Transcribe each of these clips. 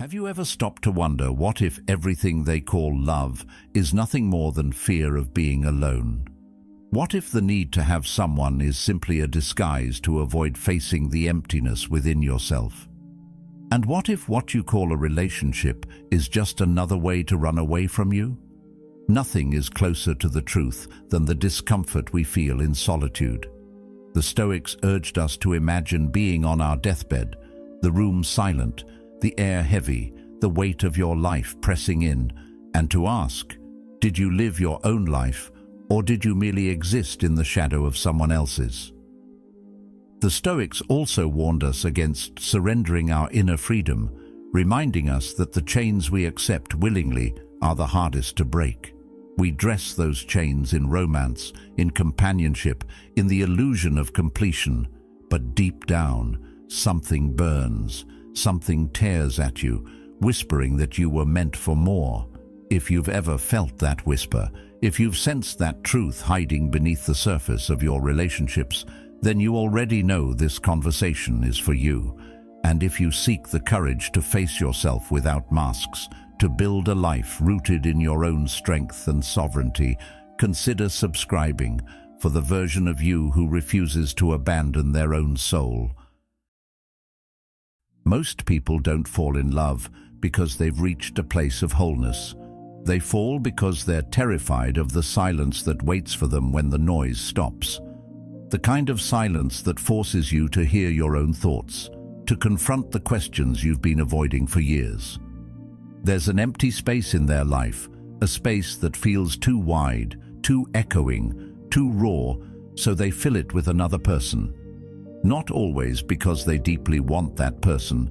Have you ever stopped to wonder what if everything they call love is nothing more than fear of being alone? What if the need to have someone is simply a disguise to avoid facing the emptiness within yourself? And what if what you call a relationship is just another way to run away from you? Nothing is closer to the truth than the discomfort we feel in solitude. The Stoics urged us to imagine being on our deathbed, the room silent, the air heavy, the weight of your life pressing in, and to ask, did you live your own life, or did you merely exist in the shadow of someone else's? The Stoics also warned us against surrendering our inner freedom, reminding us that the chains we accept willingly are the hardest to break. We dress those chains in romance, in companionship, in the illusion of completion, but deep down, something burns. Something tears at you, whispering that you were meant for more. If you've ever felt that whisper, if you've sensed that truth hiding beneath the surface of your relationships, then you already know this conversation is for you. And if you seek the courage to face yourself without masks, to build a life rooted in your own strength and sovereignty, consider subscribing for the version of you who refuses to abandon their own soul. Most people don't fall in love because they've reached a place of wholeness. They fall because they're terrified of the silence that waits for them when the noise stops. The kind of silence that forces you to hear your own thoughts, to confront the questions you've been avoiding for years. There's an empty space in their life, a space that feels too wide, too echoing, too raw, so they fill it with another person. Not always because they deeply want that person,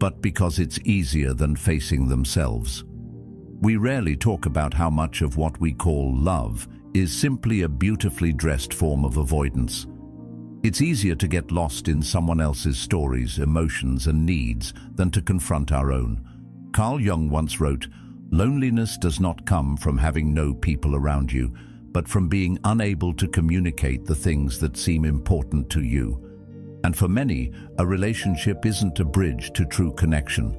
but because it's easier than facing themselves. We rarely talk about how much of what we call love is simply a beautifully dressed form of avoidance. It's easier to get lost in someone else's stories, emotions, and needs than to confront our own. Carl Jung once wrote, "Loneliness does not come from having no people around you, but from being unable to communicate the things that seem important to you." And for many, a relationship isn't a bridge to true connection.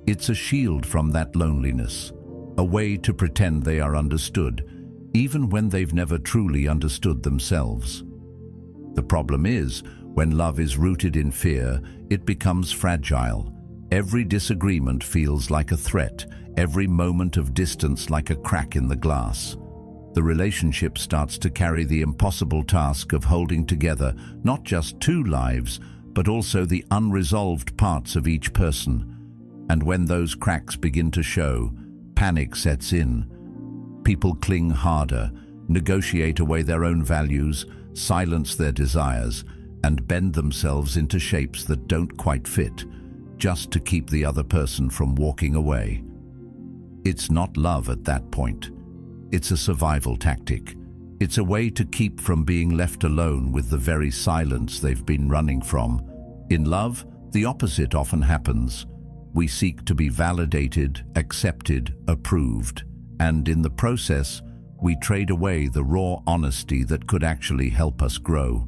It's a shield from that loneliness, a way to pretend they are understood, even when they've never truly understood themselves. The problem is, when love is rooted in fear, it becomes fragile. Every disagreement feels like a threat, every moment of distance like a crack in the glass. The relationship starts to carry the impossible task of holding together not just two lives, but also the unresolved parts of each person. And when those cracks begin to show, panic sets in. People cling harder, negotiate away their own values, silence their desires, and bend themselves into shapes that don't quite fit, just to keep the other person from walking away. It's not love at that point. It's a survival tactic. It's a way to keep from being left alone with the very silence they've been running from. In love, the opposite often happens. We seek to be validated, accepted, approved, and in the process, we trade away the raw honesty that could actually help us grow.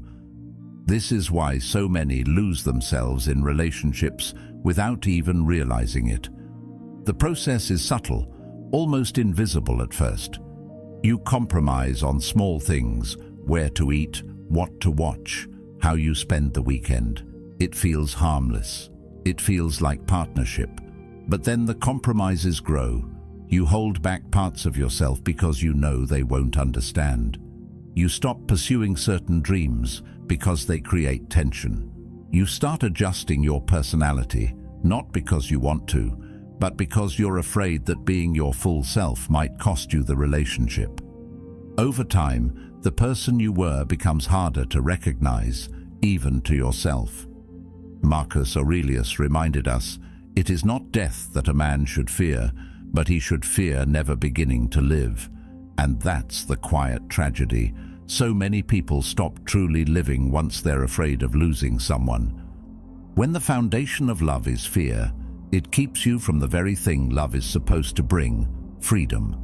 This is why so many lose themselves in relationships without even realizing it. The process is subtle, almost invisible at first. You compromise on small things, where to eat, what to watch, how you spend the weekend. It feels harmless. It feels like partnership. But then the compromises grow. You hold back parts of yourself because you know they won't understand. You stop pursuing certain dreams because they create tension. You start adjusting your personality, not because you want to, but because you're afraid that being your full self might cost you the relationship. Over time, the person you were becomes harder to recognize, even to yourself. Marcus Aurelius reminded us, "It is not death that a man should fear, but he should fear never beginning to live." And that's the quiet tragedy. So many people stop truly living once they're afraid of losing someone. When the foundation of love is fear, it keeps you from the very thing love is supposed to bring, freedom.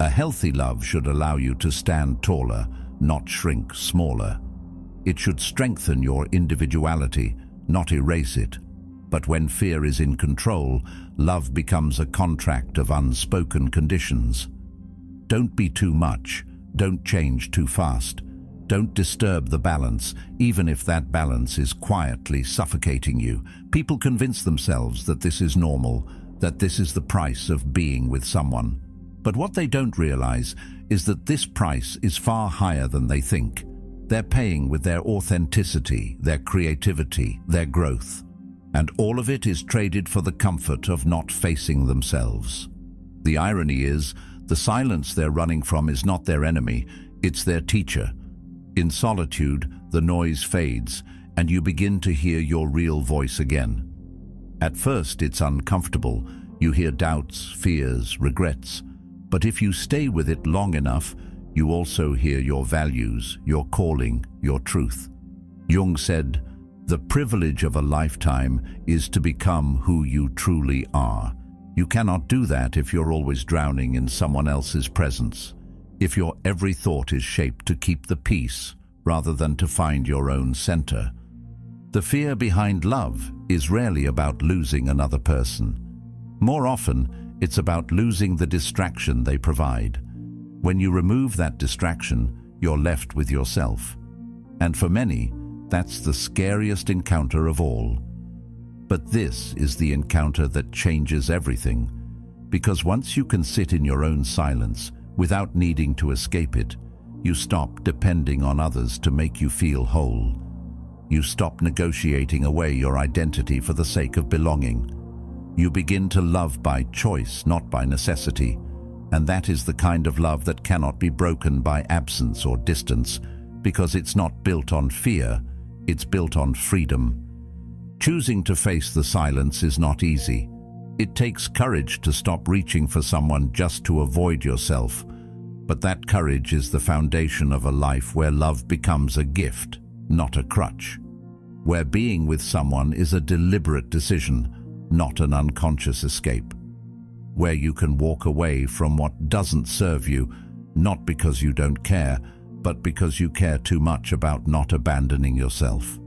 A healthy love should allow you to stand taller, not shrink smaller. It should strengthen your individuality, not erase it. But when fear is in control, love becomes a contract of unspoken conditions. Don't be too much. Don't change too fast. Don't disturb the balance, even if that balance is quietly suffocating you. People convince themselves that this is normal, that this is the price of being with someone. But what they don't realize is that this price is far higher than they think. They're paying with their authenticity, their creativity, their growth. And all of it is traded for the comfort of not facing themselves. The irony is, the silence they're running from is not their enemy, it's their teacher. In solitude, the noise fades, and you begin to hear your real voice again. At first, it's uncomfortable. You hear doubts, fears, regrets. But if you stay with it long enough, you also hear your values, your calling, your truth. Jung said, "The privilege of a lifetime is to become who you truly are." You cannot do that if you're always drowning in someone else's presence. If your every thought is shaped to keep the peace rather than to find your own center. The fear behind love is rarely about losing another person. More often, it's about losing the distraction they provide. When you remove that distraction, you're left with yourself. And for many, that's the scariest encounter of all. But this is the encounter that changes everything. Because once you can sit in your own silence, without needing to escape it, you stop depending on others to make you feel whole. You stop negotiating away your identity for the sake of belonging. You begin to love by choice, not by necessity. And that is the kind of love that cannot be broken by absence or distance, because it's not built on fear, it's built on freedom. Choosing to face the silence is not easy. It takes courage to stop reaching for someone just to avoid yourself. But that courage is the foundation of a life where love becomes a gift, not a crutch. Where being with someone is a deliberate decision, not an unconscious escape. Where you can walk away from what doesn't serve you, not because you don't care, but because you care too much about not abandoning yourself.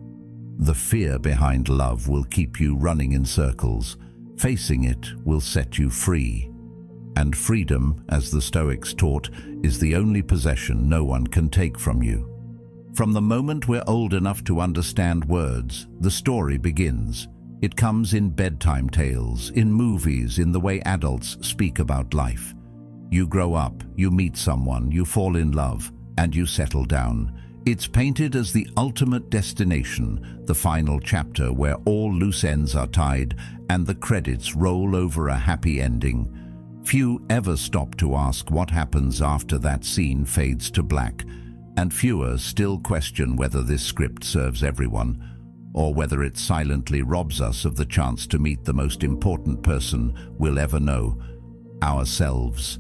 The fear behind love will keep you running in circles. Facing it will set you free. And freedom, as the Stoics taught, is the only possession no one can take from you. From the moment we're old enough to understand words, the story begins. It comes in bedtime tales, in movies, in the way adults speak about life. You grow up, you meet someone, you fall in love, and you settle down. It's painted as the ultimate destination, the final chapter where all loose ends are tied and the credits roll over a happy ending. Few ever stop to ask what happens after that scene fades to black, and fewer still question whether this script serves everyone, or whether it silently robs us of the chance to meet the most important person we'll ever know, ourselves.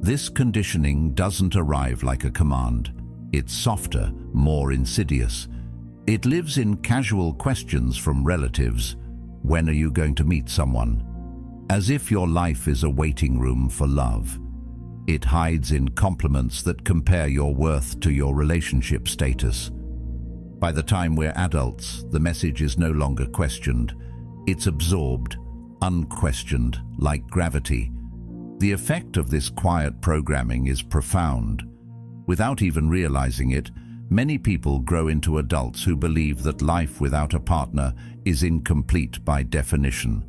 This conditioning doesn't arrive like a command. It's softer, more insidious. It lives in casual questions from relatives. When are you going to meet someone? As if your life is a waiting room for love. It hides in compliments that compare your worth to your relationship status. By the time we're adults, the message is no longer questioned. It's absorbed, unquestioned, like gravity. The effect of this quiet programming is profound. Without even realizing it, many people grow into adults who believe that life without a partner is incomplete by definition.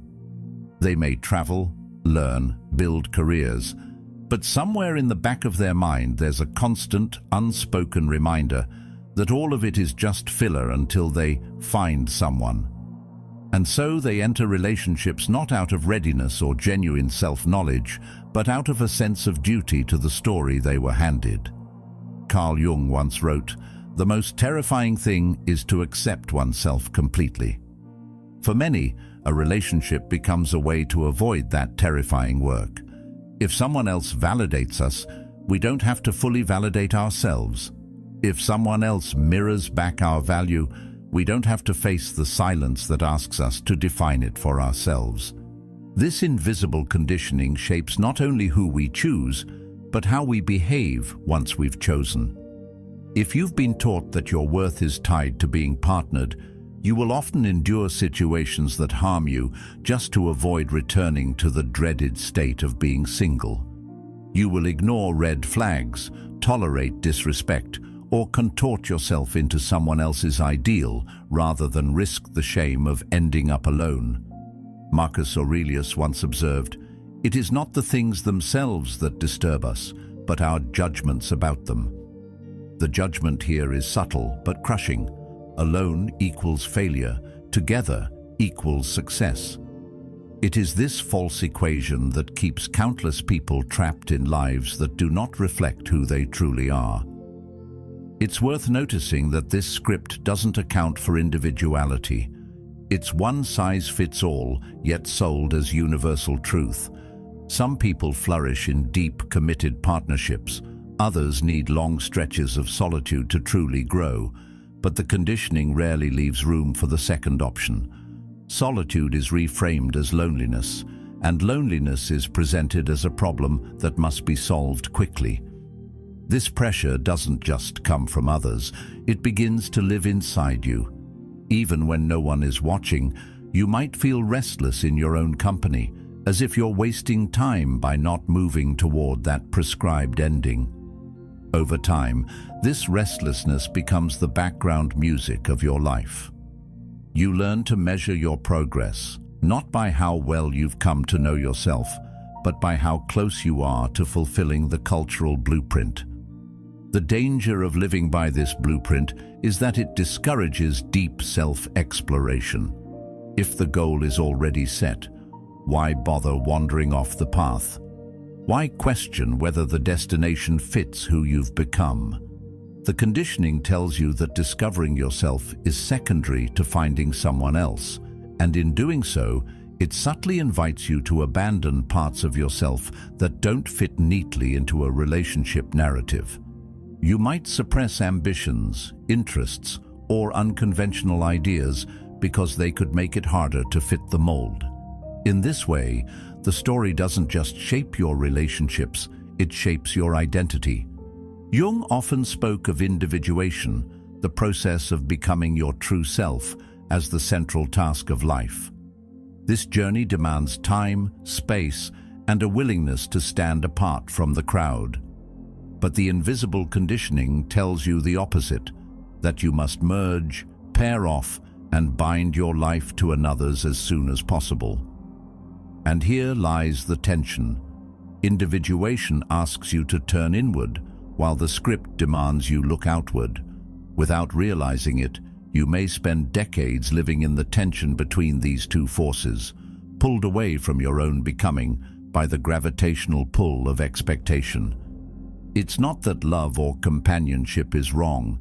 They may travel, learn, build careers, but somewhere in the back of their mind there's a constant, unspoken reminder that all of it is just filler until they find someone. And so they enter relationships not out of readiness or genuine self-knowledge, but out of a sense of duty to the story they were handed. Carl Jung once wrote, "The most terrifying thing is to accept oneself completely." For many, a relationship becomes a way to avoid that terrifying work. If someone else validates us, we don't have to fully validate ourselves. If someone else mirrors back our value, we don't have to face the silence that asks us to define it for ourselves. This invisible conditioning shapes not only who we choose, but how we behave once we've chosen. If you've been taught that your worth is tied to being partnered, You will often endure situations that harm you just to avoid returning to the dreaded state of being single. You will ignore red flags, tolerate disrespect, or contort yourself into someone else's ideal rather than risk the shame of ending up alone. Marcus Aurelius once observed, "It is not the things themselves that disturb us, but our judgments about them." The judgment here is subtle but crushing. Alone equals failure, together equals success. It is this false equation that keeps countless people trapped in lives that do not reflect who they truly are. It's worth noticing that this script doesn't account for individuality. It's one size fits all, yet sold as universal truth. Some people flourish in deep, committed partnerships. Others need long stretches of solitude to truly grow. But the conditioning rarely leaves room for the second option. Solitude is reframed as loneliness, and loneliness is presented as a problem that must be solved quickly. This pressure doesn't just come from others, it begins to live inside you. Even when no one is watching, you might feel restless in your own company, as if you're wasting time by not moving toward that prescribed ending. Over time, this restlessness becomes the background music of your life. You learn to measure your progress, not by how well you've come to know yourself, but by how close you are to fulfilling the cultural blueprint. The danger of living by this blueprint is that it discourages deep self-exploration. If the goal is already set, why bother wandering off the path? Why question whether the destination fits who you've become? The conditioning tells you that discovering yourself is secondary to finding someone else, and in doing so, it subtly invites you to abandon parts of yourself that don't fit neatly into a relationship narrative. You might suppress ambitions, interests, or unconventional ideas because they could make it harder to fit the mold. In this way, the story doesn't just shape your relationships, it shapes your identity. Jung often spoke of individuation, the process of becoming your true self, as the central task of life. This journey demands time, space, and a willingness to stand apart from the crowd. But the invisible conditioning tells you the opposite, that you must merge, pair off, and bind your life to another's as soon as possible. And here lies the tension. Individuation asks you to turn inward, while the script demands you look outward. Without realizing it, you may spend decades living in the tension between these two forces, pulled away from your own becoming by the gravitational pull of expectation. It's not that love or companionship is wrong.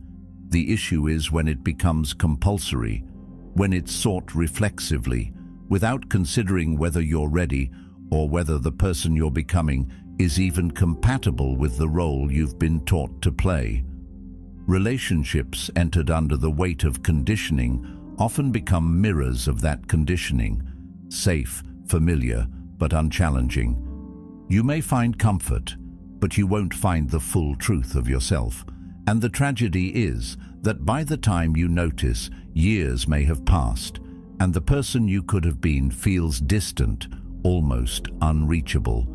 The issue is when it becomes compulsory, when it's sought reflexively, without considering whether you're ready or whether the person you're becoming is even compatible with the role you've been taught to play. Relationships entered under the weight of conditioning often become mirrors of that conditioning, safe, familiar, but unchallenging. You may find comfort, but you won't find the full truth of yourself. And the tragedy is that by the time you notice, years may have passed, and the person you could have been feels distant, almost unreachable.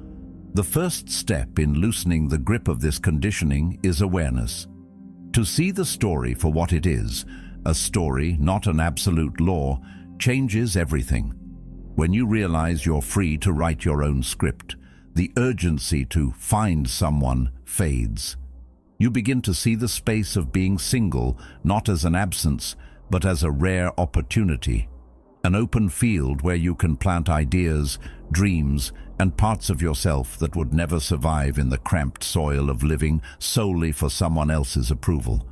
The first step in loosening the grip of this conditioning is awareness. To see the story for what it is, a story, not an absolute law, changes everything. When you realize you're free to write your own script, the urgency to find someone fades. You begin to see the space of being single not as an absence, but as a rare opportunity. An open field where you can plant ideas, dreams, and parts of yourself that would never survive in the cramped soil of living solely for someone else's approval.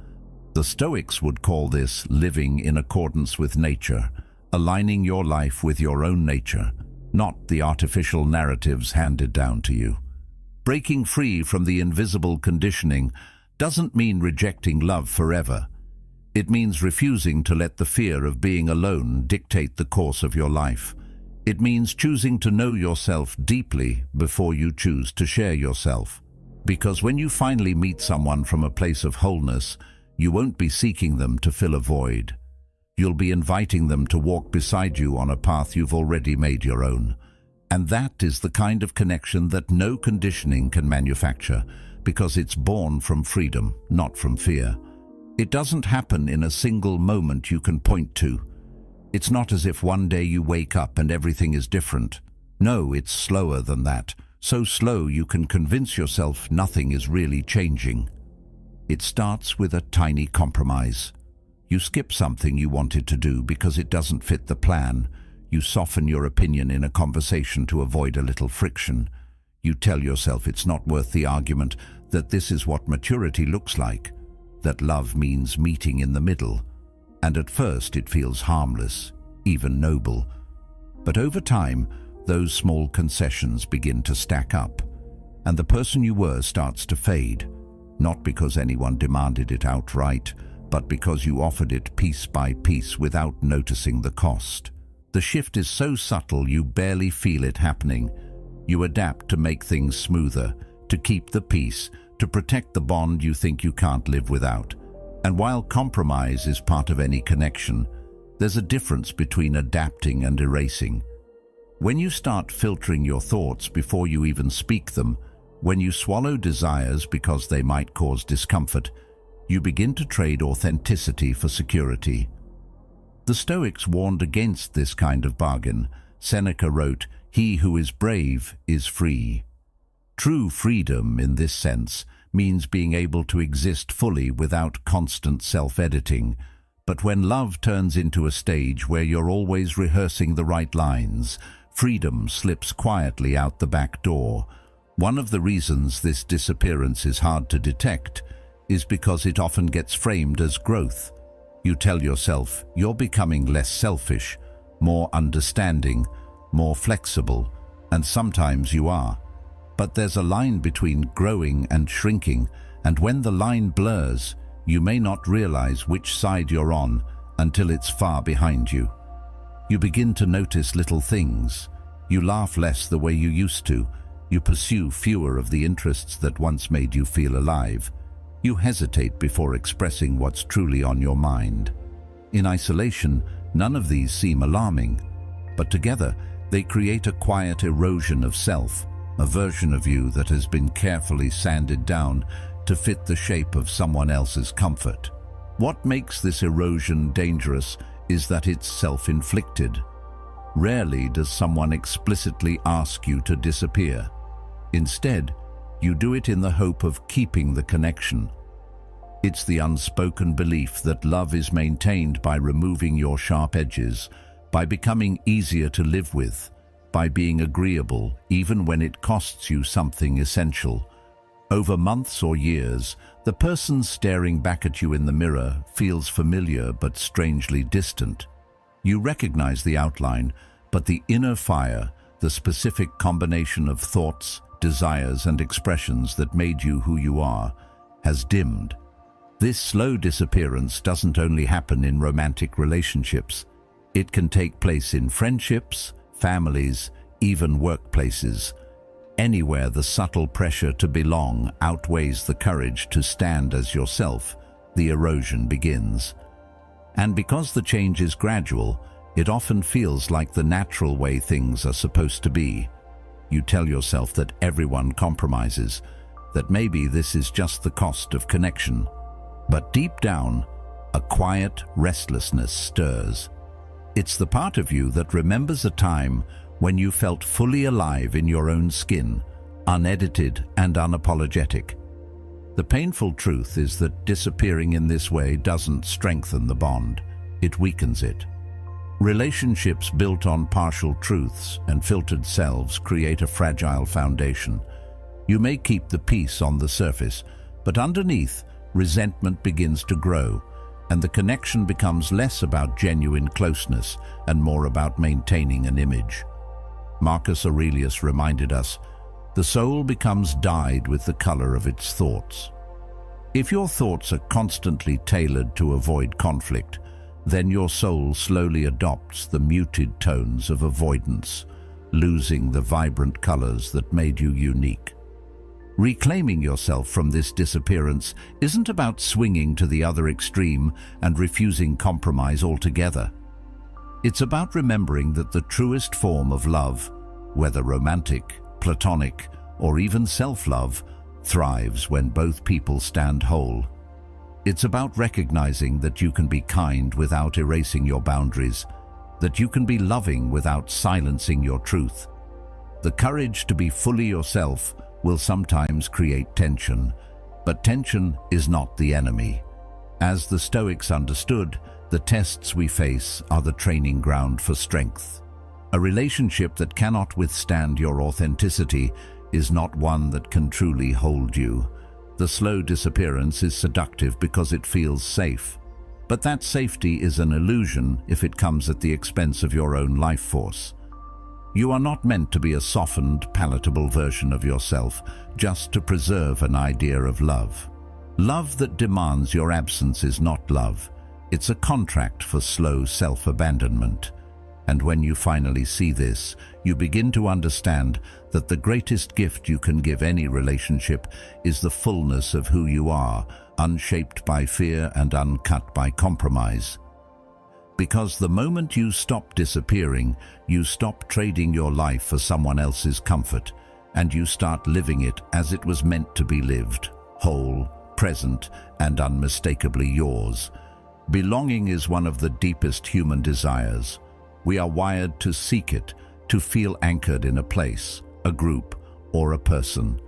The Stoics would call this living in accordance with nature, aligning your life with your own nature, not the artificial narratives handed down to you. Breaking free from the invisible conditioning doesn't mean rejecting love forever. It means refusing to let the fear of being alone dictate the course of your life. It means choosing to know yourself deeply before you choose to share yourself. Because when you finally meet someone from a place of wholeness, you won't be seeking them to fill a void. You'll be inviting them to walk beside you on a path you've already made your own. And that is the kind of connection that no conditioning can manufacture, because it's born from freedom, not from fear. It doesn't happen in a single moment you can point to. It's not as if one day you wake up and everything is different. No, it's slower than that. So slow you can convince yourself nothing is really changing. It starts with a tiny compromise. You skip something you wanted to do because it doesn't fit the plan. You soften your opinion in a conversation to avoid a little friction. You tell yourself it's not worth the argument, that this is what maturity looks like, that love means meeting in the middle. And at first it feels harmless, even noble. But over time, those small concessions begin to stack up, and the person you were starts to fade, not because anyone demanded it outright, but because you offered it piece by piece without noticing the cost. The shift is so subtle you barely feel it happening. You adapt to make things smoother, to keep the peace, to protect the bond you think you can't live without. And while compromise is part of any connection, there's a difference between adapting and erasing. When you start filtering your thoughts before you even speak them, when you swallow desires because they might cause discomfort, you begin to trade authenticity for security. The Stoics warned against this kind of bargain. Seneca wrote, "He who is brave is free." True freedom, in this sense, means being able to exist fully without constant self-editing. But when love turns into a stage where you're always rehearsing the right lines, freedom slips quietly out the back door. One of the reasons this disappearance is hard to detect is because it often gets framed as growth. You tell yourself you're becoming less selfish, more understanding, more flexible, and sometimes you are. But there's a line between growing and shrinking, and when the line blurs, you may not realize which side you're on until it's far behind you. You begin to notice little things. You laugh less the way you used to. You pursue fewer of the interests that once made you feel alive. You hesitate before expressing what's truly on your mind. In isolation, none of these seem alarming, but together they create a quiet erosion of self, a version of you that has been carefully sanded down to fit the shape of someone else's comfort. What makes this erosion dangerous is that it's self-inflicted. Rarely does someone explicitly ask you to disappear. Instead, you do it in the hope of keeping the connection. It's the unspoken belief that love is maintained by removing your sharp edges, by becoming easier to live with, by being agreeable even when it costs you something essential. Over months or years, the person staring back at you in the mirror feels familiar but strangely distant. You recognize the outline, but the inner fire, the specific combination of thoughts, desires, and expressions that made you who you are, has dimmed. This slow disappearance doesn't only happen in romantic relationships. It can take place in friendships, families, even workplaces. Anywhere the subtle pressure to belong outweighs the courage to stand as yourself, the erosion begins. And because the change is gradual, it often feels like the natural way things are supposed to be. You tell yourself that everyone compromises, that maybe this is just the cost of connection. But deep down, a quiet restlessness stirs. It's the part of you that remembers a time when you felt fully alive in your own skin, unedited and unapologetic. The painful truth is that disappearing in this way doesn't strengthen the bond, it weakens it. Relationships built on partial truths and filtered selves create a fragile foundation. You may keep the peace on the surface, but underneath, resentment begins to grow, and the connection becomes less about genuine closeness and more about maintaining an image. Marcus Aurelius reminded us, the soul becomes dyed with the color of its thoughts. If your thoughts are constantly tailored to avoid conflict, then your soul slowly adopts the muted tones of avoidance, losing the vibrant colors that made you unique. Reclaiming yourself from this disappearance isn't about swinging to the other extreme and refusing compromise altogether. It's about remembering that the truest form of love, whether romantic, platonic, or even self-love, thrives when both people stand whole. It's about recognizing that you can be kind without erasing your boundaries, that you can be loving without silencing your truth. The courage to be fully yourself will sometimes create tension, but tension is not the enemy. As the Stoics understood, the tests we face are the training ground for strength. A relationship that cannot withstand your authenticity is not one that can truly hold you. The slow disappearance is seductive because it feels safe. But that safety is an illusion if it comes at the expense of your own life force. You are not meant to be a softened, palatable version of yourself just to preserve an idea of love. Love that demands your absence is not love. It's a contract for slow self-abandonment. And when you finally see this, you begin to understand that the greatest gift you can give any relationship is the fullness of who you are, unshaped by fear and uncut by compromise. Because the moment you stop disappearing, you stop trading your life for someone else's comfort, and you start living it as it was meant to be lived, whole, present, and unmistakably yours. Belonging is one of the deepest human desires. We are wired to seek it, to feel anchored in a place, a group, or a person.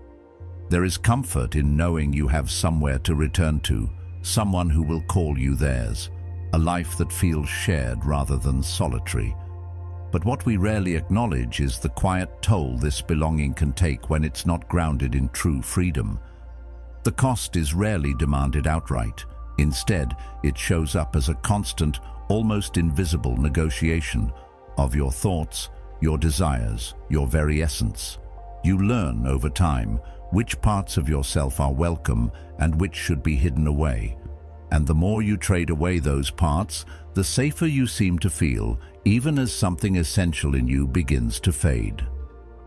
There is comfort in knowing you have somewhere to return to, someone who will call you theirs, a life that feels shared rather than solitary. But what we rarely acknowledge is the quiet toll this belonging can take when it's not grounded in true freedom. The cost is rarely demanded outright. Instead, it shows up as a constant, almost invisible negotiation of your thoughts, your desires, your very essence. You learn over time which parts of yourself are welcome and which should be hidden away. And the more you trade away those parts, the safer you seem to feel, even as something essential in you begins to fade.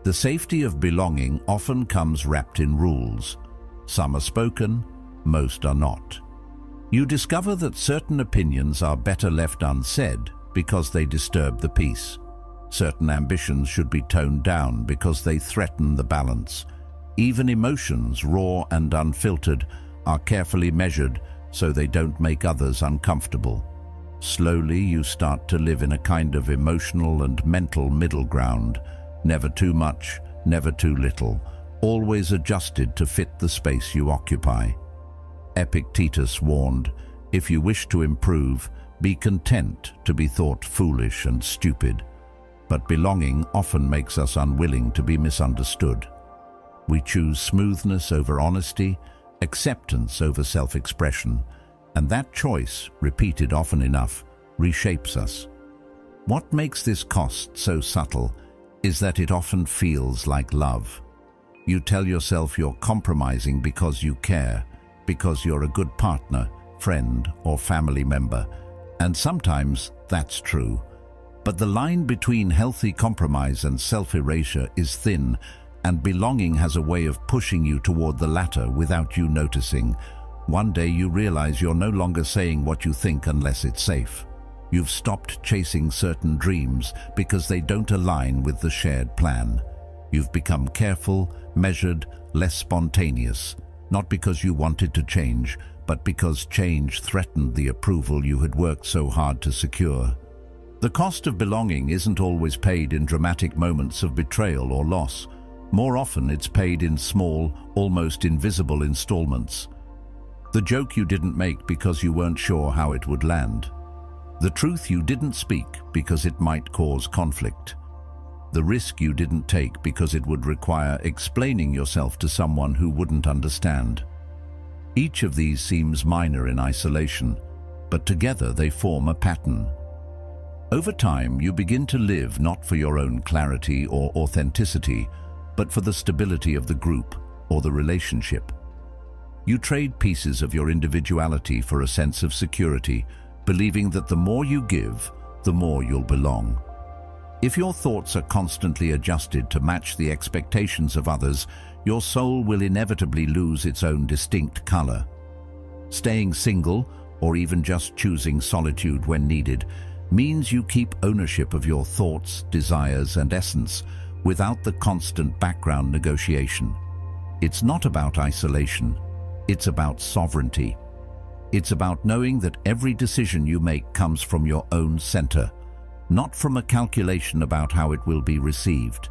The safety of belonging often comes wrapped in rules. Some are spoken, most are not. You discover that certain opinions are better left unsaid because they disturb the peace. Certain ambitions should be toned down because they threaten the balance. Even emotions, raw and unfiltered, are carefully measured so they don't make others uncomfortable. Slowly, you start to live in a kind of emotional and mental middle ground, never too much, never too little, always adjusted to fit the space you occupy. Epictetus warned, if you wish to improve, be content to be thought foolish and stupid. But belonging often makes us unwilling to be misunderstood. We choose smoothness over honesty, acceptance over self-expression, and that choice, repeated often enough, reshapes us. What makes this cost so subtle is that it often feels like love. You tell yourself you're compromising because you care, because you're a good partner, friend, or family member, and sometimes that's true. But the line between healthy compromise and self-erasure is thin, and belonging has a way of pushing you toward the latter without you noticing. One day you realize you're no longer saying what you think unless it's safe. You've stopped chasing certain dreams because they don't align with the shared plan. You've become careful, measured, less spontaneous, not because you wanted to change, but because change threatened the approval you had worked so hard to secure. The cost of belonging isn't always paid in dramatic moments of betrayal or loss. More often, it's paid in small, almost invisible installments. The joke you didn't make because you weren't sure how it would land. The truth you didn't speak because it might cause conflict. The risk you didn't take because it would require explaining yourself to someone who wouldn't understand. Each of these seems minor in isolation, but together they form a pattern. Over time, you begin to live not for your own clarity or authenticity, but for the stability of the group or the relationship. You trade pieces of your individuality for a sense of security, believing that the more you give, the more you'll belong. If your thoughts are constantly adjusted to match the expectations of others, your soul will inevitably lose its own distinct color. Staying single, or even just choosing solitude when needed, means you keep ownership of your thoughts, desires, and essence without the constant background negotiation. It's not about isolation, it's about sovereignty. It's about knowing that every decision you make comes from your own center, not from a calculation about how it will be received.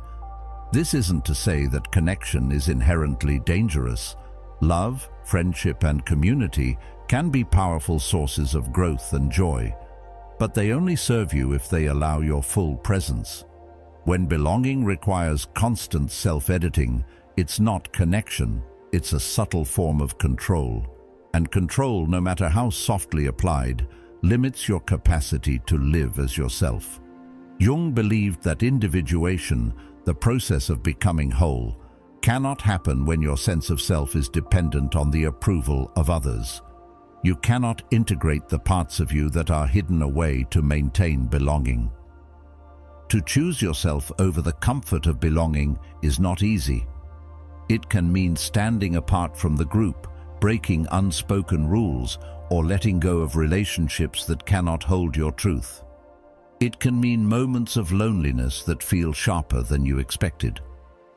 This isn't to say that connection is inherently dangerous. Love, friendship, and community can be powerful sources of growth and joy, but they only serve you if they allow your full presence. When belonging requires constant self-editing, it's not connection, it's a subtle form of control. And control, no matter how softly applied, limits your capacity to live as yourself. Jung believed that individuation, the process of becoming whole, cannot happen when your sense of self is dependent on the approval of others. You cannot integrate the parts of you that are hidden away to maintain belonging. To choose yourself over the comfort of belonging is not easy. It can mean standing apart from the group, breaking unspoken rules, or letting go of relationships that cannot hold your truth. It can mean moments of loneliness that feel sharper than you expected.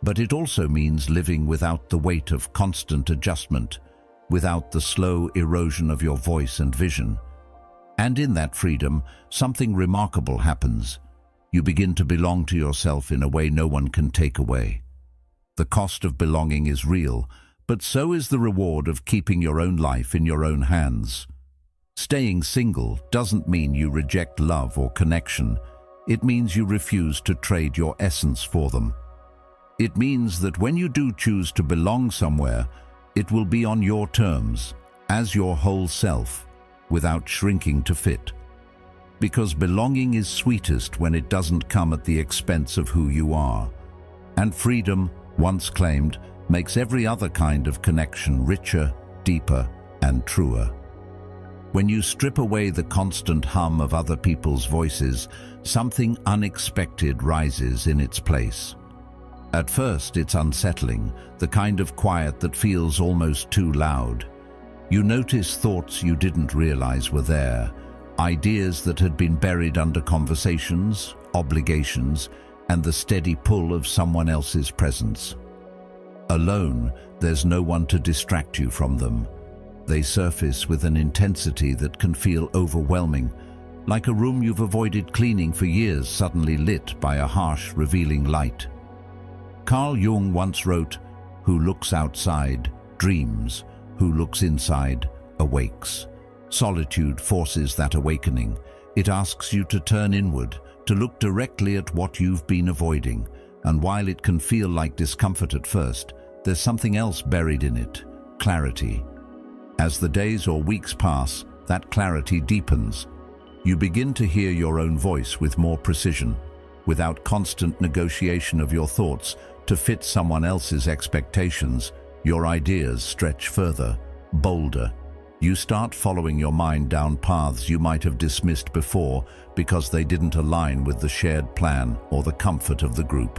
But it also means living without the weight of constant adjustment, without the slow erosion of your voice and vision. And in that freedom, something remarkable happens. You begin to belong to yourself in a way no one can take away. The cost of belonging is real, but so is the reward of keeping your own life in your own hands. Staying single doesn't mean you reject love or connection. It means you refuse to trade your essence for them. It means that when you do choose to belong somewhere, it will be on your terms, as your whole self, without shrinking to fit. Because belonging is sweetest when it doesn't come at the expense of who you are. And freedom, once claimed, makes every other kind of connection richer, deeper, and truer. When you strip away the constant hum of other people's voices, something unexpected rises in its place. At first, it's unsettling, the kind of quiet that feels almost too loud. You notice thoughts you didn't realize were there, ideas that had been buried under conversations, obligations, and the steady pull of someone else's presence. Alone, there's no one to distract you from them. They surface with an intensity that can feel overwhelming, like a room you've avoided cleaning for years suddenly lit by a harsh, revealing light. Carl Jung once wrote, "Who looks outside, dreams. Who looks inside, awakes." Solitude forces that awakening. It asks you to turn inward, to look directly at what you've been avoiding. And while it can feel like discomfort at first, there's something else buried in it: clarity. As the days or weeks pass, that clarity deepens. You begin to hear your own voice with more precision, without constant negotiation of your thoughts to fit someone else's expectations. Your ideas stretch further, bolder. You start following your mind down paths you might have dismissed before because they didn't align with the shared plan or the comfort of the group.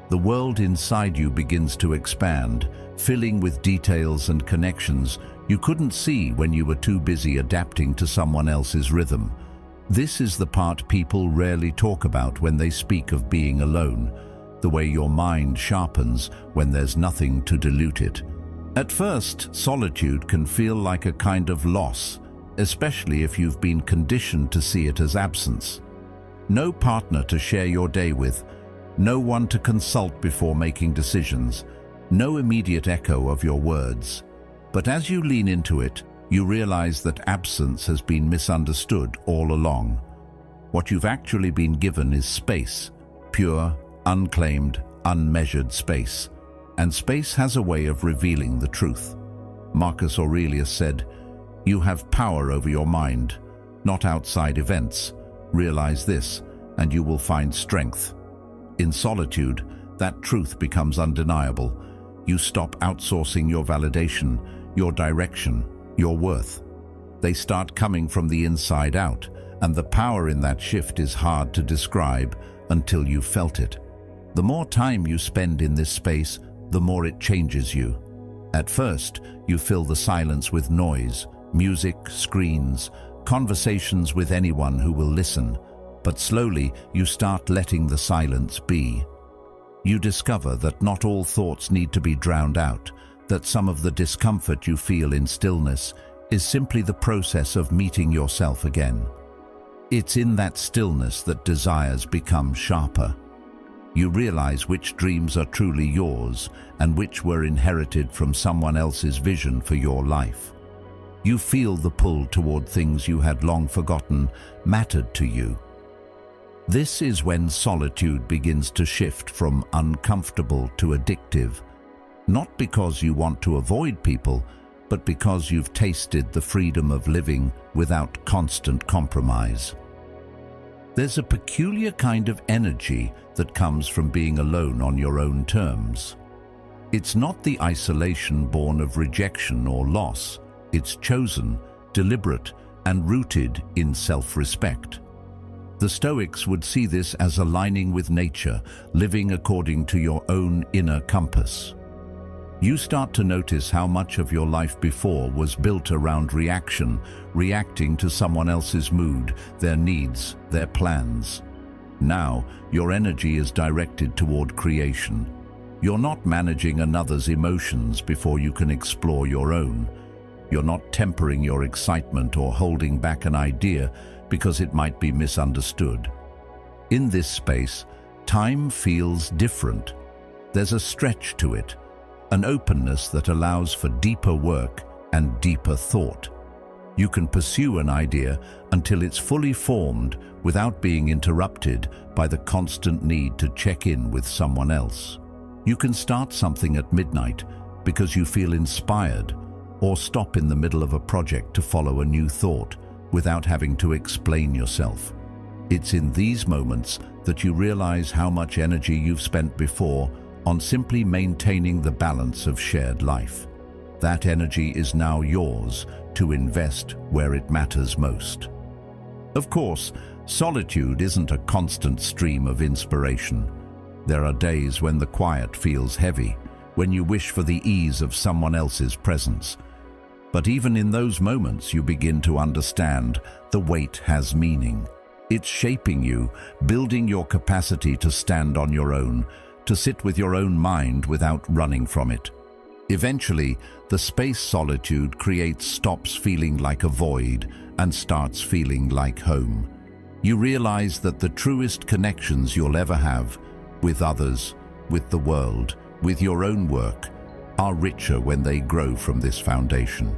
The world inside you begins to expand, filling with details and connections you couldn't see when you were too busy adapting to someone else's rhythm. This is the part people rarely talk about when they speak of being alone, the way your mind sharpens when there's nothing to dilute it. At first, solitude can feel like a kind of loss, especially if you've been conditioned to see it as absence. No partner to share your day with, no one to consult before making decisions, no immediate echo of your words. But as you lean into it, you realize that absence has been misunderstood all along. What you've actually been given is space, pure, unclaimed, unmeasured space. And space has a way of revealing the truth. Marcus Aurelius said, "You have power over your mind, not outside events. Realize this, and you will find strength." In solitude, that truth becomes undeniable. You stop outsourcing your validation, your direction, your worth. They start coming from the inside out, and the power in that shift is hard to describe until you've felt it. The more time you spend in this space, the more it changes you. At first, you fill the silence with noise, music, screens, conversations with anyone who will listen, but slowly you start letting the silence be. You discover that not all thoughts need to be drowned out, that some of the discomfort you feel in stillness is simply the process of meeting yourself again. It's in that stillness that desires become sharper. You realize which dreams are truly yours and which were inherited from someone else's vision for your life. You feel the pull toward things you had long forgotten mattered to you. This is when solitude begins to shift from uncomfortable to addictive, not because you want to avoid people, but because you've tasted the freedom of living without constant compromise. There's a peculiar kind of energy that comes from being alone on your own terms. It's not the isolation born of rejection or loss. It's chosen, deliberate, and rooted in self-respect. The Stoics would see this as aligning with nature, living according to your own inner compass. You start to notice how much of your life before was built around reacting to someone else's mood, their needs, their plans. Now, your energy is directed toward creation. You're not managing another's emotions before you can explore your own. You're not tempering your excitement or holding back an idea because it might be misunderstood. In this space, time feels different. There's a stretch to it, an openness that allows for deeper work and deeper thought. You can pursue an idea until it's fully formed without being interrupted by the constant need to check in with someone else. You can start something at midnight because you feel inspired, or stop in the middle of a project to follow a new thought without having to explain yourself. It's in these moments that you realize how much energy you've spent before on simply maintaining the balance of shared life. That energy is now yours to invest where it matters most. Of course, solitude isn't a constant stream of inspiration. There are days when the quiet feels heavy, when you wish for the ease of someone else's presence. But even in those moments, you begin to understand the weight has meaning. It's shaping you, building your capacity to stand on your own, to sit with your own mind without running from it. Eventually, the space solitude creates stops feeling like a void and starts feeling like home. You realize that the truest connections you'll ever have, with others, with the world, with your own work, are richer when they grow from this foundation.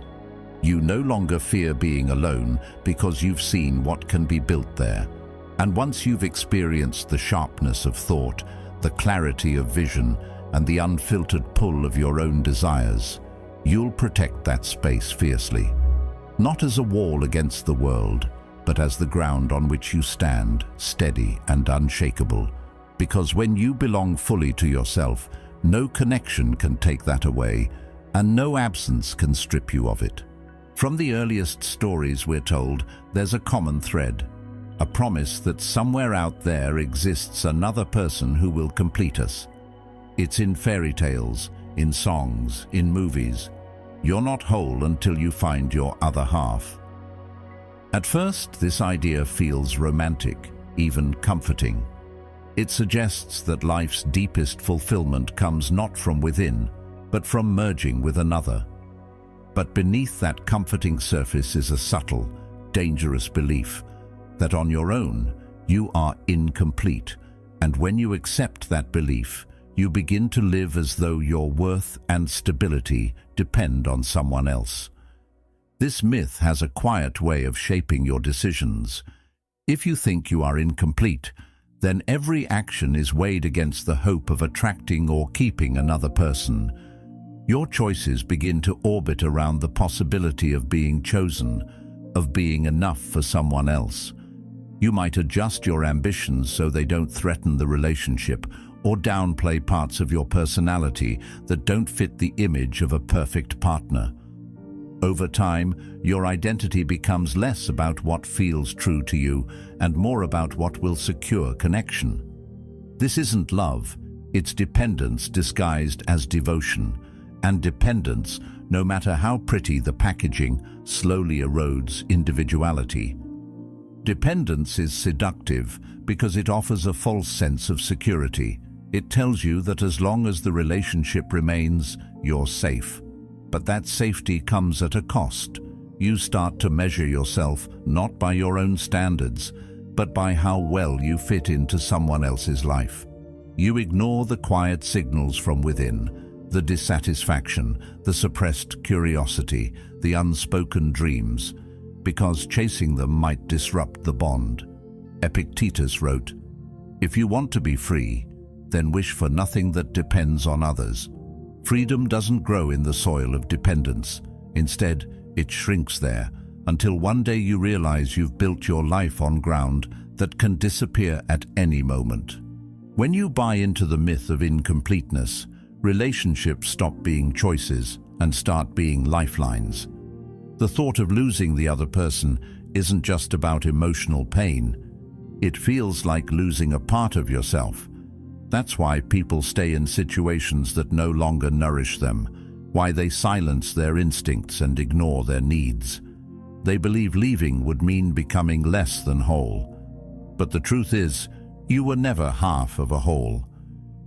You no longer fear being alone because you've seen what can be built there. And once you've experienced the sharpness of thought, the clarity of vision, and the unfiltered pull of your own desires, you'll protect that space fiercely. Not as a wall against the world, but as the ground on which you stand, steady and unshakable. Because when you belong fully to yourself, no connection can take that away, and no absence can strip you of it. From the earliest stories we're told, there's a common thread, a promise that somewhere out there exists another person who will complete us. It's in fairy tales, in songs, in movies. You're not whole until you find your other half. At first, this idea feels romantic, even comforting. It suggests that life's deepest fulfillment comes not from within, but from merging with another. But beneath that comforting surface is a subtle, dangerous belief that on your own, you are incomplete. And when you accept that belief, you begin to live as though your worth and stability depend on someone else. This myth has a quiet way of shaping your decisions. If you think you are incomplete, then every action is weighed against the hope of attracting or keeping another person. Your choices begin to orbit around the possibility of being chosen, of being enough for someone else. You might adjust your ambitions so they don't threaten the relationship, or downplay parts of your personality that don't fit the image of a perfect partner. Over time, your identity becomes less about what feels true to you and more about what will secure connection. This isn't love, it's dependence disguised as devotion. And dependence, no matter how pretty the packaging, slowly erodes individuality. Dependence is seductive because it offers a false sense of security. It tells you that as long as the relationship remains, you're safe. But that safety comes at a cost. You start to measure yourself not by your own standards, but by how well you fit into someone else's life. You ignore the quiet signals from within, the dissatisfaction, the suppressed curiosity, the unspoken dreams, because chasing them might disrupt the bond. Epictetus wrote, "If you want to be free, then wish for nothing that depends on others." Freedom doesn't grow in the soil of dependence. Instead, it shrinks there, until one day you realize you've built your life on ground that can disappear at any moment. When you buy into the myth of incompleteness, relationships stop being choices and start being lifelines. The thought of losing the other person isn't just about emotional pain. It feels like losing a part of yourself. That's why people stay in situations that no longer nourish them, why they silence their instincts and ignore their needs. They believe leaving would mean becoming less than whole. But the truth is, you were never half of a whole.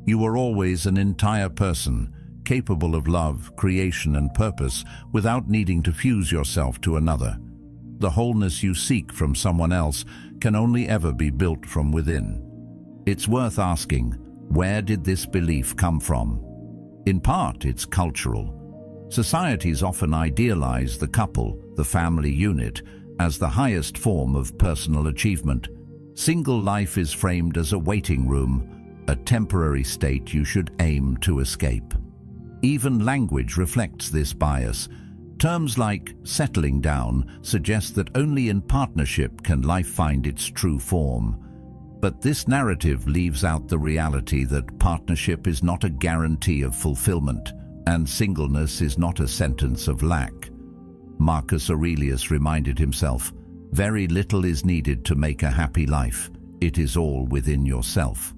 You were always an entire person, capable of love, creation, and purpose without needing to fuse yourself to another. The wholeness you seek from someone else can only ever be built from within. It's worth asking, where did this belief come from? In part, it's cultural. Societies often idealize the couple, the family unit, as the highest form of personal achievement. Single life is framed as a waiting room, a temporary state you should aim to escape. Even language reflects this bias. Terms like settling down suggest that only in partnership can life find its true form. But this narrative leaves out the reality that partnership is not a guarantee of fulfillment, and singleness is not a sentence of lack. Marcus Aurelius reminded himself, "Very little is needed to make a happy life. It is all within yourself."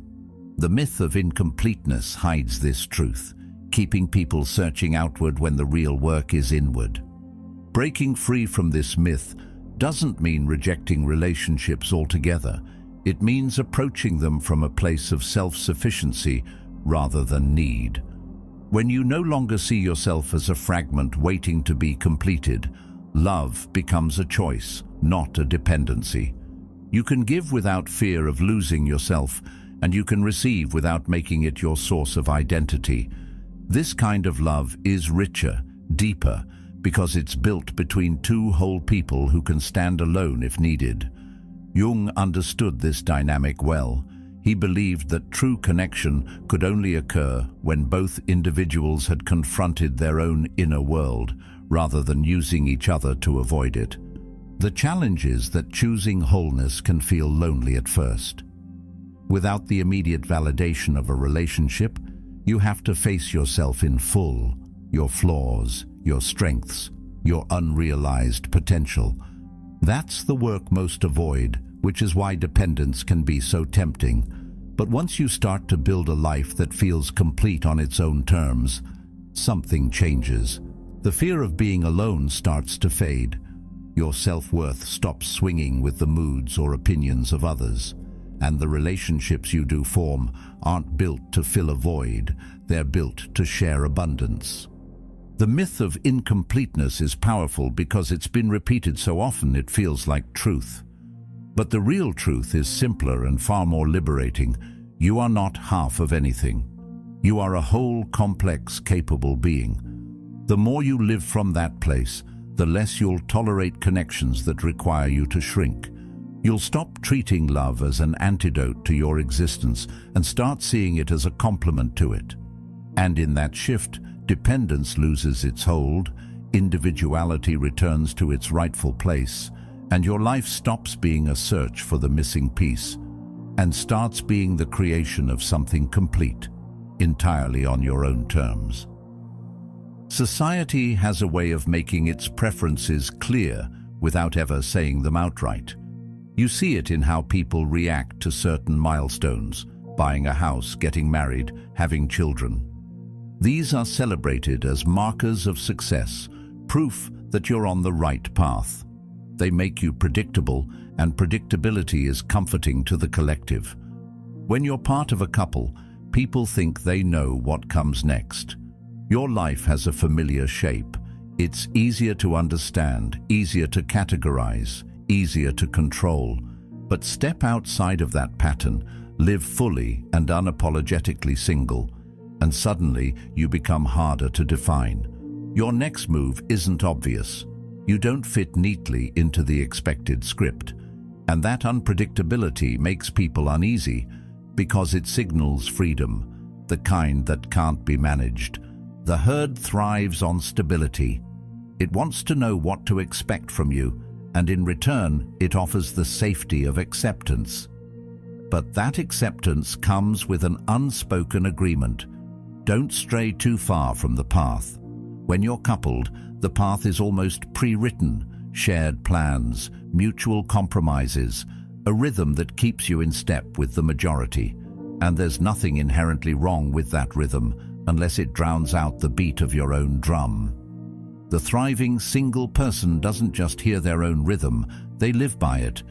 The myth of incompleteness hides this truth, keeping people searching outward when the real work is inward. Breaking free from this myth doesn't mean rejecting relationships altogether. It means approaching them from a place of self-sufficiency rather than need. When you no longer see yourself as a fragment waiting to be completed, love becomes a choice, not a dependency. You can give without fear of losing yourself, and you can receive without making it your source of identity. This kind of love is richer, deeper, because it's built between two whole people who can stand alone if needed. Jung understood this dynamic well. He believed that true connection could only occur when both individuals had confronted their own inner world, rather than using each other to avoid it. The challenge is that choosing wholeness can feel lonely at first. Without the immediate validation of a relationship, you have to face yourself in full, your flaws, your strengths, your unrealized potential. That's the work most avoid, which is why dependence can be so tempting. But once you start to build a life that feels complete on its own terms, something changes. The fear of being alone starts to fade. Your self-worth stops swinging with the moods or opinions of others. And the relationships you do form aren't built to fill a void, they're built to share abundance. The myth of incompleteness is powerful because it's been repeated so often it feels like truth. But the real truth is simpler and far more liberating. You are not half of anything. You are a whole, complex, capable being. The more you live from that place, the less you'll tolerate connections that require you to shrink. You'll stop treating love as an antidote to your existence and start seeing it as a complement to it. And in that shift, dependence loses its hold, individuality returns to its rightful place, and your life stops being a search for the missing piece and starts being the creation of something complete, entirely on your own terms. Society has a way of making its preferences clear without ever saying them outright. You see it in how people react to certain milestones, buying a house, getting married, having children. These are celebrated as markers of success, proof that you're on the right path. They make you predictable, and predictability is comforting to the collective. When you're part of a couple, people think they know what comes next. Your life has a familiar shape. It's easier to understand, easier to categorize, easier to control. But step outside of that pattern, live fully and unapologetically single, and suddenly you become harder to define. Your next move isn't obvious. You don't fit neatly into the expected script. And that unpredictability makes people uneasy because it signals freedom, the kind that can't be managed. The herd thrives on stability. It wants to know what to expect from you, and in return, it offers the safety of acceptance. But that acceptance comes with an unspoken agreement. Don't stray too far from the path. When you're coupled, the path is almost pre-written, shared plans, mutual compromises, a rhythm that keeps you in step with the majority. And there's nothing inherently wrong with that rhythm unless it drowns out the beat of your own drum. The thriving single person doesn't just hear their own rhythm, they live by it.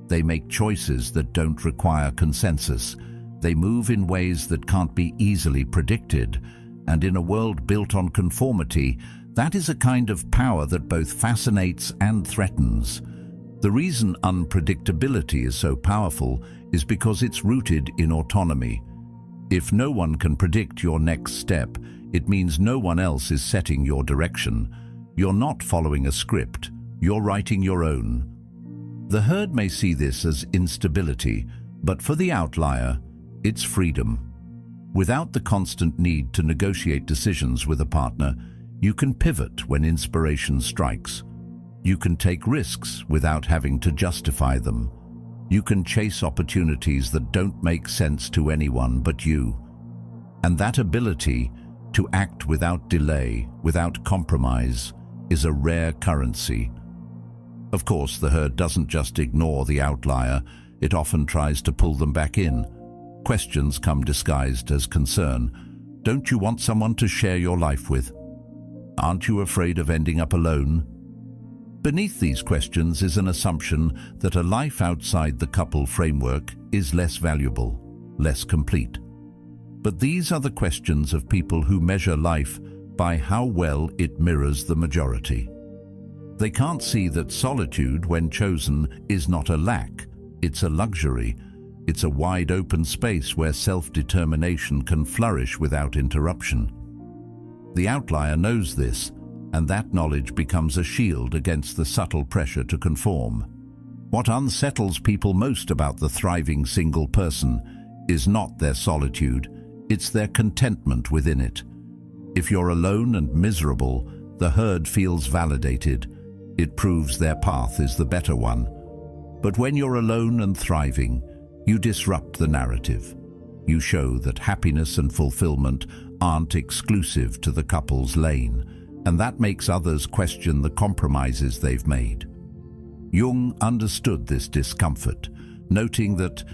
They make choices that don't require consensus. They move in ways that can't be easily predicted. And in a world built on conformity, that is a kind of power that both fascinates and threatens. The reason unpredictability is so powerful is because it's rooted in autonomy. If no one can predict your next step, it means no one else is setting your direction. You're not following a script, you're writing your own. The herd may see this as instability, but for the outlier, it's freedom. Without the constant need to negotiate decisions with a partner, you can pivot when inspiration strikes. You can take risks without having to justify them. You can chase opportunities that don't make sense to anyone but you. And that ability to act without delay, without compromise, is a rare currency. Of course, the herd doesn't just ignore the outlier, it often tries to pull them back in. Questions come disguised as concern. Don't you want someone to share your life with? Aren't you afraid of ending up alone? Beneath these questions is an assumption that a life outside the couple framework is less valuable, less complete. But these are the questions of people who measure life by how well it mirrors the majority. They can't see that solitude, when chosen, is not a lack, it's a luxury. It's a wide open space where self-determination can flourish without interruption. The outlier knows this, and that knowledge becomes a shield against the subtle pressure to conform. What unsettles people most about the thriving single person is not their solitude, it's their contentment within it. If you're alone and miserable, the herd feels validated. It proves their path is the better one. But when you're alone and thriving, you disrupt the narrative. You show that happiness and fulfillment aren't exclusive to the couple's lane, and that makes others question the compromises they've made. Jung understood this discomfort, noting that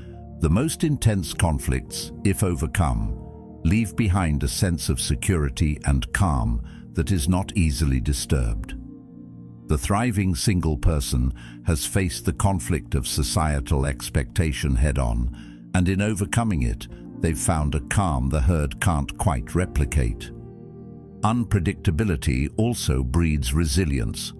the most intense conflicts, if overcome, leave behind a sense of security and calm that is not easily disturbed. The thriving single person has faced the conflict of societal expectation head-on, and in overcoming it, they've found a calm the herd can't quite replicate. Unpredictability also breeds resilience.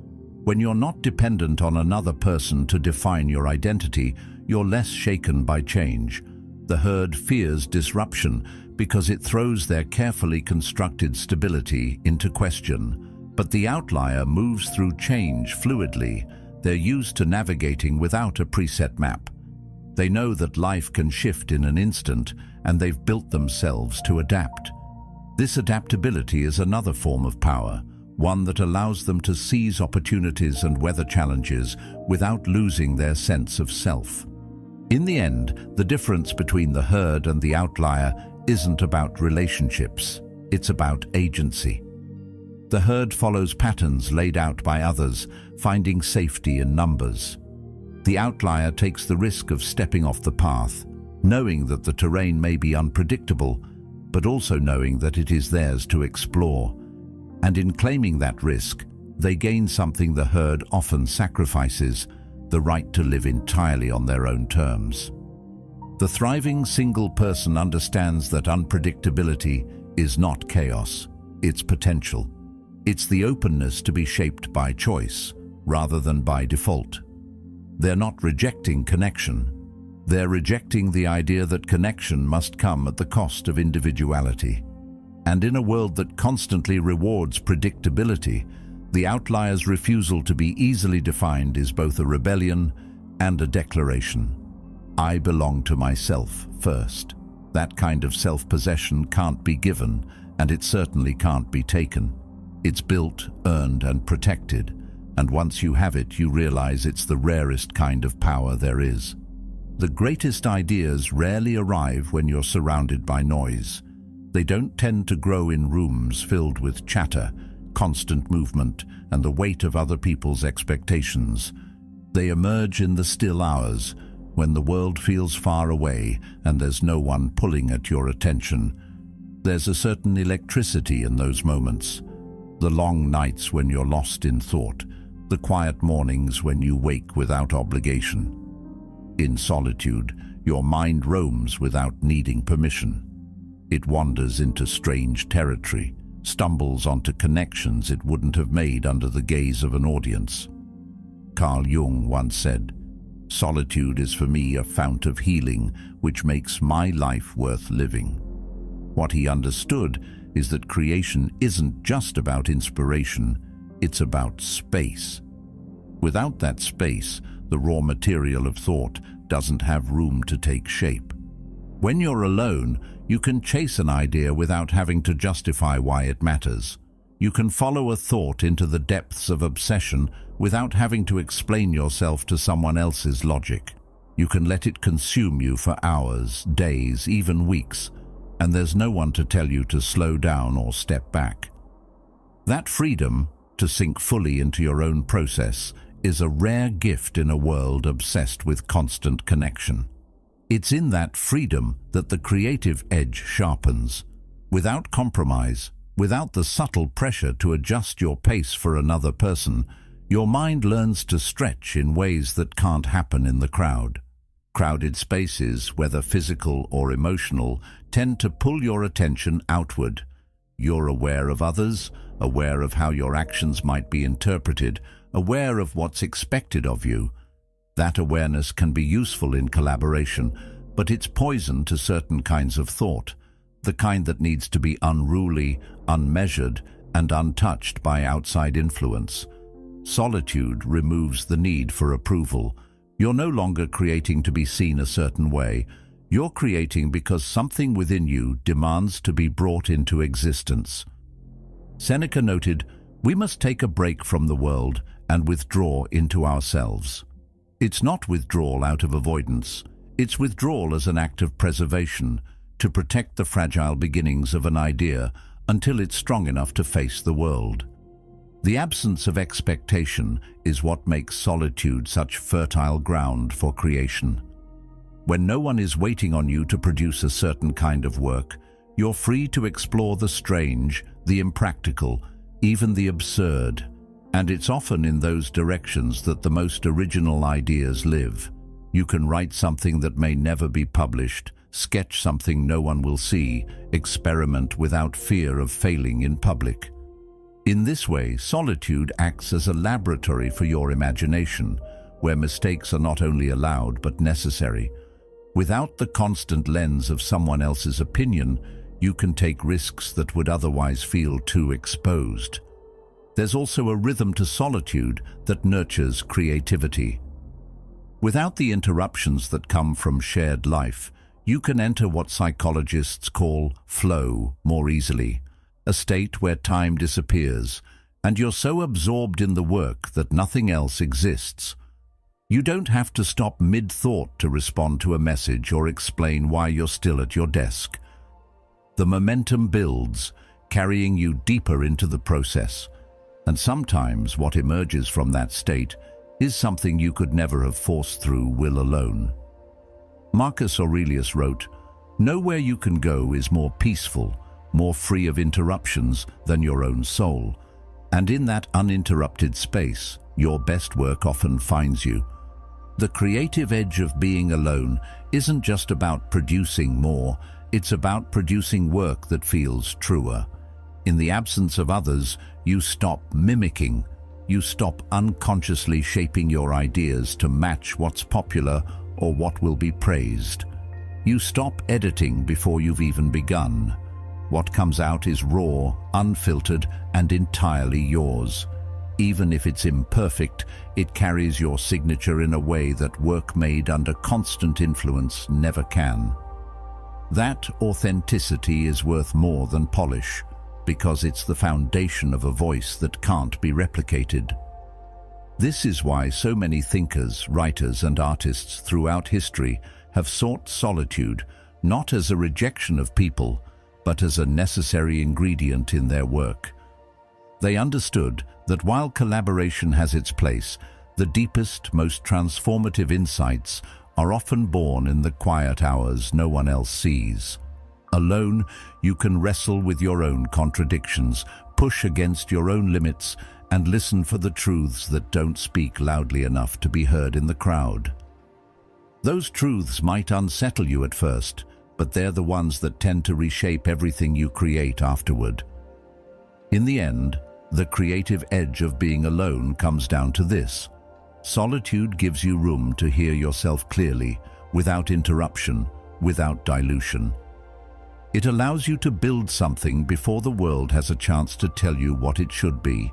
When you're not dependent on another person to define your identity, you're less shaken by change. The herd fears disruption because it throws their carefully constructed stability into question. But the outlier moves through change fluidly. They're used to navigating without a preset map. They know that life can shift in an instant, and they've built themselves to adapt. This adaptability is another form of power, one that allows them to seize opportunities and weather challenges without losing their sense of self. In the end, the difference between the herd and the outlier isn't about relationships, it's about agency. The herd follows patterns laid out by others, finding safety in numbers. The outlier takes the risk of stepping off the path. knowing that the terrain may be unpredictable, but also knowing that it is theirs to explore. And in claiming that risk, they gain something the herd often sacrifices: the right to live entirely on their own terms. The thriving single person understands that unpredictability is not chaos, it's potential. It's the openness to be shaped by choice, rather than by default. They're not rejecting connection. They're rejecting the idea that connection must come at the cost of individuality. And in a world that constantly rewards predictability, the outlier's refusal to be easily defined is both a rebellion and a declaration. I belong to myself first. That kind of self-possession can't be given, and it certainly can't be taken. It's built, earned, and protected, and once you have it, you realize it's the rarest kind of power there is. The greatest ideas rarely arrive when you're surrounded by noise. They don't tend to grow in rooms filled with chatter, constant movement, and the weight of other people's expectations. They emerge in the still hours, when the world feels far away and there's no one pulling at your attention. There's a certain electricity in those moments. The long nights when you're lost in thought, the quiet mornings when you wake without obligation. In solitude, your mind roams without needing permission. It wanders into strange territory, stumbles onto connections it wouldn't have made under the gaze of an audience. Carl Jung once said, "Solitude is for me a fount of healing which makes my life worth living." What he understood is that creation isn't just about inspiration, it's about space. Without that space, the raw material of thought doesn't have room to take shape. When you're alone, you can chase an idea without having to justify why it matters. You can follow a thought into the depths of obsession without having to explain yourself to someone else's logic. You can let it consume you for hours, days, even weeks, and there's no one to tell you to slow down or step back. That freedom, to sink fully into your own process, is a rare gift in a world obsessed with constant connection. It's in that freedom that the creative edge sharpens. Without compromise, without the subtle pressure to adjust your pace for another person, your mind learns to stretch in ways that can't happen in the crowd. Crowded spaces, whether physical or emotional, tend to pull your attention outward. You're aware of others, aware of how your actions might be interpreted, aware of what's expected of you. That awareness can be useful in collaboration, but it's poison to certain kinds of thought, the kind that needs to be unruly, unmeasured, and untouched by outside influence. Solitude removes the need for approval. You're no longer creating to be seen a certain way. You're creating because something within you demands to be brought into existence. Seneca noted, "We must take a break from the world and withdraw into ourselves." It's not withdrawal out of avoidance. It's withdrawal as an act of preservation, to protect the fragile beginnings of an idea until it's strong enough to face the world. The absence of expectation is what makes solitude such fertile ground for creation. When no one is waiting on you to produce a certain kind of work, you're free to explore the strange, the impractical, even the absurd. And it's often in those directions that the most original ideas live. You can write something that may never be published, sketch something no one will see, experiment without fear of failing in public. In this way, solitude acts as a laboratory for your imagination, where mistakes are not only allowed but necessary. Without the constant lens of someone else's opinion, you can take risks that would otherwise feel too exposed. There's also a rhythm to solitude that nurtures creativity. Without the interruptions that come from shared life, you can enter what psychologists call flow more easily, a state where time disappears, and you're so absorbed in the work that nothing else exists. You don't have to stop mid-thought to respond to a message or explain why you're still at your desk. The momentum builds, carrying you deeper into the process, and sometimes what emerges from that state is something you could never have forced through will alone. Marcus Aurelius wrote, "Nowhere you can go is more peaceful, more free of interruptions than your own soul. And in that uninterrupted space, your best work often finds you." The creative edge of being alone isn't just about producing more, it's about producing work that feels truer. In the absence of others, you stop mimicking. You stop unconsciously shaping your ideas to match what's popular or what will be praised. You stop editing before you've even begun. What comes out is raw, unfiltered, and entirely yours. Even if it's imperfect, it carries your signature in a way that work made under constant influence never can. That authenticity is worth more than polish, because it's the foundation of a voice that can't be replicated. This is why so many thinkers, writers, and artists throughout history have sought solitude, not as a rejection of people, but as a necessary ingredient in their work. They understood that while collaboration has its place, the deepest, most transformative insights are often born in the quiet hours no one else sees. Alone, you can wrestle with your own contradictions, push against your own limits, and listen for the truths that don't speak loudly enough to be heard in the crowd. Those truths might unsettle you at first, but they're the ones that tend to reshape everything you create afterward. In the end, the creative edge of being alone comes down to this. Solitude gives you room to hear yourself clearly, without interruption, without dilution. It allows you to build something before the world has a chance to tell you what it should be.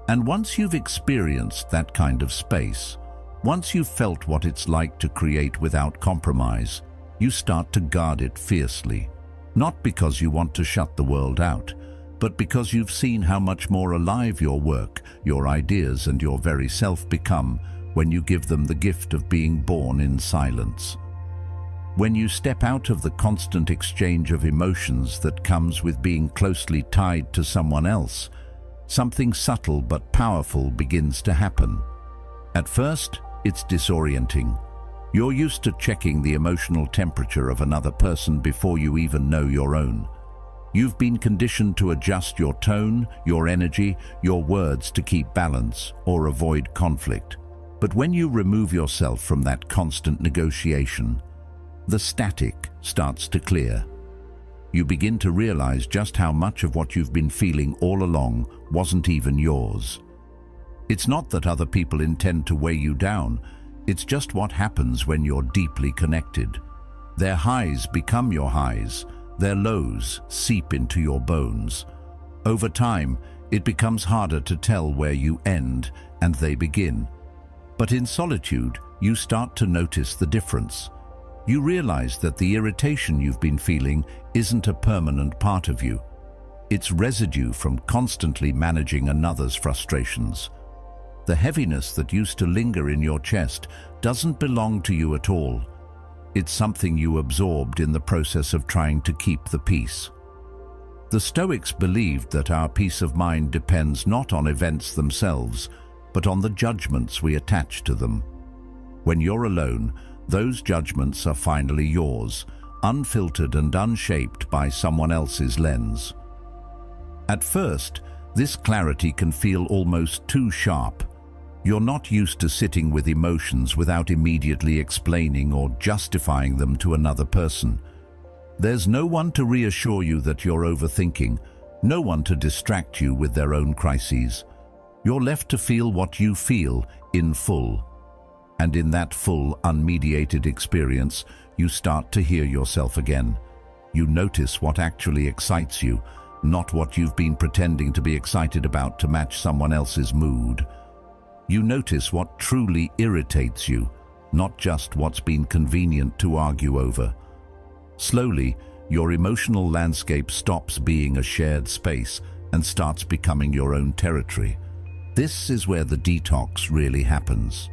And once you've experienced that kind of space, once you've felt what it's like to create without compromise, you start to guard it fiercely. Not because you want to shut the world out, but because you've seen how much more alive your work, your ideas, and your very self become when you give them the gift of being born in silence. When you step out of the constant exchange of emotions that comes with being closely tied to someone else, something subtle but powerful begins to happen. At first, it's disorienting. You're used to checking the emotional temperature of another person before you even know your own. You've been conditioned to adjust your tone, your energy, your words to keep balance or avoid conflict. But when you remove yourself from that constant negotiation, the static starts to clear. You begin to realize just how much of what you've been feeling all along wasn't even yours. It's not that other people intend to weigh you down, it's just what happens when you're deeply connected. Their highs become your highs, their lows seep into your bones. Over time, it becomes harder to tell where you end and they begin. But in solitude, you start to notice the difference. You realize that the irritation you've been feeling isn't a permanent part of you. It's residue from constantly managing another's frustrations. The heaviness that used to linger in your chest doesn't belong to you at all. It's something you absorbed in the process of trying to keep the peace. The Stoics believed that our peace of mind depends not on events themselves, but on the judgments we attach to them. When you're alone, those judgments are finally yours, unfiltered and unshaped by someone else's lens. At first, this clarity can feel almost too sharp. You're not used to sitting with emotions without immediately explaining or justifying them to another person. There's no one to reassure you that you're overthinking, no one to distract you with their own crises. You're left to feel what you feel in full. And in that full, unmediated experience, you start to hear yourself again. You notice what actually excites you, not what you've been pretending to be excited about to match someone else's mood. You notice what truly irritates you, not just what's been convenient to argue over. Slowly, your emotional landscape stops being a shared space and starts becoming your own territory. This is where the detox really happens.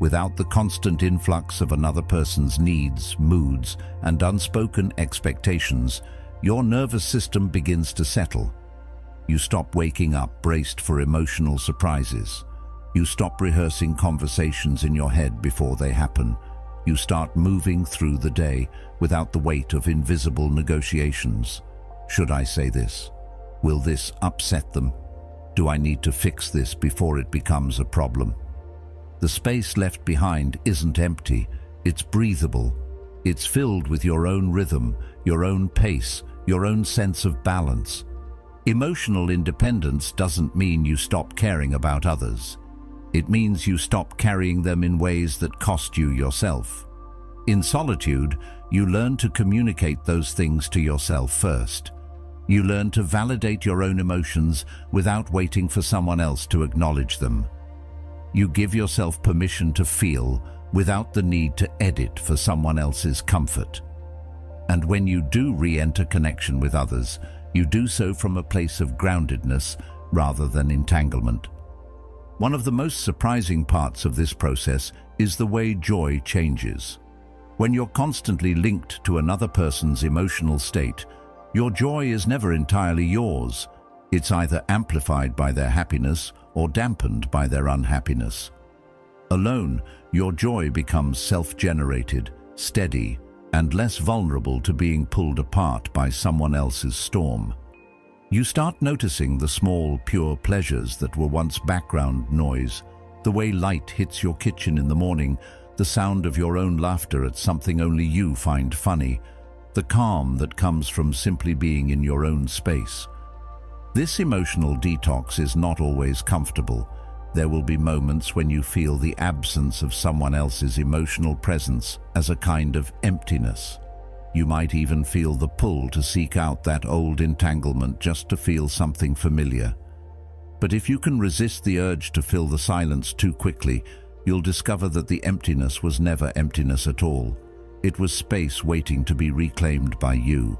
Without the constant influx of another person's needs, moods, and unspoken expectations, your nervous system begins to settle. You stop waking up braced for emotional surprises. You stop rehearsing conversations in your head before they happen. You start moving through the day without the weight of invisible negotiations. Should I say this? Will this upset them? Do I need to fix this before it becomes a problem? The space left behind isn't empty, it's breathable. It's filled with your own rhythm, your own pace, your own sense of balance. Emotional independence doesn't mean you stop caring about others. It means you stop carrying them in ways that cost you yourself. In solitude, you learn to communicate those things to yourself first. You learn to validate your own emotions without waiting for someone else to acknowledge them. You give yourself permission to feel without the need to edit for someone else's comfort. And when you do re-enter connection with others, you do so from a place of groundedness rather than entanglement. One of the most surprising parts of this process is the way joy changes. When you're constantly linked to another person's emotional state, your joy is never entirely yours. It's either amplified by their happiness or dampened by their unhappiness. Alone, your joy becomes self-generated, steady, and less vulnerable to being pulled apart by someone else's storm. You start noticing the small, pure pleasures that were once background noise, the way light hits your kitchen in the morning, the sound of your own laughter at something only you find funny, the calm that comes from simply being in your own space. This emotional detox is not always comfortable. There will be moments when you feel the absence of someone else's emotional presence as a kind of emptiness. You might even feel the pull to seek out that old entanglement just to feel something familiar. But if you can resist the urge to fill the silence too quickly, you'll discover that the emptiness was never emptiness at all. It was space waiting to be reclaimed by you.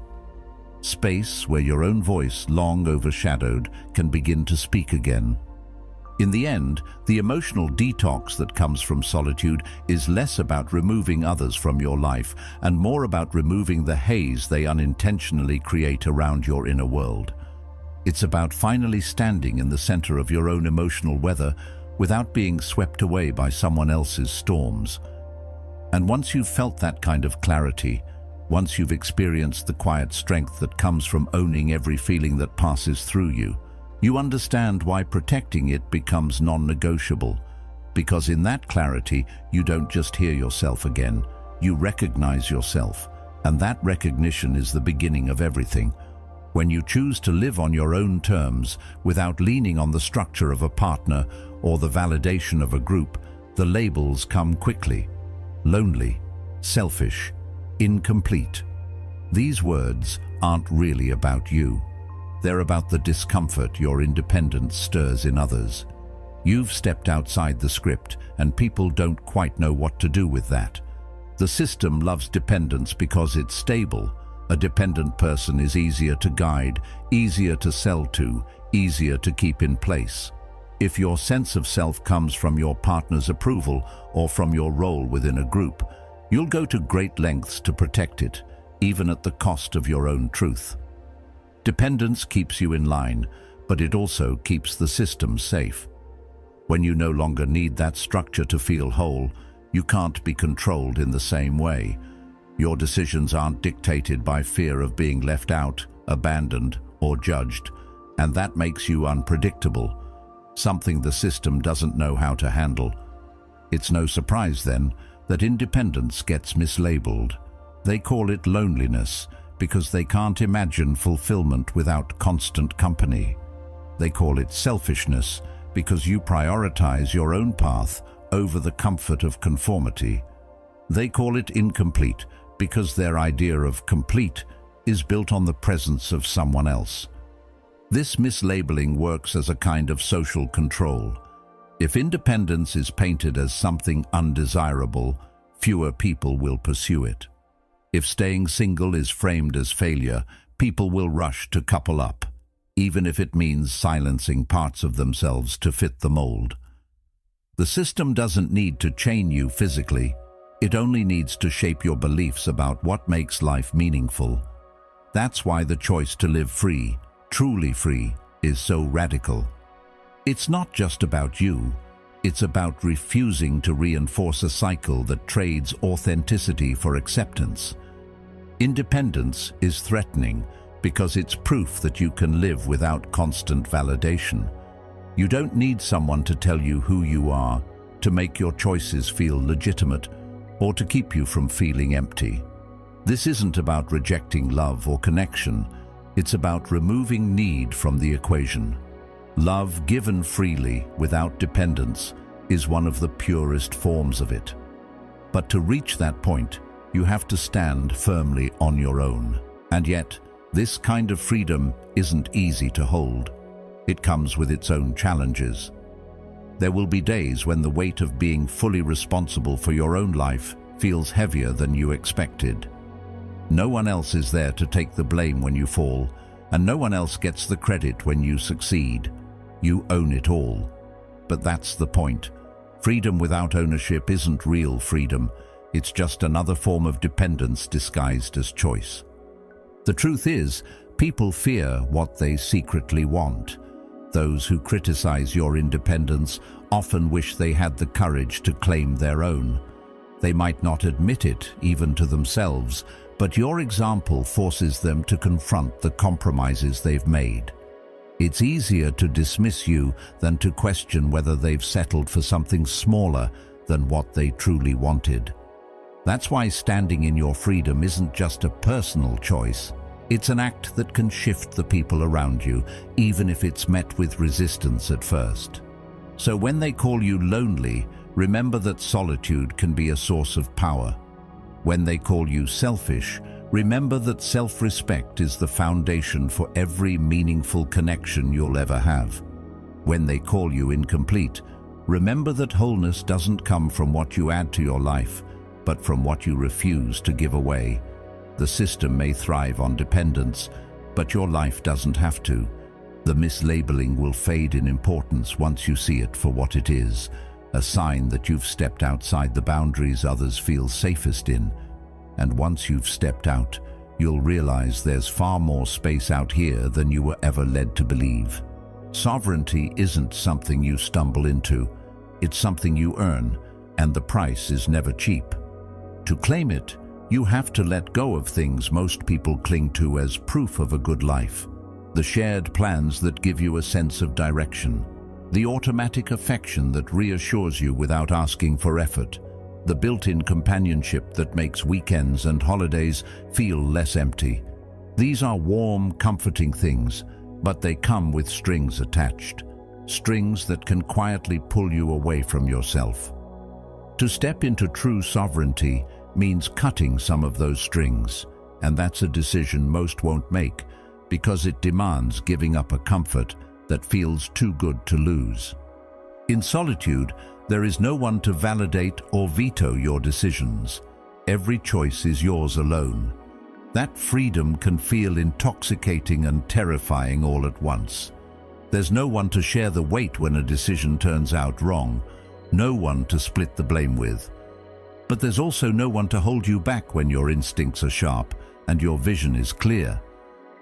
Space where your own voice, long overshadowed, can begin to speak again. In the end, the emotional detox that comes from solitude is less about removing others from your life and more about removing the haze they unintentionally create around your inner world. It's about finally standing in the center of your own emotional weather without being swept away by someone else's storms. And once you've felt that kind of clarity, once you've experienced the quiet strength that comes from owning every feeling that passes through you, you understand why protecting it becomes non-negotiable. Because in that clarity, you don't just hear yourself again, you recognize yourself. And that recognition is the beginning of everything. When you choose to live on your own terms, without leaning on the structure of a partner or the validation of a group, the labels come quickly. Lonely, selfish, incomplete. These words aren't really about you. They're about the discomfort your independence stirs in others. You've stepped outside the script, and people don't quite know what to do with that. The system loves dependence because it's stable. A dependent person is easier to guide, easier to sell to, easier to keep in place. If your sense of self comes from your partner's approval or from your role within a group, you'll go to great lengths to protect it, even at the cost of your own truth. Dependence keeps you in line, but it also keeps the system safe. When you no longer need that structure to feel whole, you can't be controlled in the same way. Your decisions aren't dictated by fear of being left out, abandoned, or judged, and that makes you unpredictable, something the system doesn't know how to handle. It's no surprise, then, that independence gets mislabeled. They call it loneliness because they can't imagine fulfillment without constant company. They call it selfishness because you prioritize your own path over the comfort of conformity. They call it incomplete because their idea of complete is built on the presence of someone else. This mislabeling works as a kind of social control. If independence is painted as something undesirable, fewer people will pursue it. If staying single is framed as failure, people will rush to couple up, even if it means silencing parts of themselves to fit the mold. The system doesn't need to chain you physically. It only needs to shape your beliefs about what makes life meaningful. That's why the choice to live free, truly free, is so radical. It's not just about you. It's about refusing to reinforce a cycle that trades authenticity for acceptance. Independence is threatening because it's proof that you can live without constant validation. You don't need someone to tell you who you are, to make your choices feel legitimate, or to keep you from feeling empty. This isn't about rejecting love or connection. It's about removing need from the equation. Love given freely, without dependence, is one of the purest forms of it. But to reach that point, you have to stand firmly on your own. And yet, this kind of freedom isn't easy to hold. It comes with its own challenges. There will be days when the weight of being fully responsible for your own life feels heavier than you expected. No one else is there to take the blame when you fall, and no one else gets the credit when you succeed. You own it all. But that's the point. Freedom without ownership isn't real freedom. It's just another form of dependence disguised as choice. The truth is, people fear what they secretly want. Those who criticize your independence often wish they had the courage to claim their own. They might not admit it, even to themselves, but your example forces them to confront the compromises they've made. It's easier to dismiss you than to question whether they've settled for something smaller than what they truly wanted. That's why standing in your freedom isn't just a personal choice. It's an act that can shift the people around you, even if it's met with resistance at first. So when they call you lonely, remember that solitude can be a source of power. When they call you selfish, remember that self-respect is the foundation for every meaningful connection you'll ever have. When they call you incomplete, remember that wholeness doesn't come from what you add to your life, but from what you refuse to give away. The system may thrive on dependence, but your life doesn't have to. The mislabeling will fade in importance once you see it for what it is, a sign that you've stepped outside the boundaries others feel safest in. And once you've stepped out, you'll realize there's far more space out here than you were ever led to believe. Sovereignty isn't something you stumble into. It's something you earn, and the price is never cheap. To claim it, you have to let go of things most people cling to as proof of a good life. The shared plans that give you a sense of direction. The automatic affection that reassures you without asking for effort. The built-in companionship that makes weekends and holidays feel less empty. These are warm, comforting things, but they come with strings attached. Strings that can quietly pull you away from yourself. To step into true sovereignty means cutting some of those strings, and that's a decision most won't make because it demands giving up a comfort that feels too good to lose. In solitude, there is no one to validate or veto your decisions. Every choice is yours alone. That freedom can feel intoxicating and terrifying all at once. There's no one to share the weight when a decision turns out wrong, no one to split the blame with. But there's also no one to hold you back when your instincts are sharp and your vision is clear.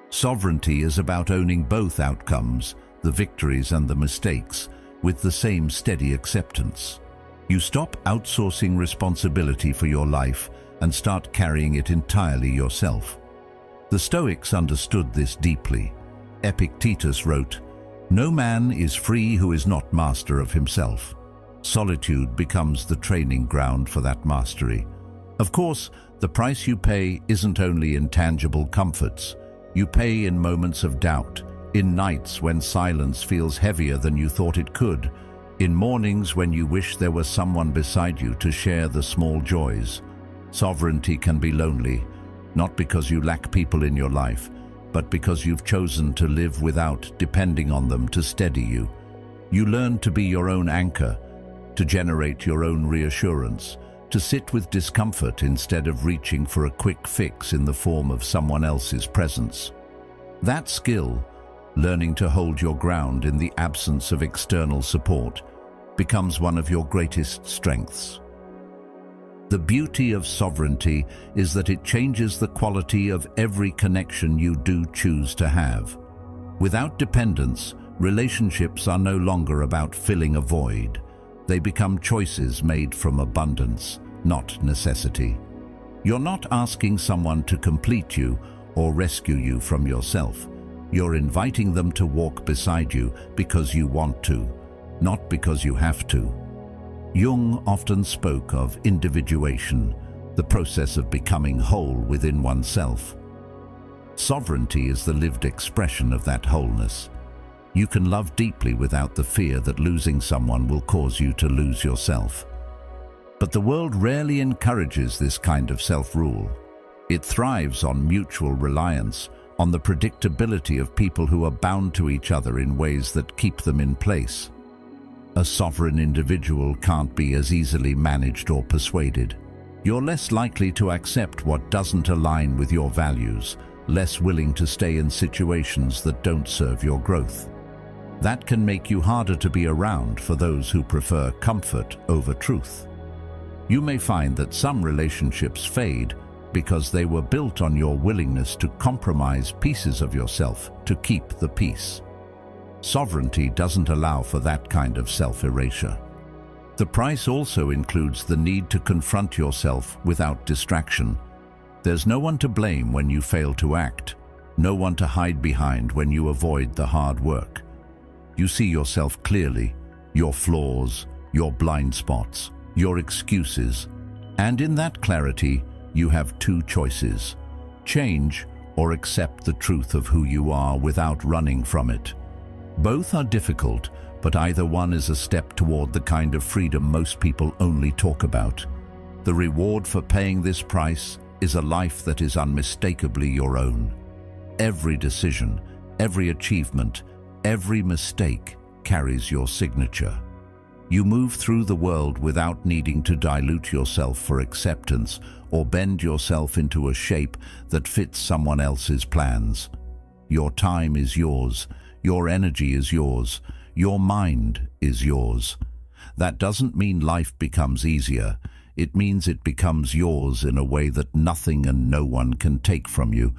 Sovereignty is about owning both outcomes, the victories and the mistakes, with the same steady acceptance. You stop outsourcing responsibility for your life and start carrying it entirely yourself. The Stoics understood this deeply. Epictetus wrote, "No man is free who is not master of himself." Solitude becomes the training ground for that mastery. Of course, the price you pay isn't only in tangible comforts. You pay in moments of doubt, in nights when silence feels heavier than you thought it could, in mornings when you wish there was someone beside you to share the small joys. Sovereignty can be lonely, not because you lack people in your life, but because you've chosen to live without depending on them to steady you. You learn to be your own anchor, to generate your own reassurance, to sit with discomfort instead of reaching for a quick fix in the form of someone else's presence. That skill, learning to hold your ground in the absence of external support, becomes one of your greatest strengths. The beauty of sovereignty is that it changes the quality of every connection you do choose to have. Without dependence, relationships are no longer about filling a void. They become choices made from abundance, not necessity. You're not asking someone to complete you or rescue you from yourself. You're inviting them to walk beside you because you want to, not because you have to. Jung often spoke of individuation, the process of becoming whole within oneself. Sovereignty is the lived expression of that wholeness. You can love deeply without the fear that losing someone will cause you to lose yourself. But the world rarely encourages this kind of self-rule. It thrives on mutual reliance, on the predictability of people who are bound to each other in ways that keep them in place. A sovereign individual can't be as easily managed or persuaded. You're less likely to accept what doesn't align with your values, less willing to stay in situations that don't serve your growth. That can make you harder to be around for those who prefer comfort over truth. You may find that some relationships fade because they were built on your willingness to compromise pieces of yourself to keep the peace. Sovereignty doesn't allow for that kind of self-erasure. The price also includes the need to confront yourself without distraction. There's no one to blame when you fail to act, no one to hide behind when you avoid the hard work. You see yourself clearly, your flaws, your blind spots, your excuses, and in that clarity, you have two choices: change or accept the truth of who you are without running from it. Both are difficult, but either one is a step toward the kind of freedom most people only talk about. The reward for paying this price is a life that is unmistakably your own. Every decision, every achievement, every mistake carries your signature. You move through the world without needing to dilute yourself for acceptance or bend yourself into a shape that fits someone else's plans. Your time is yours. Your energy is yours. Your mind is yours. That doesn't mean life becomes easier. It means it becomes yours in a way that nothing and no one can take from you.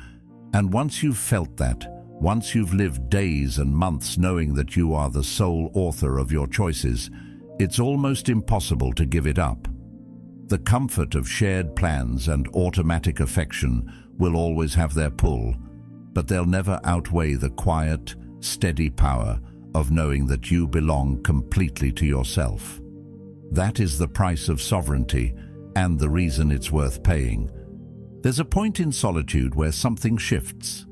And once you've felt that, once you've lived days and months knowing that you are the sole author of your choices, it's almost impossible to give it up. The comfort of shared plans and automatic affection will always have their pull, but they'll never outweigh the quiet, steady power of knowing that you belong completely to yourself. That is the price of sovereignty and the reason it's worth paying. There's a point in solitude where something shifts.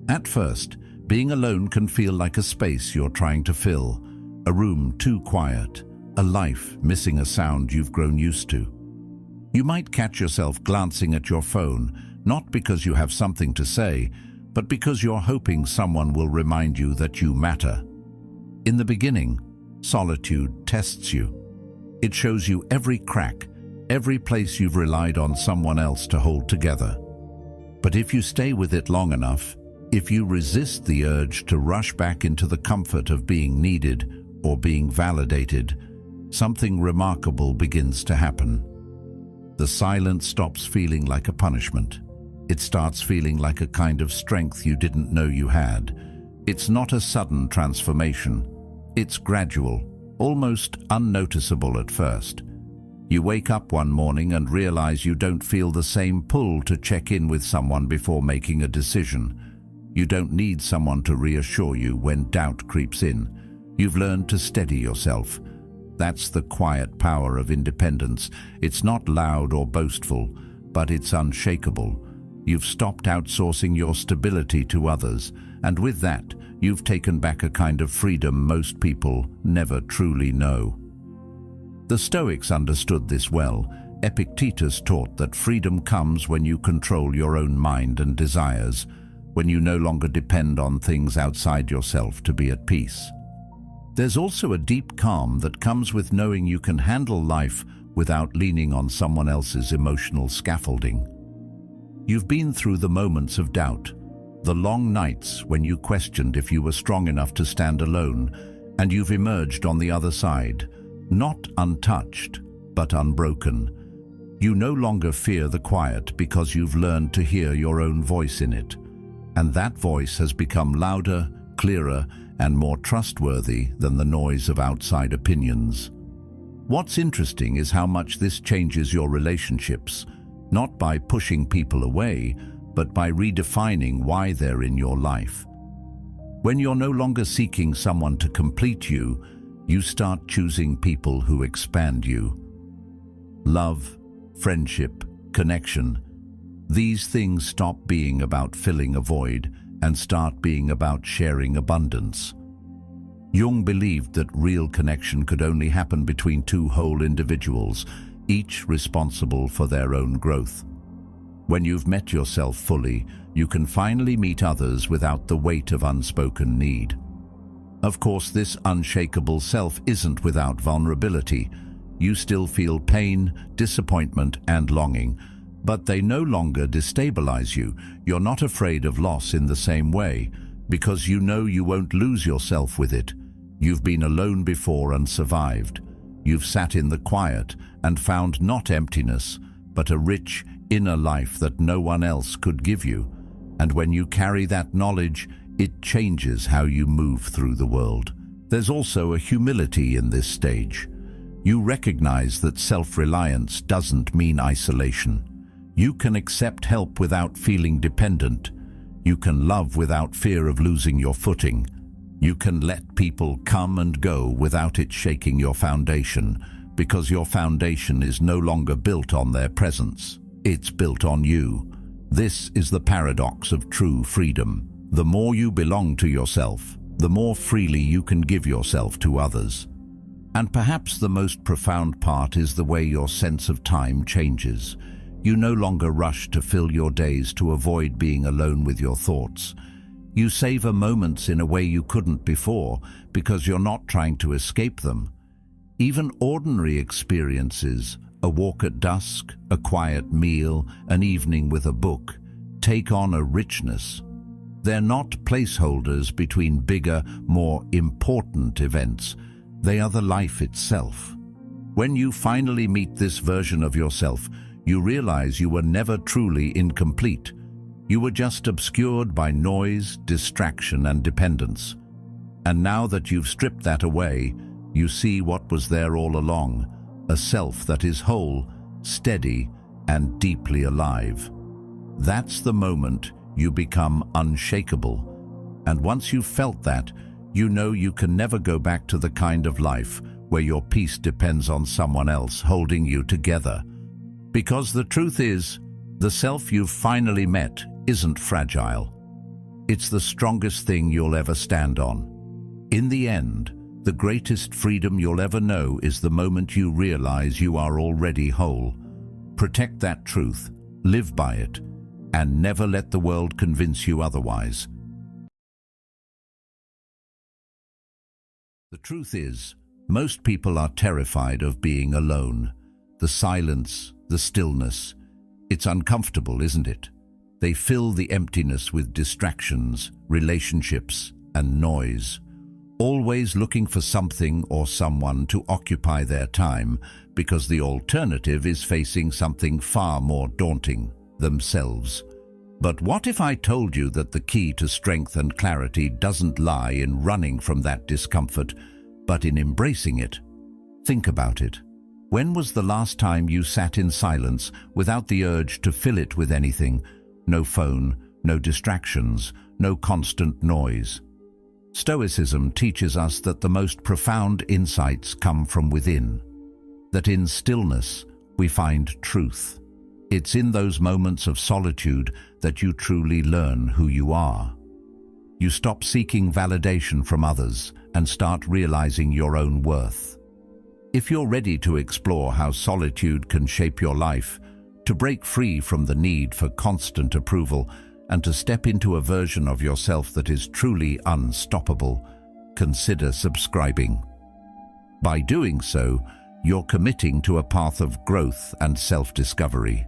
At first, being alone can feel like a space you're trying to fill, a room too quiet, a life missing a sound you've grown used to. You might catch yourself glancing at your phone, not because you have something to say, but because you're hoping someone will remind you that you matter. In the beginning, solitude tests you. It shows you every crack, every place you've relied on someone else to hold together. But if you stay with it long enough, if you resist the urge to rush back into the comfort of being needed or being validated, something remarkable begins to happen. The silence stops feeling like a punishment. It starts feeling like a kind of strength you didn't know you had. It's not a sudden transformation. It's gradual, almost unnoticeable at first. You wake up one morning and realize you don't feel the same pull to check in with someone before making a decision. You don't need someone to reassure you when doubt creeps in. You've learned to steady yourself. That's the quiet power of independence. It's not loud or boastful, but it's unshakable. You've stopped outsourcing your stability to others, and with that, you've taken back a kind of freedom most people never truly know. The Stoics understood this well. Epictetus taught that freedom comes when you control your own mind and desires, when you no longer depend on things outside yourself to be at peace. There's also a deep calm that comes with knowing you can handle life without leaning on someone else's emotional scaffolding. You've been through the moments of doubt, the long nights when you questioned if you were strong enough to stand alone, and you've emerged on the other side, not untouched, but unbroken. You no longer fear the quiet because you've learned to hear your own voice in it, and that voice has become louder, clearer, and more trustworthy than the noise of outside opinions. What's interesting is how much this changes your relationships, not by pushing people away, but by redefining why they're in your life. When you're no longer seeking someone to complete you, you start choosing people who expand you. Love, friendship, connection, these things stop being about filling a void and start being about sharing abundance. Jung believed that real connection could only happen between two whole individuals, each responsible for their own growth. When you've met yourself fully, you can finally meet others without the weight of unspoken need. Of course, this unshakable self isn't without vulnerability. You still feel pain, disappointment, and longing, but they no longer destabilize you. You're not afraid of loss in the same way, because you know you won't lose yourself with it. You've been alone before and survived. You've sat in the quiet and found not emptiness, but a rich inner life that no one else could give you. And when you carry that knowledge, it changes how you move through the world. There's also a humility in this stage. You recognize that self-reliance doesn't mean isolation. You can accept help without feeling dependent. You can love without fear of losing your footing. You can let people come and go without it shaking your foundation, because your foundation is no longer built on their presence. It's built on you. This is the paradox of true freedom. The more you belong to yourself, the more freely you can give yourself to others. And perhaps the most profound part is the way your sense of time changes. You no longer rush to fill your days to avoid being alone with your thoughts. You savor moments in a way you couldn't before, because you're not trying to escape them. Even ordinary experiences, a walk at dusk, a quiet meal, an evening with a book, take on a richness. They're not placeholders between bigger, more important events. They are the life itself. When you finally meet this version of yourself, you realize you were never truly incomplete. You were just obscured by noise, distraction, and dependence. And now that you've stripped that away, you see what was there all along, a self that is whole, steady, and deeply alive. That's the moment you become unshakable. And once you've felt that, you know you can never go back to the kind of life where your peace depends on someone else holding you together. Because the truth is, the self you've finally met isn't fragile. It's the strongest thing you'll ever stand on. In the end, the greatest freedom you'll ever know is the moment you realize you are already whole. Protect that truth, live by it, and never let the world convince you otherwise. The truth is, most people are terrified of being alone. The silence, the stillness. It's uncomfortable, isn't it? They fill the emptiness with distractions, relationships, and noise, always looking for something or someone to occupy their time, because the alternative is facing something far more daunting, themselves. But what if I told you that the key to strength and clarity doesn't lie in running from that discomfort, but in embracing it? Think about it. When was the last time you sat in silence without the urge to fill it with anything? No phone, no distractions, no constant noise. Stoicism teaches us that the most profound insights come from within, that in stillness we find truth. It's in those moments of solitude that you truly learn who you are. You stop seeking validation from others and start realizing your own worth. If you're ready to explore how solitude can shape your life, to break free from the need for constant approval, and to step into a version of yourself that is truly unstoppable, consider subscribing. By doing so, you're committing to a path of growth and self-discovery,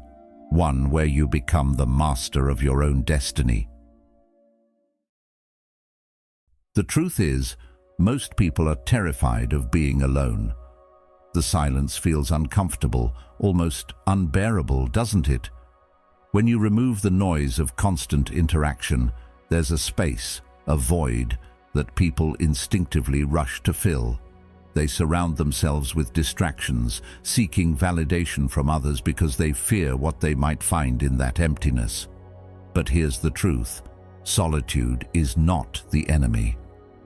one where you become the master of your own destiny. The truth is, most people are terrified of being alone. The silence feels uncomfortable, almost unbearable, doesn't it? When you remove the noise of constant interaction, there's a space, a void, that people instinctively rush to fill. They surround themselves with distractions, seeking validation from others because they fear what they might find in that emptiness. But here's the truth. Solitude is not the enemy.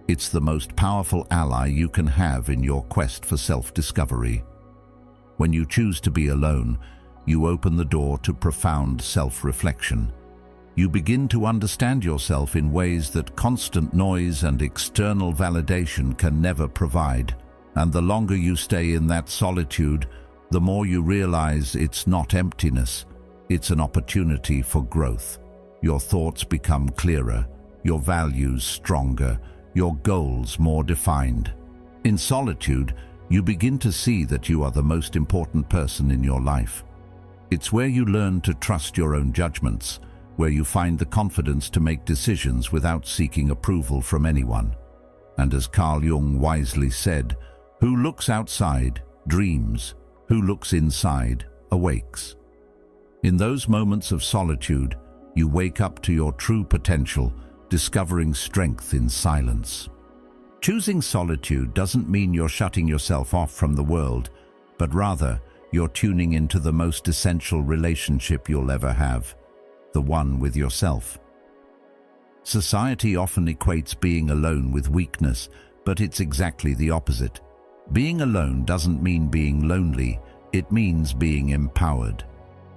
It's the most powerful ally you can have in your quest for self-discovery. When you choose to be alone, you open the door to profound self-reflection. You begin to understand yourself in ways that constant noise and external validation can never provide. And the longer you stay in that solitude, the more you realize it's not emptiness, it's an opportunity for growth. Your thoughts become clearer, your values stronger, your goals more defined. In solitude, you begin to see that you are the most important person in your life. It's where you learn to trust your own judgments, where you find the confidence to make decisions without seeking approval from anyone. And as Carl Jung wisely said, "Who looks outside dreams, who looks inside awakes." In those moments of solitude, you wake up to your true potential, discovering strength in silence. Choosing solitude doesn't mean you're shutting yourself off from the world, but rather you're tuning into the most essential relationship you'll ever have, the one with yourself. Society often equates being alone with weakness, but it's exactly the opposite. Being alone doesn't mean being lonely, it means being empowered.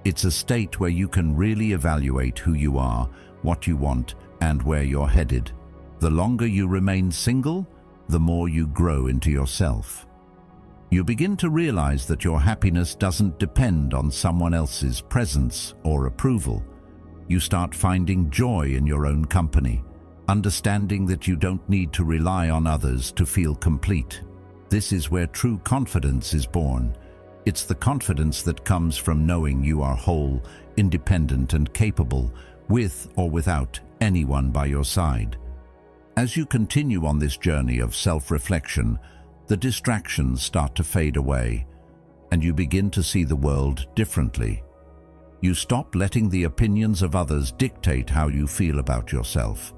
It's a state where you can really evaluate who you are, what you want, and where you're headed. The longer you remain single, the more you grow into yourself. You begin to realize that your happiness doesn't depend on someone else's presence or approval. You start finding joy in your own company, understanding that you don't need to rely on others to feel complete. This is where true confidence is born. It's the confidence that comes from knowing you are whole, independent, and capable, with or without anyone by your side. As you continue on this journey of self-reflection, the distractions start to fade away, and you begin to see the world differently. You stop letting the opinions of others dictate how you feel about yourself.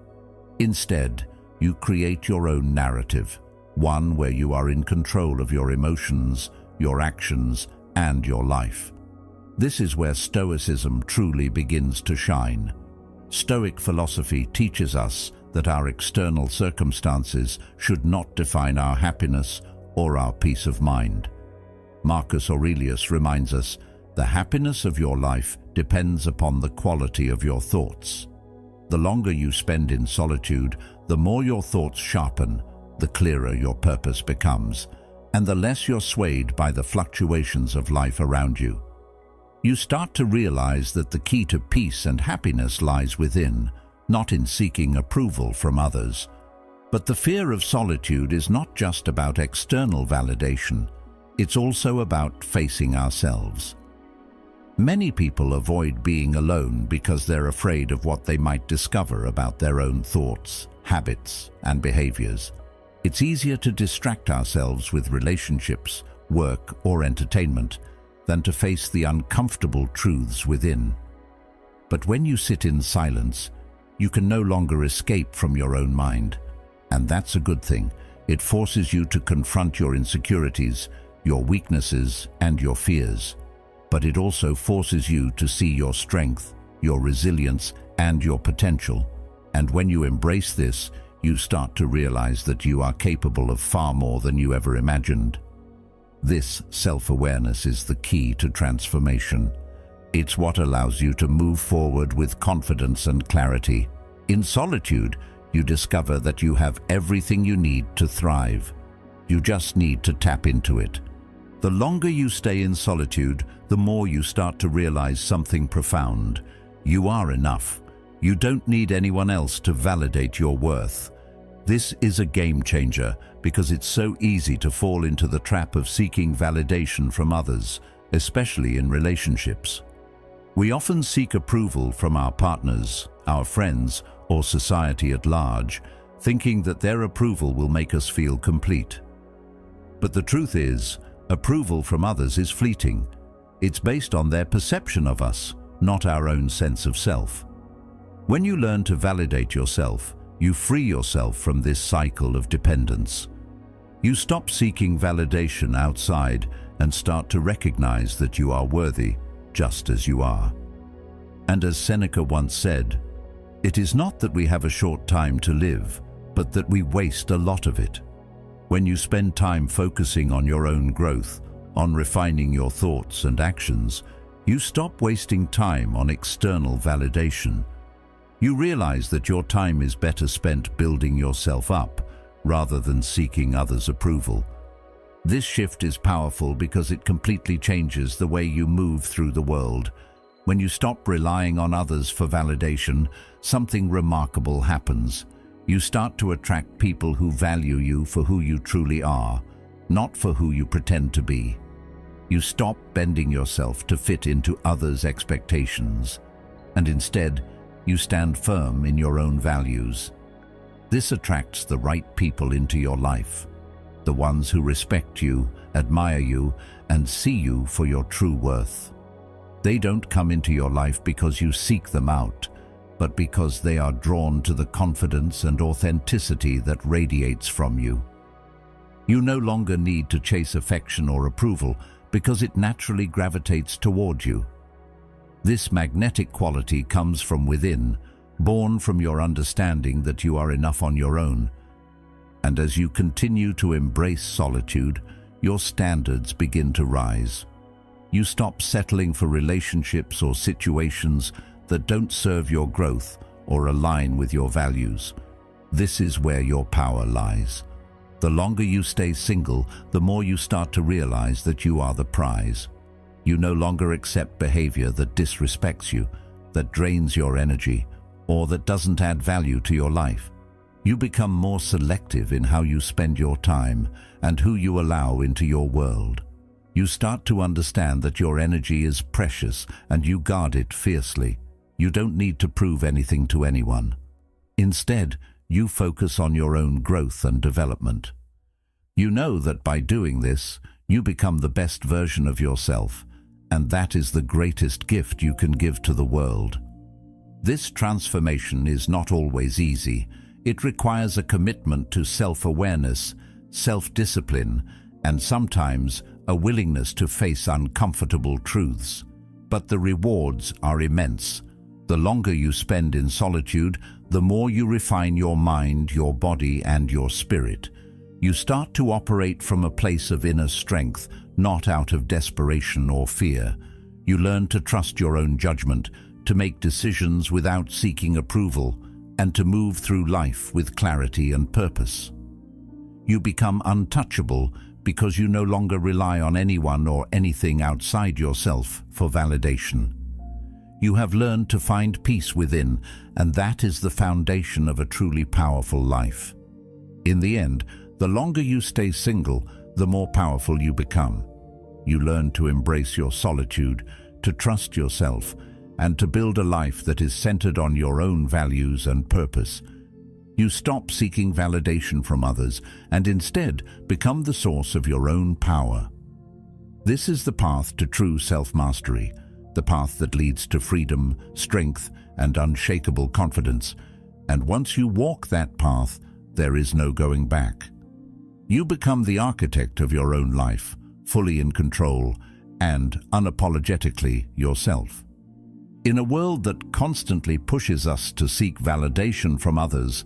Instead, you create your own narrative, one where you are in control of your emotions, your actions, and your life. This is where Stoicism truly begins to shine. Stoic philosophy teaches us that our external circumstances should not define our happiness or our peace of mind. Marcus Aurelius reminds us, "The happiness of your life depends upon the quality of your thoughts." The longer you spend in solitude, the more your thoughts sharpen, the clearer your purpose becomes, and the less you're swayed by the fluctuations of life around you. You start to realize that the key to peace and happiness lies within, not in seeking approval from others. But the fear of solitude is not just about external validation, it's also about facing ourselves. Many people avoid being alone because they're afraid of what they might discover about their own thoughts, habits, and behaviors. It's easier to distract ourselves with relationships, work, or entertainment than to face the uncomfortable truths within. But when you sit in silence, you can no longer escape from your own mind. And that's a good thing. It forces you to confront your insecurities, your weaknesses, and your fears. But it also forces you to see your strength, your resilience, and your potential. And when you embrace this, you start to realize that you are capable of far more than you ever imagined. This self-awareness is the key to transformation. It's what allows you to move forward with confidence and clarity. In solitude, you discover that you have everything you need to thrive. You just need to tap into it. The longer you stay in solitude, the more you start to realize something profound. You are enough. You don't need anyone else to validate your worth. This is a game changer because it's so easy to fall into the trap of seeking validation from others, especially in relationships. We often seek approval from our partners, our friends, or society at large, thinking that their approval will make us feel complete. But the truth is, approval from others is fleeting. It's based on their perception of us, not our own sense of self. When you learn to validate yourself, you free yourself from this cycle of dependence. You stop seeking validation outside and start to recognize that you are worthy just as you are. And as Seneca once said, "It is not that we have a short time to live, but that we waste a lot of it." When you spend time focusing on your own growth, on refining your thoughts and actions, you stop wasting time on external validation. You realize that your time is better spent building yourself up rather than seeking others' approval. This shift is powerful because it completely changes the way you move through the world. When you stop relying on others for validation, something remarkable happens. You start to attract people who value you for who you truly are, not for who you pretend to be. You stop bending yourself to fit into others' expectations, and instead, you stand firm in your own values. This attracts the right people into your life, the ones who respect you, admire you, and see you for your true worth. They don't come into your life because you seek them out, but because they are drawn to the confidence and authenticity that radiates from you. You no longer need to chase affection or approval because it naturally gravitates toward you. This magnetic quality comes from within, born from your understanding that you are enough on your own. And as you continue to embrace solitude, your standards begin to rise. You stop settling for relationships or situations that don't serve your growth or align with your values. This is where your power lies. The longer you stay single, the more you start to realize that you are the prize. You no longer accept behavior that disrespects you, that drains your energy, or that doesn't add value to your life. You become more selective in how you spend your time and who you allow into your world. You start to understand that your energy is precious and you guard it fiercely. You don't need to prove anything to anyone. Instead, you focus on your own growth and development. You know that by doing this, you become the best version of yourself, and that is the greatest gift you can give to the world. This transformation is not always easy. It requires a commitment to self-awareness, self-discipline, and sometimes a willingness to face uncomfortable truths. But the rewards are immense. The longer you spend in solitude, the more you refine your mind, your body, and your spirit. You start to operate from a place of inner strength, not out of desperation or fear. You learn to trust your own judgment, to make decisions without seeking approval, and to move through life with clarity and purpose. You become untouchable because you no longer rely on anyone or anything outside yourself for validation. You have learned to find peace within, and that is the foundation of a truly powerful life. In the end, the longer you stay single, the more powerful you become. You learn to embrace your solitude, to trust yourself, and to build a life that is centered on your own values and purpose. You stop seeking validation from others and instead become the source of your own power. This is the path to true self-mastery, the path that leads to freedom, strength, and unshakable confidence. And once you walk that path, there is no going back. You become the architect of your own life, fully in control and unapologetically yourself. In a world that constantly pushes us to seek validation from others,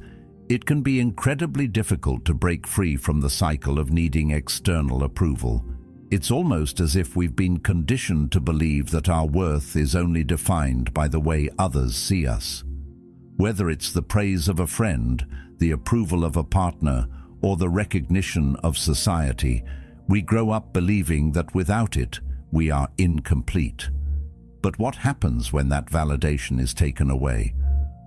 it can be incredibly difficult to break free from the cycle of needing external approval. It's almost as if we've been conditioned to believe that our worth is only defined by the way others see us. Whether it's the praise of a friend, the approval of a partner, or the recognition of society, we grow up believing that without it, we are incomplete. But what happens when that validation is taken away?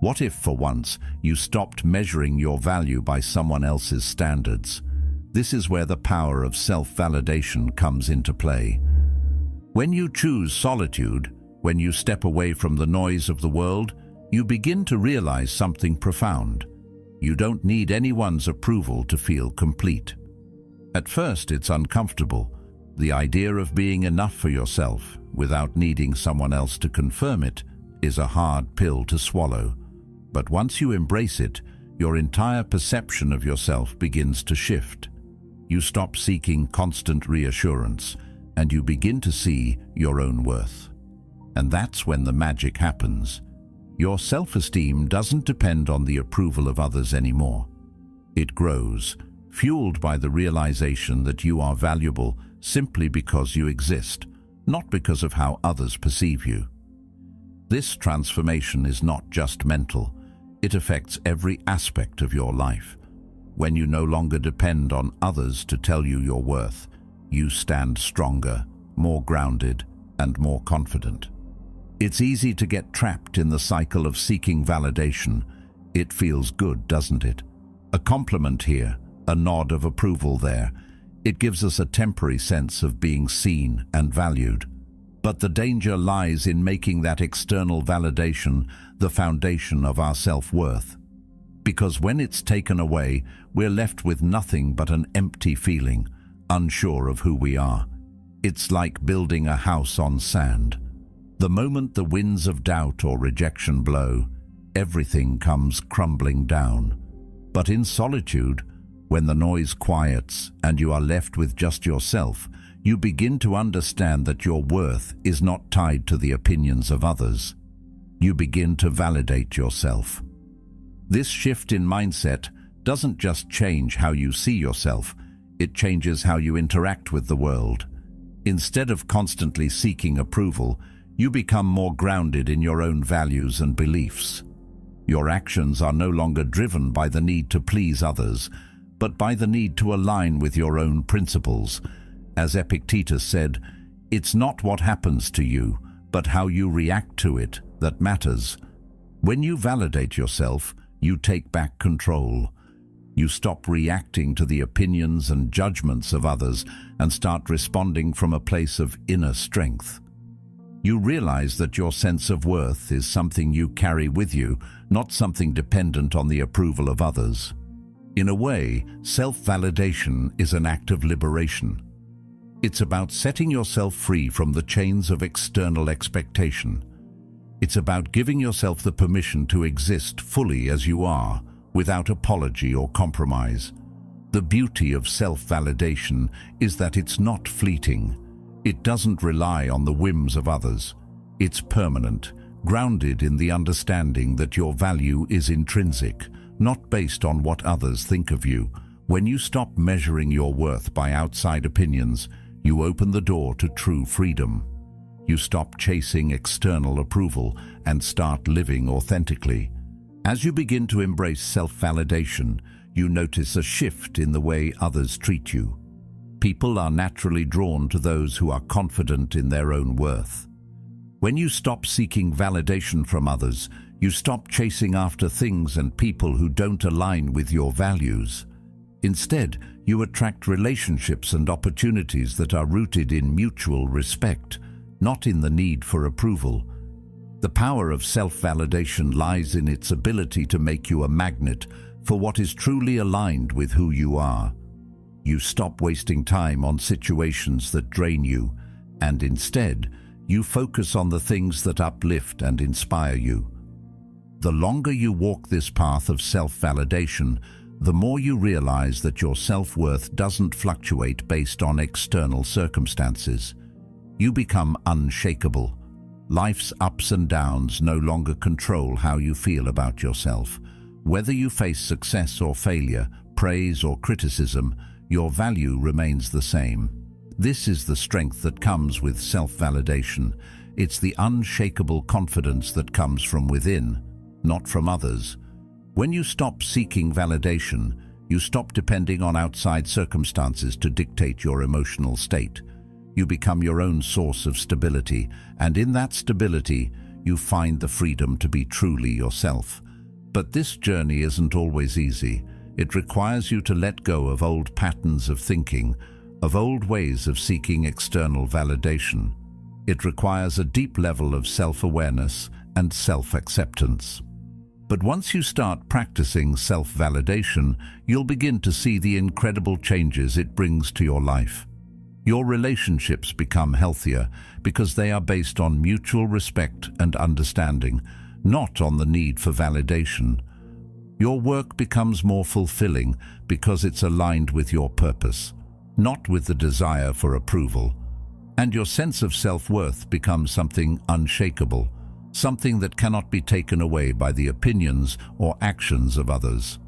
What if, for once, you stopped measuring your value by someone else's standards? This is where the power of self-validation comes into play. When you choose solitude, when you step away from the noise of the world, you begin to realize something profound. You don't need anyone's approval to feel complete. At first, it's uncomfortable. The idea of being enough for yourself, without needing someone else to confirm it, is a hard pill to swallow. But once you embrace it, your entire perception of yourself begins to shift. You stop seeking constant reassurance, and you begin to see your own worth. And that's when the magic happens. Your self-esteem doesn't depend on the approval of others anymore. It grows, fueled by the realization that you are valuable simply because you exist, not because of how others perceive you. This transformation is not just mental, it affects every aspect of your life. When you no longer depend on others to tell you your worth, you stand stronger, more grounded, and more confident. It's easy to get trapped in the cycle of seeking validation. It feels good, doesn't it? A compliment here, a nod of approval there. It gives us a temporary sense of being seen and valued. But the danger lies in making that external validation the foundation of our self-worth. Because when it's taken away, we're left with nothing but an empty feeling, unsure of who we are. It's like building a house on sand. The moment the winds of doubt or rejection blow, everything comes crumbling down. But in solitude, when the noise quiets and you are left with just yourself, you begin to understand that your worth is not tied to the opinions of others. You begin to validate yourself. This shift in mindset doesn't just change how you see yourself, it changes how you interact with the world. Instead of constantly seeking approval, you become more grounded in your own values and beliefs. Your actions are no longer driven by the need to please others, but by the need to align with your own principles. As Epictetus said, "It's not what happens to you, but how you react to it that matters." When you validate yourself, you take back control. You stop reacting to the opinions and judgments of others and start responding from a place of inner strength. You realize that your sense of worth is something you carry with you, not something dependent on the approval of others. In a way, self-validation is an act of liberation. It's about setting yourself free from the chains of external expectation. It's about giving yourself the permission to exist fully as you are, without apology or compromise. The beauty of self-validation is that it's not fleeting. It doesn't rely on the whims of others. It's permanent, grounded in the understanding that your value is intrinsic, not based on what others think of you. When you stop measuring your worth by outside opinions, you open the door to true freedom. You stop chasing external approval and start living authentically. As you begin to embrace self-validation, you notice a shift in the way others treat you. People are naturally drawn to those who are confident in their own worth. When you stop seeking validation from others, you stop chasing after things and people who don't align with your values. Instead, you attract relationships and opportunities that are rooted in mutual respect, not in the need for approval. The power of self-validation lies in its ability to make you a magnet for what is truly aligned with who you are. You stop wasting time on situations that drain you, and instead, you focus on the things that uplift and inspire you. The longer you walk this path of self-validation, the more you realize that your self-worth doesn't fluctuate based on external circumstances. You become unshakable. Life's ups and downs no longer control how you feel about yourself. Whether you face success or failure, praise or criticism, your value remains the same. This is the strength that comes with self-validation. It's the unshakable confidence that comes from within, not from others. When you stop seeking validation, you stop depending on outside circumstances to dictate your emotional state. You become your own source of stability, and in that stability, you find the freedom to be truly yourself. But this journey isn't always easy. It requires you to let go of old patterns of thinking, of old ways of seeking external validation. It requires a deep level of self-awareness and self-acceptance. But once you start practicing self-validation, you'll begin to see the incredible changes it brings to your life. Your relationships become healthier because they are based on mutual respect and understanding, not on the need for validation. Your work becomes more fulfilling because it's aligned with your purpose. not with the desire for approval, and your sense of self-worth becomes something unshakable, something that cannot be taken away by the opinions or actions of others.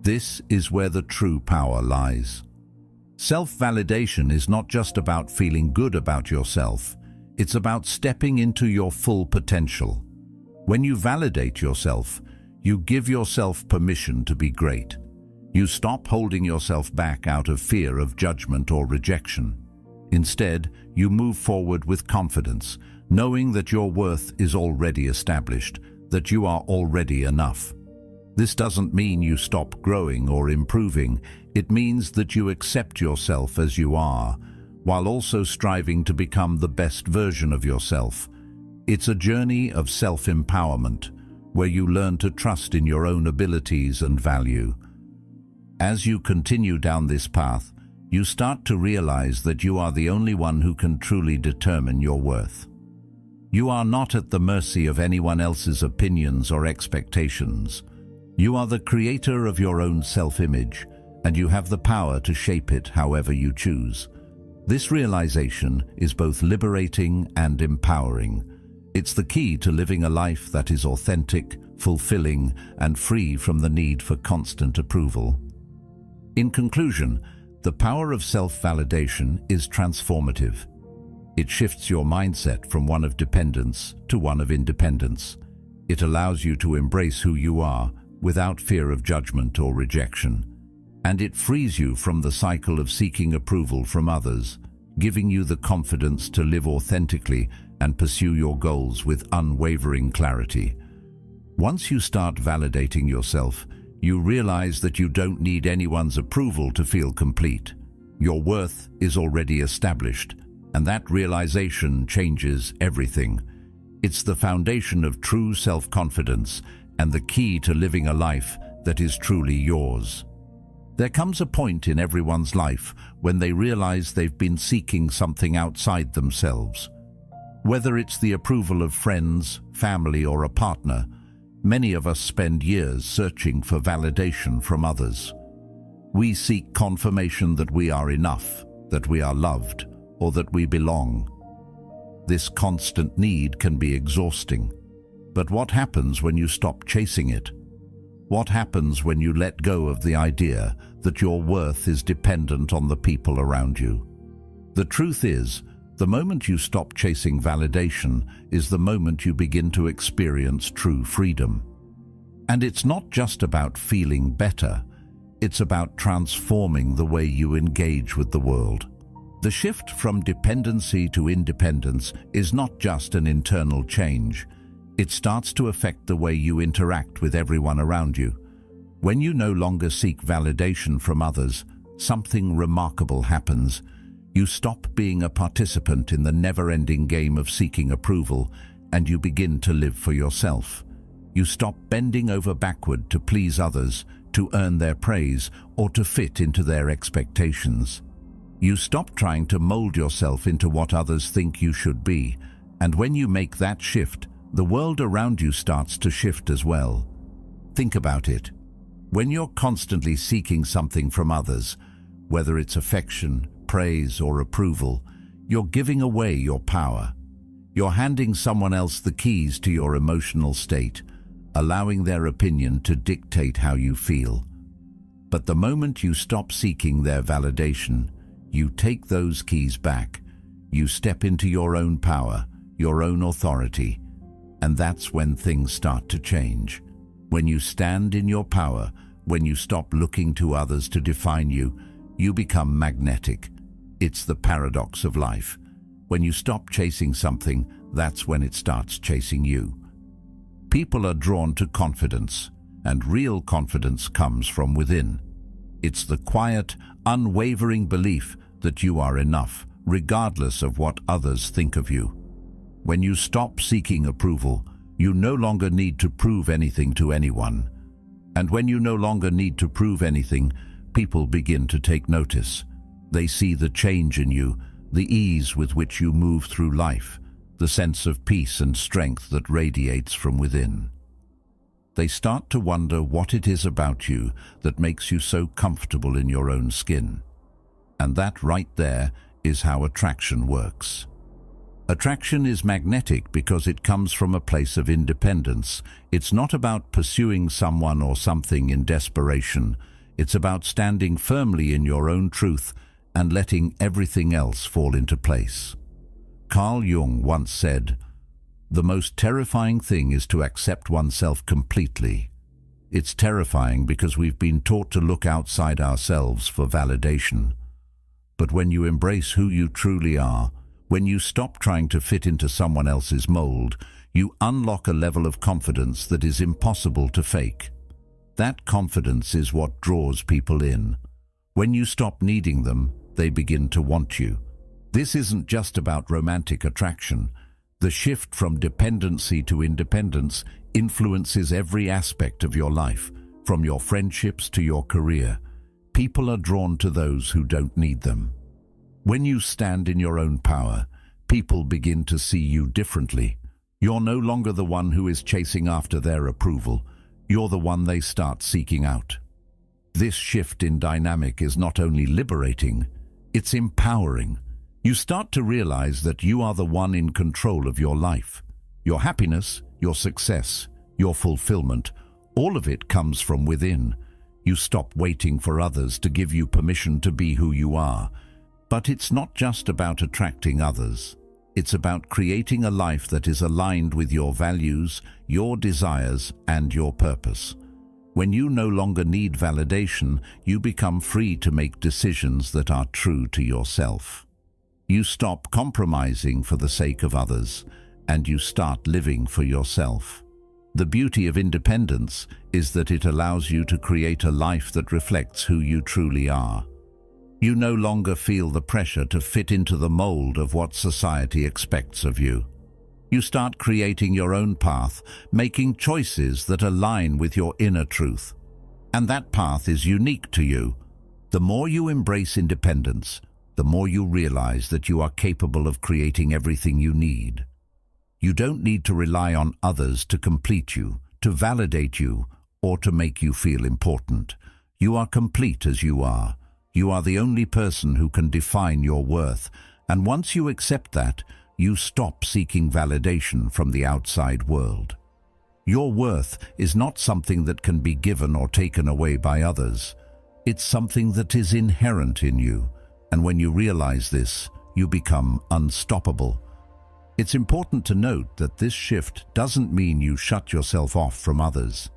This is where the true power lies. Self-validation is not just about feeling good about yourself, it's about stepping into your full potential. When you validate yourself, you give yourself permission to be great. You stop holding yourself back out of fear of judgment or rejection. Instead, you move forward with confidence, knowing that your worth is already established, that you are already enough. This doesn't mean you stop growing or improving. It means that you accept yourself as you are, while also striving to become the best version of yourself. It's a journey of self-empowerment, where you learn to trust in your own abilities and value. As you continue down this path, you start to realize that you are the only one who can truly determine your worth. You are not at the mercy of anyone else's opinions or expectations. You are the creator of your own self-image, and you have the power to shape it however you choose. This realization is both liberating and empowering. It's the key to living a life that is authentic, fulfilling, and free from the need for constant approval. In conclusion, the power of self-validation is transformative. It shifts your mindset from one of dependence to one of independence. It allows you to embrace who you are without fear of judgment or rejection. And it frees you from the cycle of seeking approval from others, giving you the confidence to live authentically and pursue your goals with unwavering clarity. Once you start validating yourself, you realize that you don't need anyone's approval to feel complete. Your worth is already established, and that realization changes everything. It's the foundation of true self-confidence and the key to living a life that is truly yours. There comes a point in everyone's life when they realize they've been seeking something outside themselves. Whether it's the approval of friends, family, or a partner, many of us spend years searching for validation from others. We seek confirmation that we are enough, that we are loved, or that we belong. This constant need can be exhausting. But what happens when you stop chasing it? What happens when you let go of the idea that your worth is dependent on the people around you? The truth is, the moment you stop chasing validation is the moment you begin to experience true freedom. And it's not just about feeling better, it's about transforming the way you engage with the world. The shift from dependency to independence is not just an internal change. It starts to affect the way you interact with everyone around you. When you no longer seek validation from others, something remarkable happens. You stop being a participant in the never-ending game of seeking approval, and you begin to live for yourself. You stop bending over backward to please others, to earn their praise, or to fit into their expectations. You stop trying to mold yourself into what others think you should be, and when you make that shift, the world around you starts to shift as well. Think about it. When you're constantly seeking something from others, whether it's affection, praise, or approval, you're giving away your power. You're handing someone else the keys to your emotional state, allowing their opinion to dictate how you feel. But the moment you stop seeking their validation, you take those keys back. You step into your own power, your own authority, and that's when things start to change. When you stand in your power, when you stop looking to others to define you, you become magnetic. It's the paradox of life. When you stop chasing something, that's when it starts chasing you. People are drawn to confidence, and real confidence comes from within. It's the quiet, unwavering belief that you are enough, regardless of what others think of you. When you stop seeking approval, you no longer need to prove anything to anyone. And when you no longer need to prove anything, people begin to take notice. They see the change in you, the ease with which you move through life, the sense of peace and strength that radiates from within. They start to wonder what it is about you that makes you so comfortable in your own skin. And that right there is how attraction works. Attraction is magnetic because it comes from a place of independence. It's not about pursuing someone or something in desperation. It's about standing firmly in your own truth and letting everything else fall into place. Carl Jung once said, "The most terrifying thing is to accept oneself completely." It's terrifying because we've been taught to look outside ourselves for validation. But when you embrace who you truly are, when you stop trying to fit into someone else's mold, you unlock a level of confidence that is impossible to fake. That confidence is what draws people in. When you stop needing them, they begin to want you. This isn't just about romantic attraction. The shift from dependency to independence influences every aspect of your life, from your friendships to your career. People are drawn to those who don't need them. When you stand in your own power, people begin to see you differently. You're no longer the one who is chasing after their approval. You're the one they start seeking out. This shift in dynamic is not only liberating, it's empowering. You start to realize that you are the one in control of your life. Your happiness, your success, your fulfillment, all of it comes from within. You stop waiting for others to give you permission to be who you are. But it's not just about attracting others. It's about creating a life that is aligned with your values, your desires, and your purpose. When you no longer need validation, you become free to make decisions that are true to yourself. You stop compromising for the sake of others, and you start living for yourself. The beauty of independence is that it allows you to create a life that reflects who you truly are. You no longer feel the pressure to fit into the mold of what society expects of you. You start creating your own path, making choices that align with your inner truth. And that path is unique to you. The more you embrace independence, the more you realize that you are capable of creating everything you need. You don't need to rely on others to complete you, to validate you, or to make you feel important. You are complete as you are. You are the only person who can define your worth, and once you accept that, you stop seeking validation from the outside world. Your worth is not something that can be given or taken away by others. It's something that is inherent in you, and when you realize this, you become unstoppable. It's important to note that this shift doesn't mean you shut yourself off from others.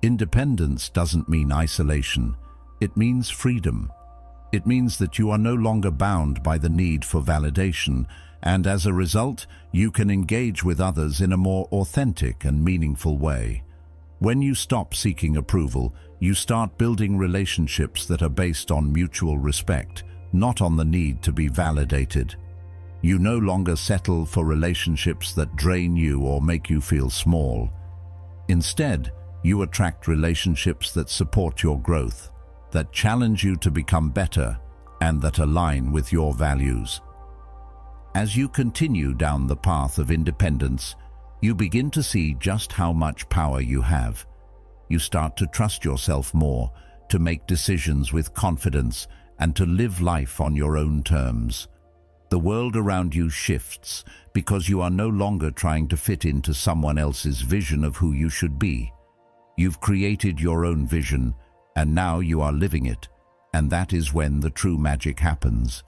Independence doesn't mean isolation. It means freedom. It means that you are no longer bound by the need for validation, and as a result, you can engage with others in a more authentic and meaningful way. When you stop seeking approval, you start building relationships that are based on mutual respect, not on the need to be validated. You no longer settle for relationships that drain you or make you feel small. Instead, you attract relationships that support your growth, that challenge you to become better, and that align with your values. As you continue down the path of independence, you begin to see just how much power you have. You start to trust yourself more, to make decisions with confidence, and to live life on your own terms. The world around you shifts because you are no longer trying to fit into someone else's vision of who you should be. You've created your own vision, and now you are living it, and that is when the true magic happens.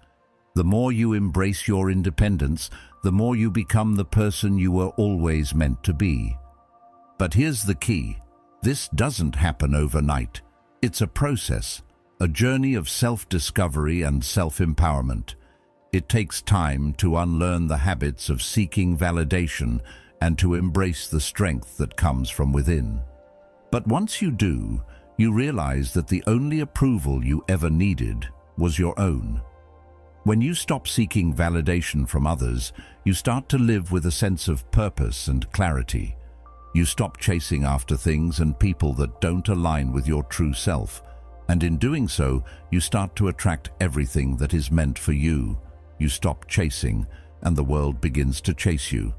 The more you embrace your independence, the more you become the person you were always meant to be. But here's the key. This doesn't happen overnight. It's a process, a journey of self-discovery and self-empowerment. It takes time to unlearn the habits of seeking validation and to embrace the strength that comes from within. But once you do, you realize that the only approval you ever needed was your own. When you stop seeking validation from others, you start to live with a sense of purpose and clarity. You stop chasing after things and people that don't align with your true self, and in doing so, you start to attract everything that is meant for you. You stop chasing, and the world begins to chase you.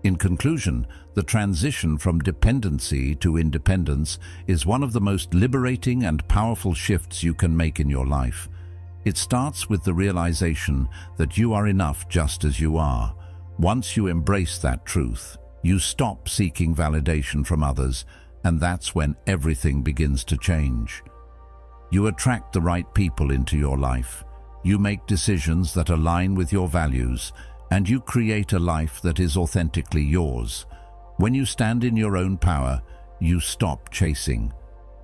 In conclusion, the transition from dependency to independence is one of the most liberating and powerful shifts you can make in your life. It starts with the realization that you are enough just as you are. Once you embrace that truth, you stop seeking validation from others, and that's when everything begins to change. You attract the right people into your life. You make decisions that align with your values, and you create a life that is authentically yours. When you stand in your own power, you stop chasing,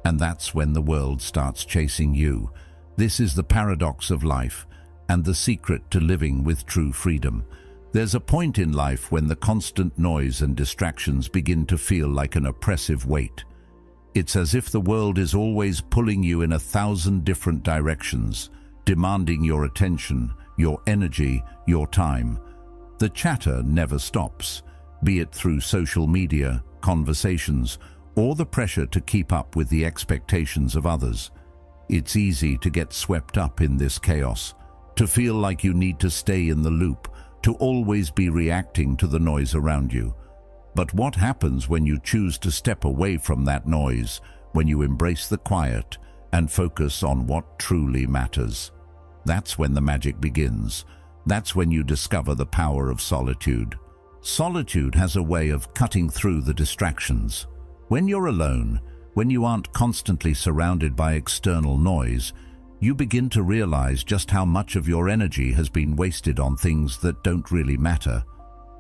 and that's when the world starts chasing you. This is the paradox of life and the secret to living with true freedom. There's a point in life when the constant noise and distractions begin to feel like an oppressive weight. It's as if the world is always pulling you in 1,000 different directions, demanding your attention, your energy, your time. The chatter never stops, be it through social media, conversations, or the pressure to keep up with the expectations of others. It's easy to get swept up in this chaos, to feel like you need to stay in the loop, to always be reacting to the noise around you. But what happens when you choose to step away from that noise, when you embrace the quiet and focus on what truly matters? That's when the magic begins. That's when you discover the power of solitude. Solitude has a way of cutting through the distractions. When you're alone, when you aren't constantly surrounded by external noise, you begin to realize just how much of your energy has been wasted on things that don't really matter.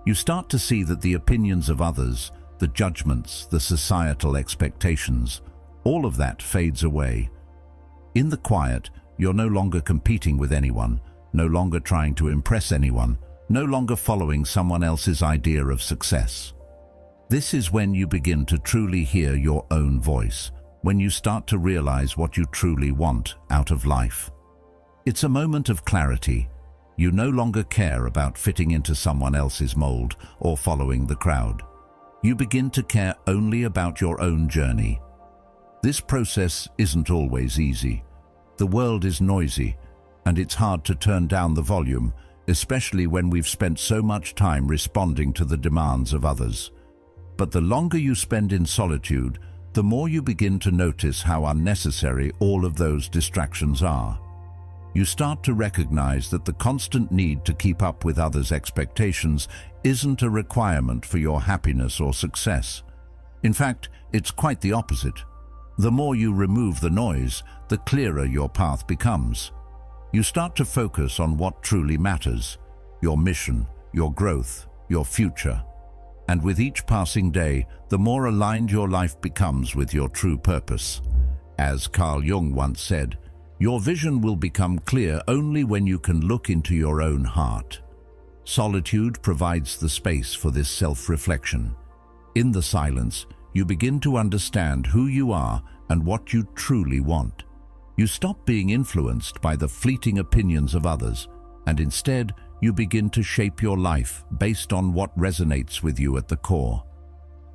You start to see that the opinions of others, the judgments, the societal expectations, all of that fades away. In the quiet, you're no longer competing with anyone, no longer trying to impress anyone, no longer following someone else's idea of success. This is when you begin to truly hear your own voice, when you start to realize what you truly want out of life. It's a moment of clarity. You no longer care about fitting into someone else's mold or following the crowd. You begin to care only about your own journey. This process isn't always easy. The world is noisy, and it's hard to turn down the volume, especially when we've spent so much time responding to the demands of others. But the longer you spend in solitude, the more you begin to notice how unnecessary all of those distractions are. You start to recognize that the constant need to keep up with others' expectations isn't a requirement for your happiness or success. In fact, it's quite the opposite. The more you remove the noise, the clearer your path becomes. You start to focus on what truly matters: your mission, your growth, your future. And with each passing day, the more aligned your life becomes with your true purpose. As Carl Jung once said, your vision will become clear only when you can look into your own heart. Solitude provides the space for this self-reflection. In the silence, you begin to understand who you are and what you truly want. You stop being influenced by the fleeting opinions of others, and instead, you begin to shape your life based on what resonates with you at the core.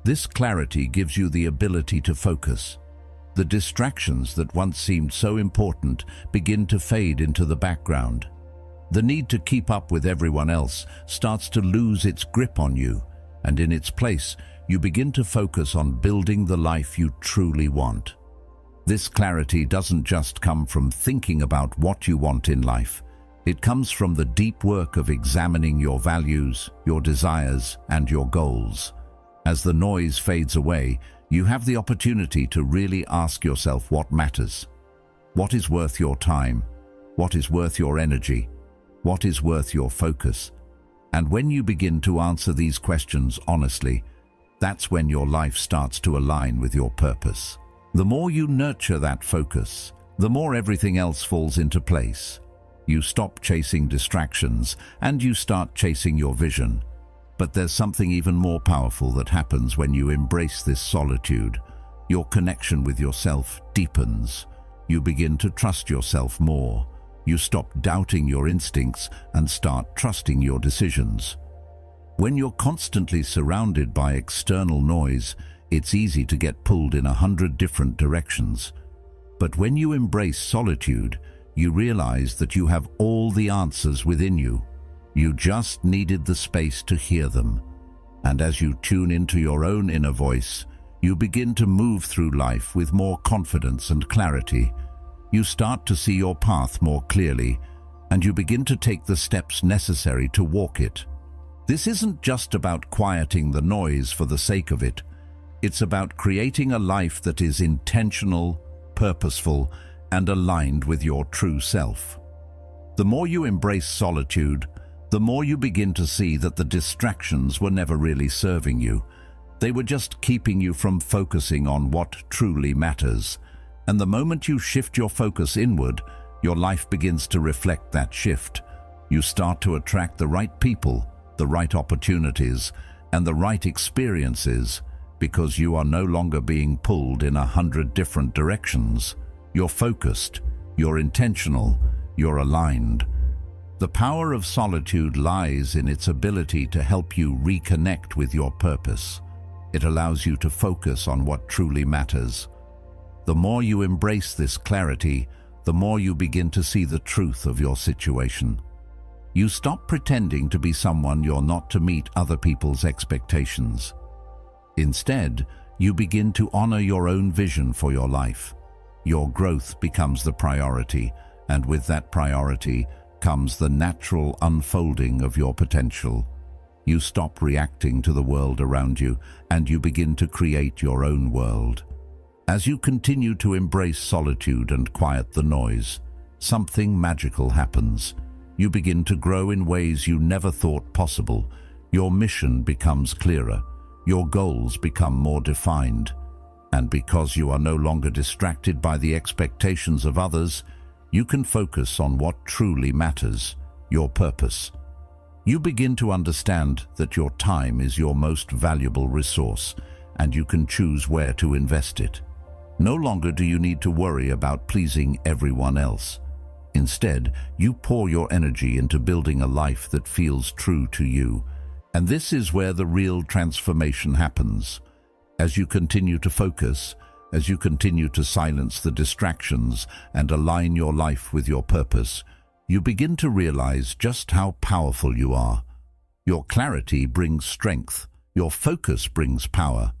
This clarity gives you the ability to focus. The distractions that once seemed so important begin to fade into the background. The need to keep up with everyone else starts to lose its grip on you, and in its place, you begin to focus on building the life you truly want. This clarity doesn't just come from thinking about what you want in life. It comes from the deep work of examining your values, your desires, and your goals. As the noise fades away, you have the opportunity to really ask yourself what matters. What is worth your time? What is worth your energy? What is worth your focus? And when you begin to answer these questions honestly, that's when your life starts to align with your purpose. The more you nurture that focus, the more everything else falls into place. You stop chasing distractions and you start chasing your vision. But there's something even more powerful that happens when you embrace this solitude. Your connection with yourself deepens. You begin to trust yourself more. You stop doubting your instincts and start trusting your decisions. When you're constantly surrounded by external noise, it's easy to get pulled in 100 different directions. But when you embrace solitude, you realize that you have all the answers within you. You just needed the space to hear them. And as you tune into your own inner voice, you begin to move through life with more confidence and clarity. You start to see your path more clearly, and you begin to take the steps necessary to walk it. This isn't just about quieting the noise for the sake of it. It's about creating a life that is intentional, purposeful, and aligned with your true self. The more you embrace solitude, the more you begin to see that the distractions were never really serving you. They were just keeping you from focusing on what truly matters. And the moment you shift your focus inward, your life begins to reflect that shift. You start to attract the right people, the right opportunities, and the right experiences, because you are no longer being pulled in 100 different directions. You're focused, you're intentional, you're aligned. The power of solitude lies in its ability to help you reconnect with your purpose. It allows you to focus on what truly matters. The more you embrace this clarity, the more you begin to see the truth of your situation. You stop pretending to be someone you're not to meet other people's expectations. Instead, you begin to honor your own vision for your life. Your growth becomes the priority, and with that priority comes the natural unfolding of your potential. You stop reacting to the world around you, and you begin to create your own world. As you continue to embrace solitude and quiet the noise, something magical happens. You begin to grow in ways you never thought possible. Your mission becomes clearer. Your goals become more defined. And because you are no longer distracted by the expectations of others, you can focus on what truly matters, your purpose. You begin to understand that your time is your most valuable resource, and you can choose where to invest it. No longer do you need to worry about pleasing everyone else. Instead, you pour your energy into building a life that feels true to you. And this is where the real transformation happens. As you continue to focus, as you continue to silence the distractions and align your life with your purpose, you begin to realize just how powerful you are. Your clarity brings strength, your focus brings power,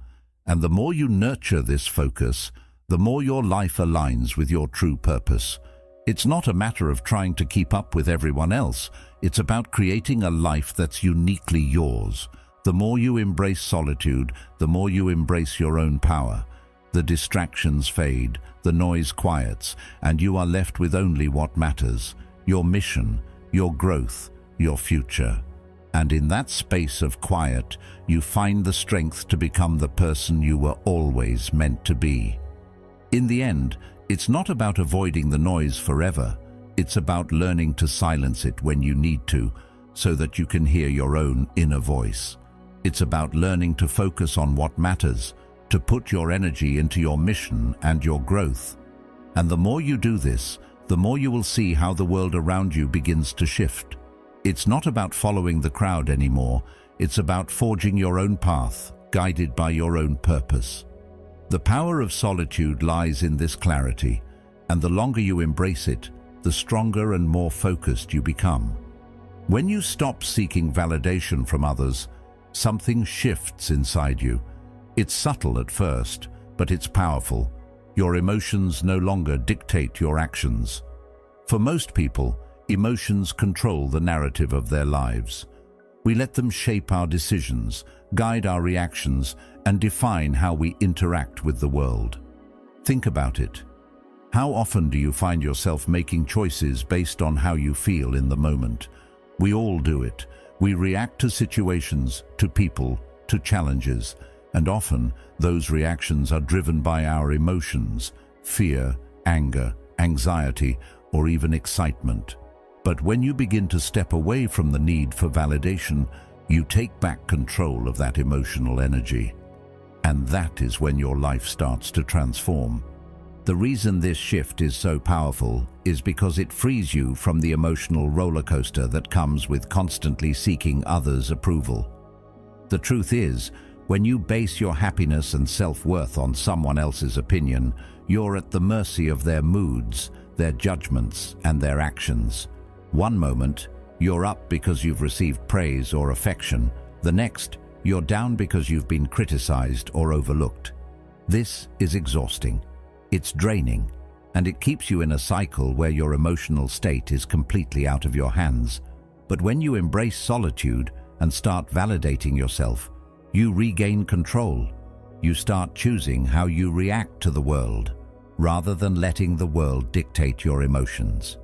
and the more you nurture this focus, the more your life aligns with your true purpose. It's not a matter of trying to keep up with everyone else. It's about creating a life that's uniquely yours. The more you embrace solitude, the more you embrace your own power. The distractions fade, the noise quiets, and you are left with only what matters: your mission, your growth, your future. And in that space of quiet, you find the strength to become the person you were always meant to be. In the end, it's not about avoiding the noise forever. It's about learning to silence it when you need to, so that you can hear your own inner voice. It's about learning to focus on what matters, to put your energy into your mission and your growth. And the more you do this, the more you will see how the world around you begins to shift. It's not about following the crowd anymore. It's about forging your own path, guided by your own purpose. The power of solitude lies in this clarity, and the longer you embrace it, the stronger and more focused you become. When you stop seeking validation from others, something shifts inside you. It's subtle at first, but it's powerful. Your emotions no longer dictate your actions. For most people, emotions control the narrative of their lives. We let them shape our decisions, guide our reactions, and define how we interact with the world. Think about it. How often do you find yourself making choices based on how you feel in the moment? We all do it. We react to situations, to people, to challenges, and often those reactions are driven by our emotions: fear, anger, anxiety, or even excitement. But when you begin to step away from the need for validation, you take back control of that emotional energy. And that is when your life starts to transform. The reason this shift is so powerful is because it frees you from the emotional roller coaster that comes with constantly seeking others' approval. The truth is, when you base your happiness and self-worth on someone else's opinion, you're at the mercy of their moods, their judgments, and their actions. One moment, you're up because you've received praise or affection. The next, you're down because you've been criticized or overlooked. This is exhausting. It's draining, and it keeps you in a cycle where your emotional state is completely out of your hands. But when you embrace solitude and start validating yourself, you regain control. You start choosing how you react to the world, rather than letting the world dictate your emotions.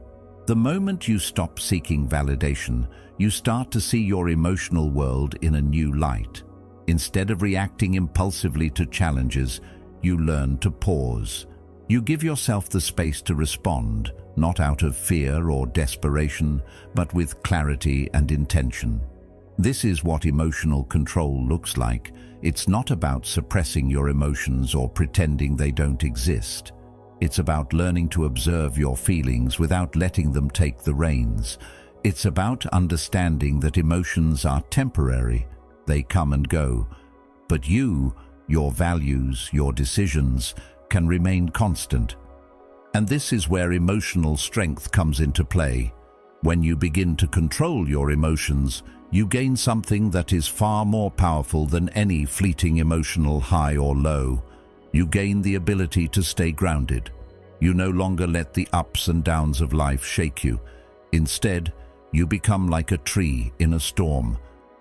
The moment you stop seeking validation, you start to see your emotional world in a new light. Instead of reacting impulsively to challenges, you learn to pause. You give yourself the space to respond, not out of fear or desperation, but with clarity and intention. This is what emotional control looks like. It's not about suppressing your emotions or pretending they don't exist. It's about learning to observe your feelings without letting them take the reins. It's about understanding that emotions are temporary. They come and go. But you, your values, your decisions, can remain constant. And this is where emotional strength comes into play. When you begin to control your emotions, you gain something that is far more powerful than any fleeting emotional high or low. You gain the ability to stay grounded. You no longer let the ups and downs of life shake you. Instead, you become like a tree in a storm,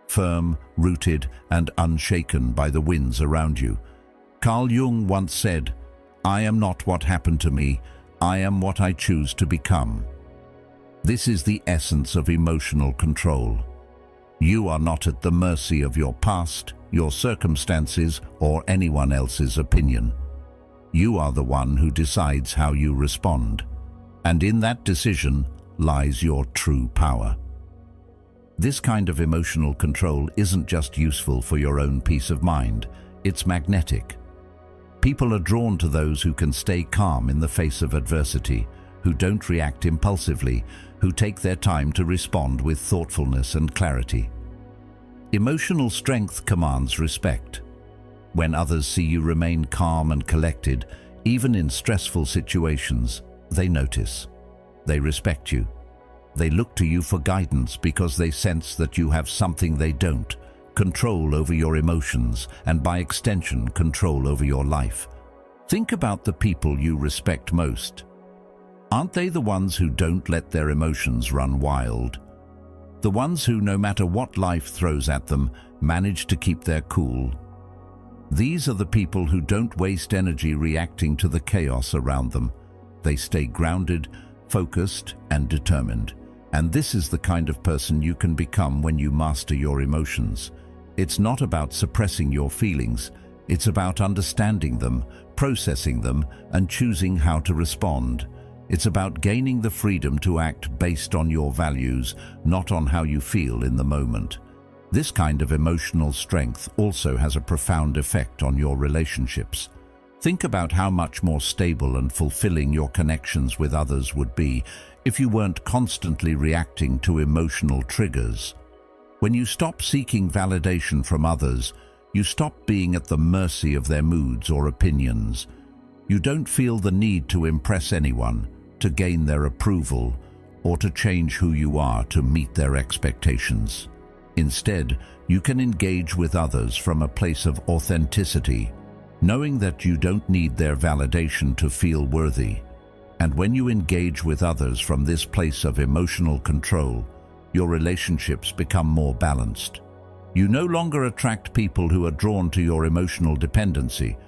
firm, rooted, and unshaken by the winds around you. Carl Jung once said, "I am not what happened to me, I am what I choose to become." This is the essence of emotional control. You are not at the mercy of your past, your circumstances, or anyone else's opinion. You are the one who decides how you respond, and in that decision lies your true power. This kind of emotional control isn't just useful for your own peace of mind, it's magnetic. People are drawn to those who can stay calm in the face of adversity, who don't react impulsively, who take their time to respond with thoughtfulness and clarity. Emotional strength commands respect. When others see you remain calm and collected, even in stressful situations, they notice. They respect you. They look to you for guidance because they sense that you have something they don't: control over your emotions, and by extension, control over your life. Think about the people you respect most. Aren't they the ones who don't let their emotions run wild? The ones who, no matter what life throws at them, manage to keep their cool. These are the people who don't waste energy reacting to the chaos around them. They stay grounded, focused, and determined. And this is the kind of person you can become when you master your emotions. It's not about suppressing your feelings. It's about understanding them, processing them, and choosing how to respond. It's about gaining the freedom to act based on your values, not on how you feel in the moment. This kind of emotional strength also has a profound effect on your relationships. Think about how much more stable and fulfilling your connections with others would be if you weren't constantly reacting to emotional triggers. When you stop seeking validation from others, you stop being at the mercy of their moods or opinions. You don't feel the need to impress anyone, to gain their approval, or to change who you are to meet their expectations. Instead, you can engage with others from a place of authenticity, knowing that you don't need their validation to feel worthy. And when you engage with others from this place of emotional control, your relationships become more balanced. You no longer attract people who are drawn to your emotional dependency,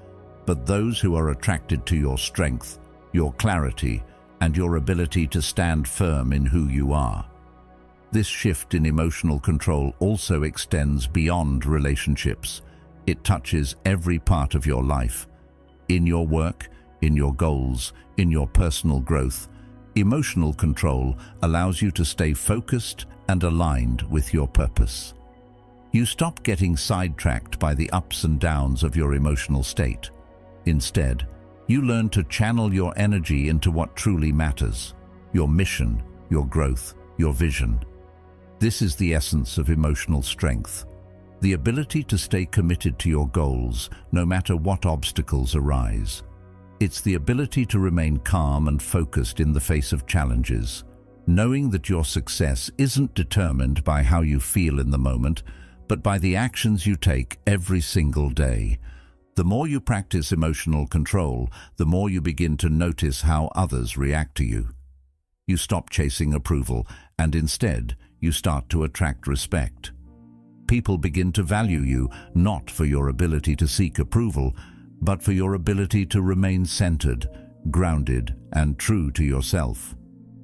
but those who are attracted to your strength, your clarity, and your ability to stand firm in who you are. This shift in emotional control also extends beyond relationships. It touches every part of your life. In your work, in your goals, in your personal growth, emotional control allows you to stay focused and aligned with your purpose. You stop getting sidetracked by the ups and downs of your emotional state. Instead, you learn to channel your energy into what truly matters: your mission, your growth, your vision. This is the essence of emotional strength, the ability to stay committed to your goals no matter what obstacles arise. It's the ability to remain calm and focused in the face of challenges, knowing that your success isn't determined by how you feel in the moment, but by the actions you take every single day. The more you practice emotional control, the more you begin to notice how others react to you. You stop chasing approval, and instead, you start to attract respect. People begin to value you not for your ability to seek approval, but for your ability to remain centered, grounded, and true to yourself.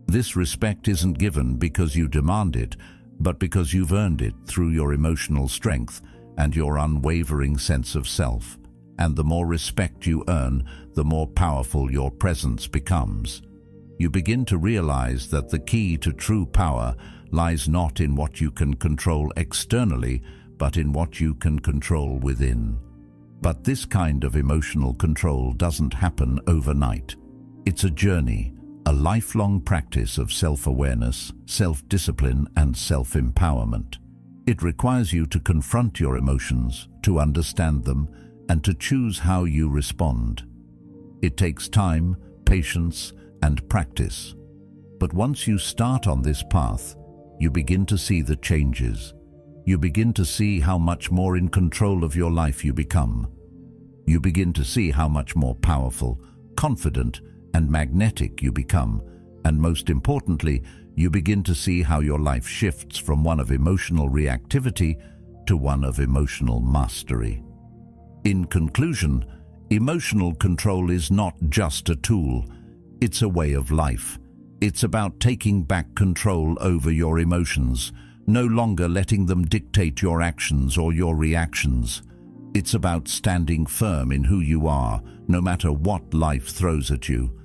This respect isn't given because you demand it, but because you've earned it through your emotional strength and your unwavering sense of self. And the more respect you earn, the more powerful your presence becomes. You begin to realize that the key to true power lies not in what you can control externally, but in what you can control within. But this kind of emotional control doesn't happen overnight. It's a journey, a lifelong practice of self-awareness, self-discipline, and self-empowerment. It requires you to confront your emotions, to understand them, and to choose how you respond. It takes time, patience, and practice. But once you start on this path, you begin to see the changes. You begin to see how much more in control of your life you become. You begin to see how much more powerful, confident, and magnetic you become. And most importantly, you begin to see how your life shifts from one of emotional reactivity to one of emotional mastery. In conclusion, emotional control is not just a tool, it's a way of life. It's about taking back control over your emotions, no longer letting them dictate your actions or your reactions. It's about standing firm in who you are, no matter what life throws at you.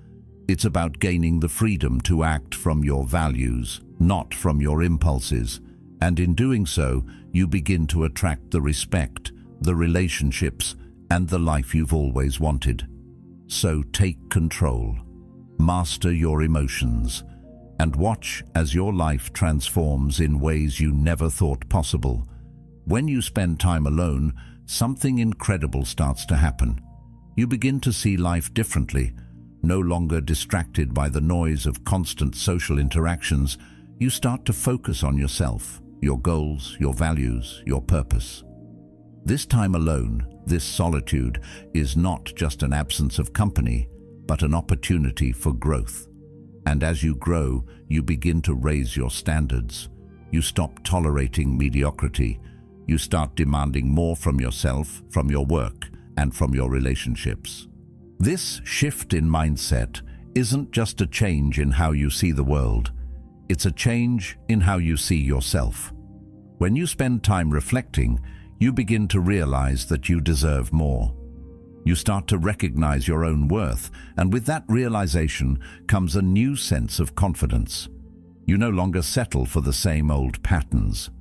It's about gaining the freedom to act from your values, not from your impulses. And in doing so, you begin to attract the respect, the relationships, and the life you've always wanted. So take control. Master your emotions, and watch as your life transforms in ways you never thought possible. When you spend time alone, something incredible starts to happen. You begin to see life differently. No longer distracted by the noise of constant social interactions, you start to focus on yourself, your goals, your values, your purpose. This time alone, this solitude, is not just an absence of company, but an opportunity for growth. And as you grow, you begin to raise your standards. You stop tolerating mediocrity. You start demanding more from yourself, from your work, and from your relationships. This shift in mindset isn't just a change in how you see the world. It's a change in how you see yourself. When you spend time reflecting, you begin to realize that you deserve more. You start to recognize your own worth, and with that realization comes a new sense of confidence. You no longer settle for the same old patterns.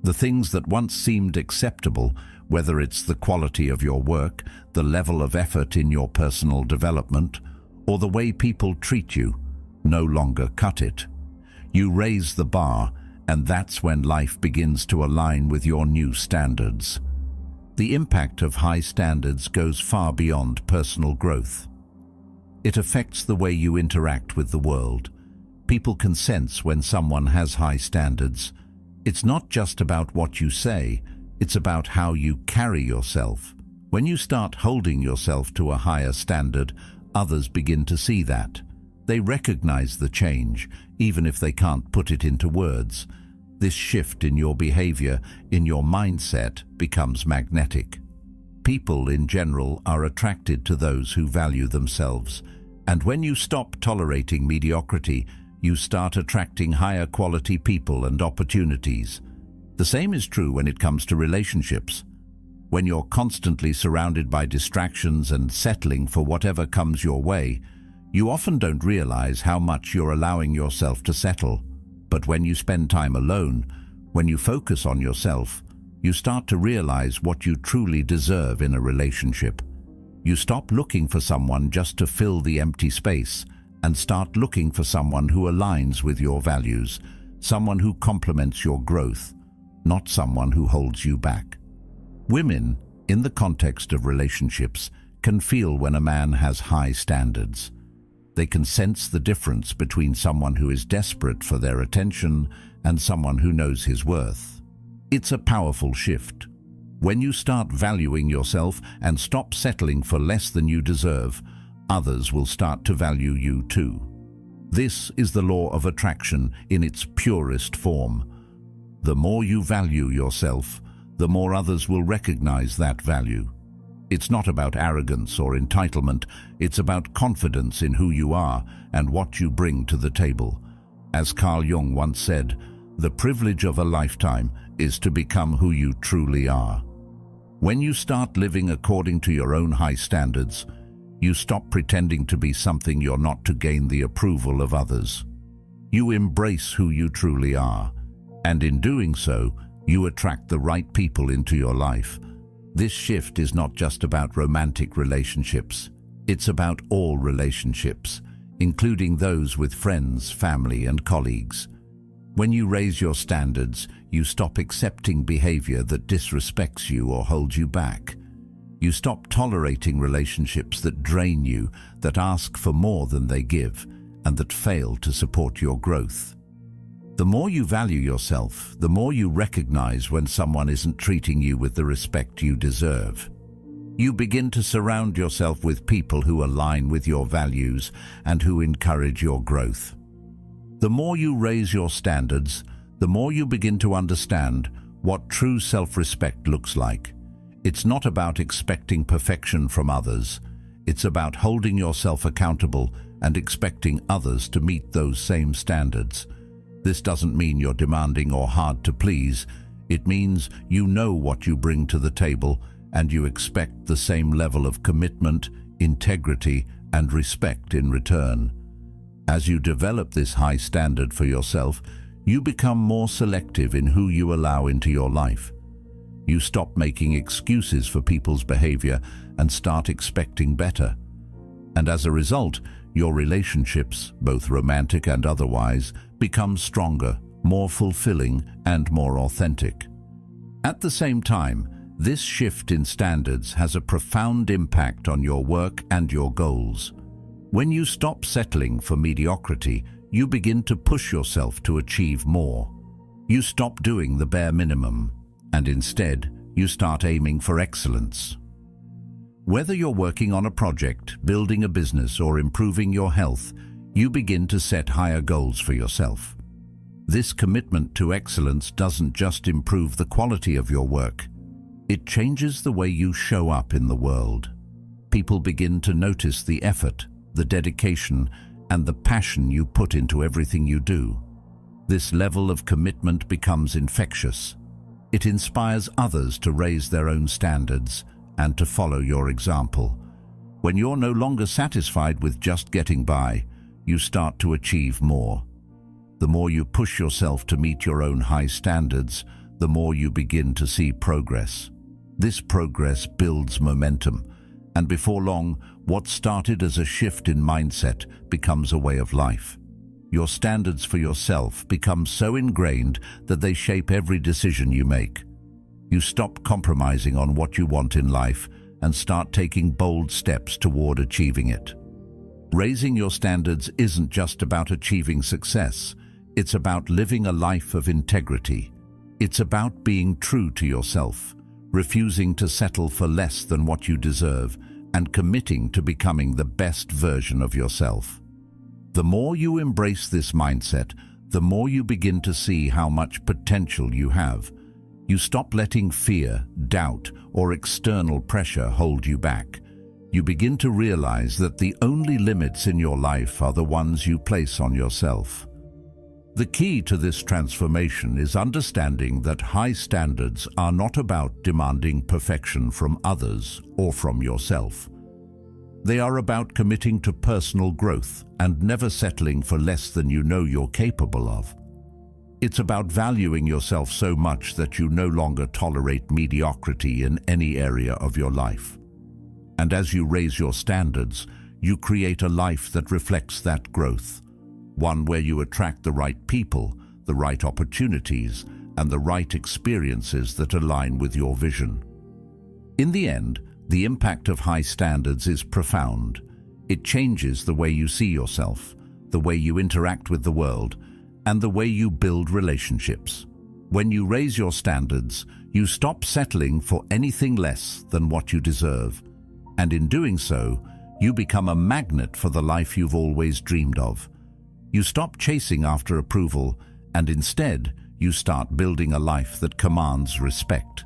The things that once seemed acceptable, whether it's the quality of your work, the level of effort in your personal development, or the way people treat you, no longer cut it. You raise the bar, and that's when life begins to align with your new standards. The impact of high standards goes far beyond personal growth. It affects the way you interact with the world. People can sense when someone has high standards. It's not just about what you say, it's about how you carry yourself. When you start holding yourself to a higher standard, others begin to see that. They recognize the change, even if they can't put it into words. This shift in your behavior, in your mindset, becomes magnetic. People in general are attracted to those who value themselves. And when you stop tolerating mediocrity, you start attracting higher quality people and opportunities. The same is true when it comes to relationships. When you're constantly surrounded by distractions and settling for whatever comes your way, you often don't realize how much you're allowing yourself to settle. But when you spend time alone, when you focus on yourself, you start to realize what you truly deserve in a relationship. You stop looking for someone just to fill the empty space and start looking for someone who aligns with your values, someone who complements your growth, not someone who holds you back. Women, in the context of relationships, can feel when a man has high standards. They can sense the difference between someone who is desperate for their attention and someone who knows his worth. It's a powerful shift. When you start valuing yourself and stop settling for less than you deserve, others will start to value you too. This is the law of attraction in its purest form. The more you value yourself, the more others will recognize that value. It's not about arrogance or entitlement, it's about confidence in who you are and what you bring to the table. As Carl Jung once said, the privilege of a lifetime is to become who you truly are. When you start living according to your own high standards, you stop pretending to be something you're not to gain the approval of others. You embrace who you truly are, and in doing so, you attract the right people into your life. This shift is not just about romantic relationships. It's about all relationships, including those with friends, family, and colleagues. When you raise your standards, you stop accepting behavior that disrespects you or holds you back. You stop tolerating relationships that drain you, that ask for more than they give, and that fail to support your growth. The more you value yourself, the more you recognize when someone isn't treating you with the respect you deserve. You begin to surround yourself with people who align with your values and who encourage your growth. The more you raise your standards, the more you begin to understand what true self-respect looks like. It's not about expecting perfection from others. It's about holding yourself accountable and expecting others to meet those same standards. This doesn't mean you're demanding or hard to please. It means you know what you bring to the table and you expect the same level of commitment, integrity, and respect in return. As you develop this high standard for yourself, you become more selective in who you allow into your life. You stop making excuses for people's behavior and start expecting better. And as a result, your relationships, both romantic and otherwise, become stronger, more fulfilling, and more authentic. At the same time, this shift in standards has a profound impact on your work and your goals. When you stop settling for mediocrity, you begin to push yourself to achieve more. You stop doing the bare minimum, and instead, you start aiming for excellence. Whether you're working on a project, building a business, or improving your health, you begin to set higher goals for yourself. This commitment to excellence doesn't just improve the quality of your work, it changes the way you show up in the world. People begin to notice the effort, the dedication, and the passion you put into everything you do. This level of commitment becomes infectious. It inspires others to raise their own standards and to follow your example. When you're no longer satisfied with just getting by, you start to achieve more. The more you push yourself to meet your own high standards, the more you begin to see progress. This progress builds momentum, and before long, what started as a shift in mindset becomes a way of life. Your standards for yourself become so ingrained that they shape every decision you make. You stop compromising on what you want in life and start taking bold steps toward achieving it. Raising your standards isn't just about achieving success, it's about living a life of integrity. It's about being true to yourself, refusing to settle for less than what you deserve, and committing to becoming the best version of yourself. The more you embrace this mindset, the more you begin to see how much potential you have. You stop letting fear, doubt, or external pressure hold you back. You begin to realize that the only limits in your life are the ones you place on yourself. The key to this transformation is understanding that high standards are not about demanding perfection from others or from yourself. They are about committing to personal growth and never settling for less than you know you're capable of. It's about valuing yourself so much that you no longer tolerate mediocrity in any area of your life. And as you raise your standards, you create a life that reflects that growth. One where you attract the right people, the right opportunities, and the right experiences that align with your vision. In the end, the impact of high standards is profound. It changes the way you see yourself, the way you interact with the world, and the way you build relationships. When you raise your standards, you stop settling for anything less than what you deserve. And in doing so, you become a magnet for the life you've always dreamed of. You stop chasing after approval, and instead, you start building a life that commands respect.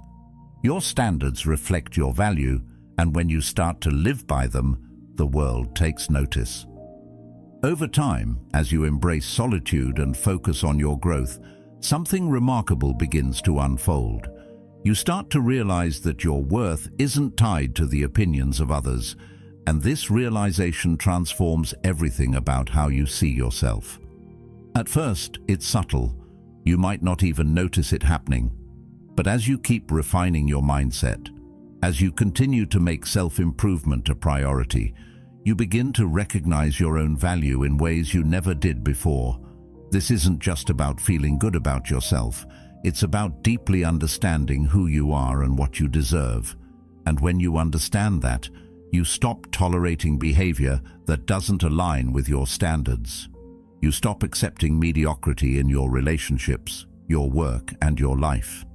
Your standards reflect your value, and when you start to live by them, the world takes notice. Over time, as you embrace solitude and focus on your growth, something remarkable begins to unfold. You start to realize that your worth isn't tied to the opinions of others, and this realization transforms everything about how you see yourself. At first, it's subtle. You might not even notice it happening. But as you keep refining your mindset, as you continue to make self-improvement a priority, you begin to recognize your own value in ways you never did before. This isn't just about feeling good about yourself. It's about deeply understanding who you are and what you deserve. And when you understand that, you stop tolerating behavior that doesn't align with your standards. You stop accepting mediocrity in your relationships, your work, and your life.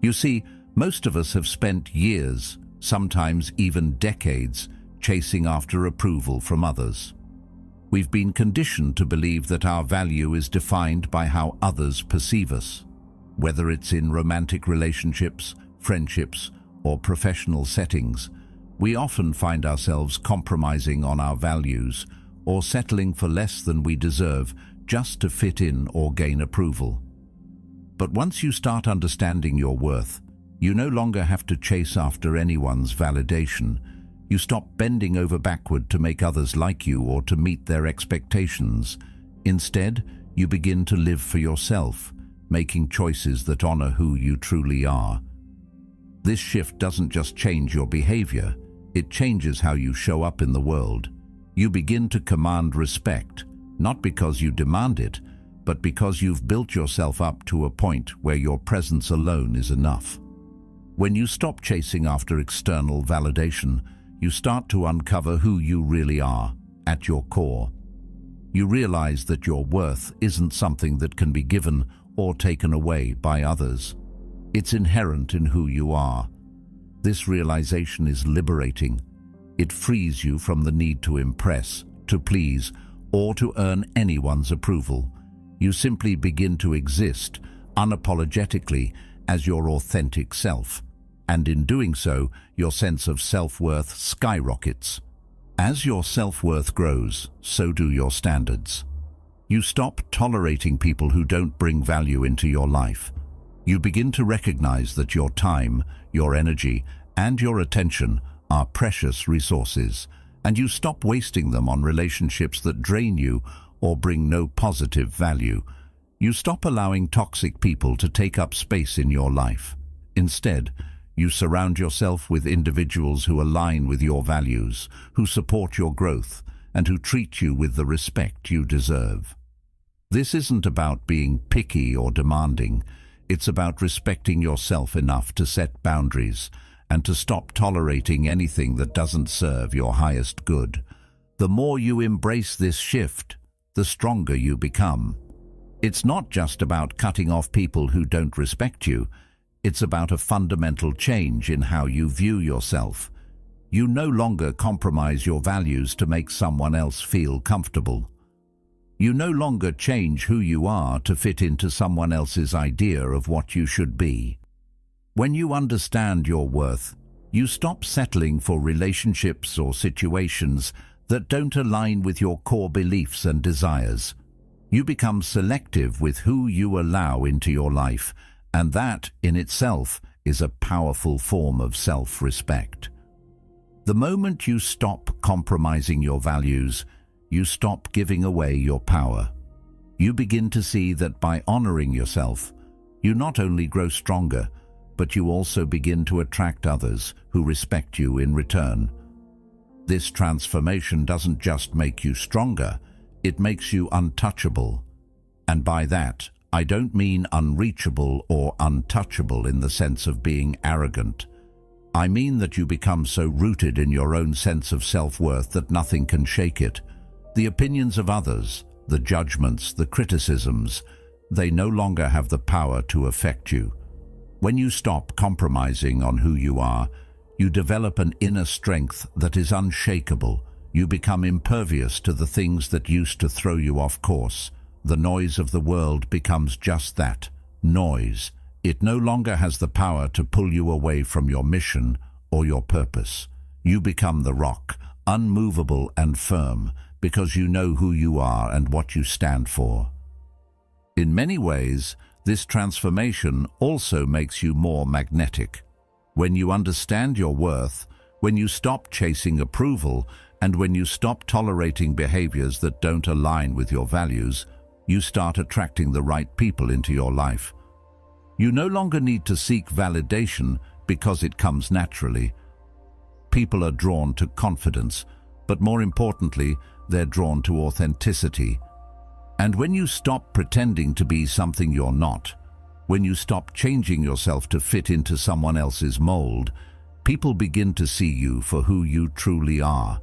You see, most of us have spent years, sometimes even decades, chasing after approval from others. We've been conditioned to believe that our value is defined by how others perceive us. Whether it's in romantic relationships, friendships, or professional settings, we often find ourselves compromising on our values or settling for less than we deserve just to fit in or gain approval. But once you start understanding your worth, you no longer have to chase after anyone's validation. You stop bending over backward to make others like you or to meet their expectations. Instead, you begin to live for yourself, making choices that honor who you truly are. This shift doesn't just change your behavior, it changes how you show up in the world. You begin to command respect, not because you demand it, but because you've built yourself up to a point where your presence alone is enough. When you stop chasing after external validation, you start to uncover who you really are, at your core. You realize that your worth isn't something that can be given or taken away by others. It's inherent in who you are. This realization is liberating. It frees you from the need to impress, to please, or to earn anyone's approval. You simply begin to exist, unapologetically, as your authentic self. And in doing so, your sense of self-worth skyrockets. As your self-worth grows, so do your standards. You stop tolerating people who don't bring value into your life. You begin to recognize that your time, your energy, and your attention are precious resources, and you stop wasting them on relationships that drain you or bring no positive value. You stop allowing toxic people to take up space in your life. Instead, you surround yourself with individuals who align with your values, who support your growth, and who treat you with the respect you deserve. This isn't about being picky or demanding. It's about respecting yourself enough to set boundaries and to stop tolerating anything that doesn't serve your highest good. The more you embrace this shift, the stronger you become. It's not just about cutting off people who don't respect you. It's about a fundamental change in how you view yourself. You no longer compromise your values to make someone else feel comfortable. You no longer change who you are to fit into someone else's idea of what you should be. When you understand your worth, you stop settling for relationships or situations that don't align with your core beliefs and desires. You become selective with who you allow into your life, and that, in itself, is a powerful form of self-respect. The moment you stop compromising your values, you stop giving away your power. You begin to see that by honoring yourself, you not only grow stronger, but you also begin to attract others who respect you in return. This transformation doesn't just make you stronger, it makes you untouchable. And by that, I don't mean unreachable or untouchable in the sense of being arrogant. I mean that you become so rooted in your own sense of self-worth that nothing can shake it. The opinions of others, the judgments, the criticisms, they no longer have the power to affect you. When you stop compromising on who you are, you develop an inner strength that is unshakable. You become impervious to the things that used to throw you off course. The noise of the world becomes just that, noise. It no longer has the power to pull you away from your mission or your purpose. You become the rock, unmovable and firm, because you know who you are and what you stand for. In many ways, this transformation also makes you more magnetic. When you understand your worth, when you stop chasing approval, and when you stop tolerating behaviors that don't align with your values, you start attracting the right people into your life. You no longer need to seek validation because it comes naturally. People are drawn to confidence, but more importantly, they're drawn to authenticity. And when you stop pretending to be something you're not, when you stop changing yourself to fit into someone else's mold, people begin to see you for who you truly are.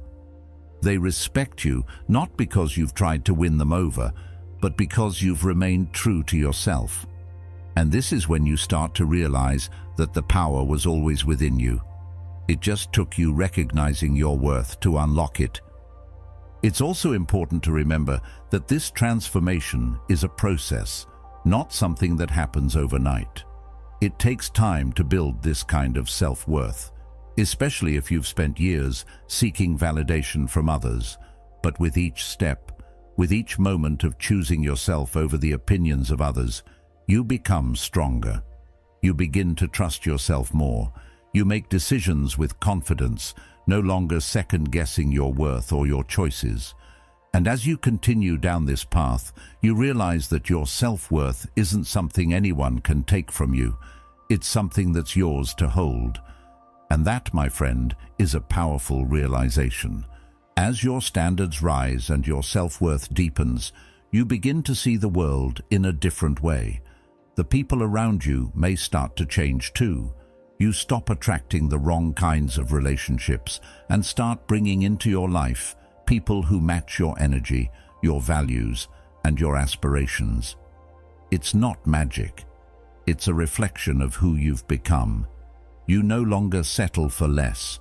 They respect you not because you've tried to win them over, but because you've remained true to yourself. And this is when you start to realize that the power was always within you. It just took you recognizing your worth to unlock it. It's also important to remember that this transformation is a process, not something that happens overnight. It takes time to build this kind of self-worth, especially if you've spent years seeking validation from others. But with each step, with each moment of choosing yourself over the opinions of others, you become stronger. You begin to trust yourself more. You make decisions with confidence, no longer second-guessing your worth or your choices. And as you continue down this path, you realize that your self-worth isn't something anyone can take from you. It's something that's yours to hold. And that, my friend, is a powerful realization. As your standards rise and your self-worth deepens, you begin to see the world in a different way. The people around you may start to change too. You stop attracting the wrong kinds of relationships and start bringing into your life people who match your energy, your values, and your aspirations. It's not magic. It's a reflection of who you've become. You no longer settle for less,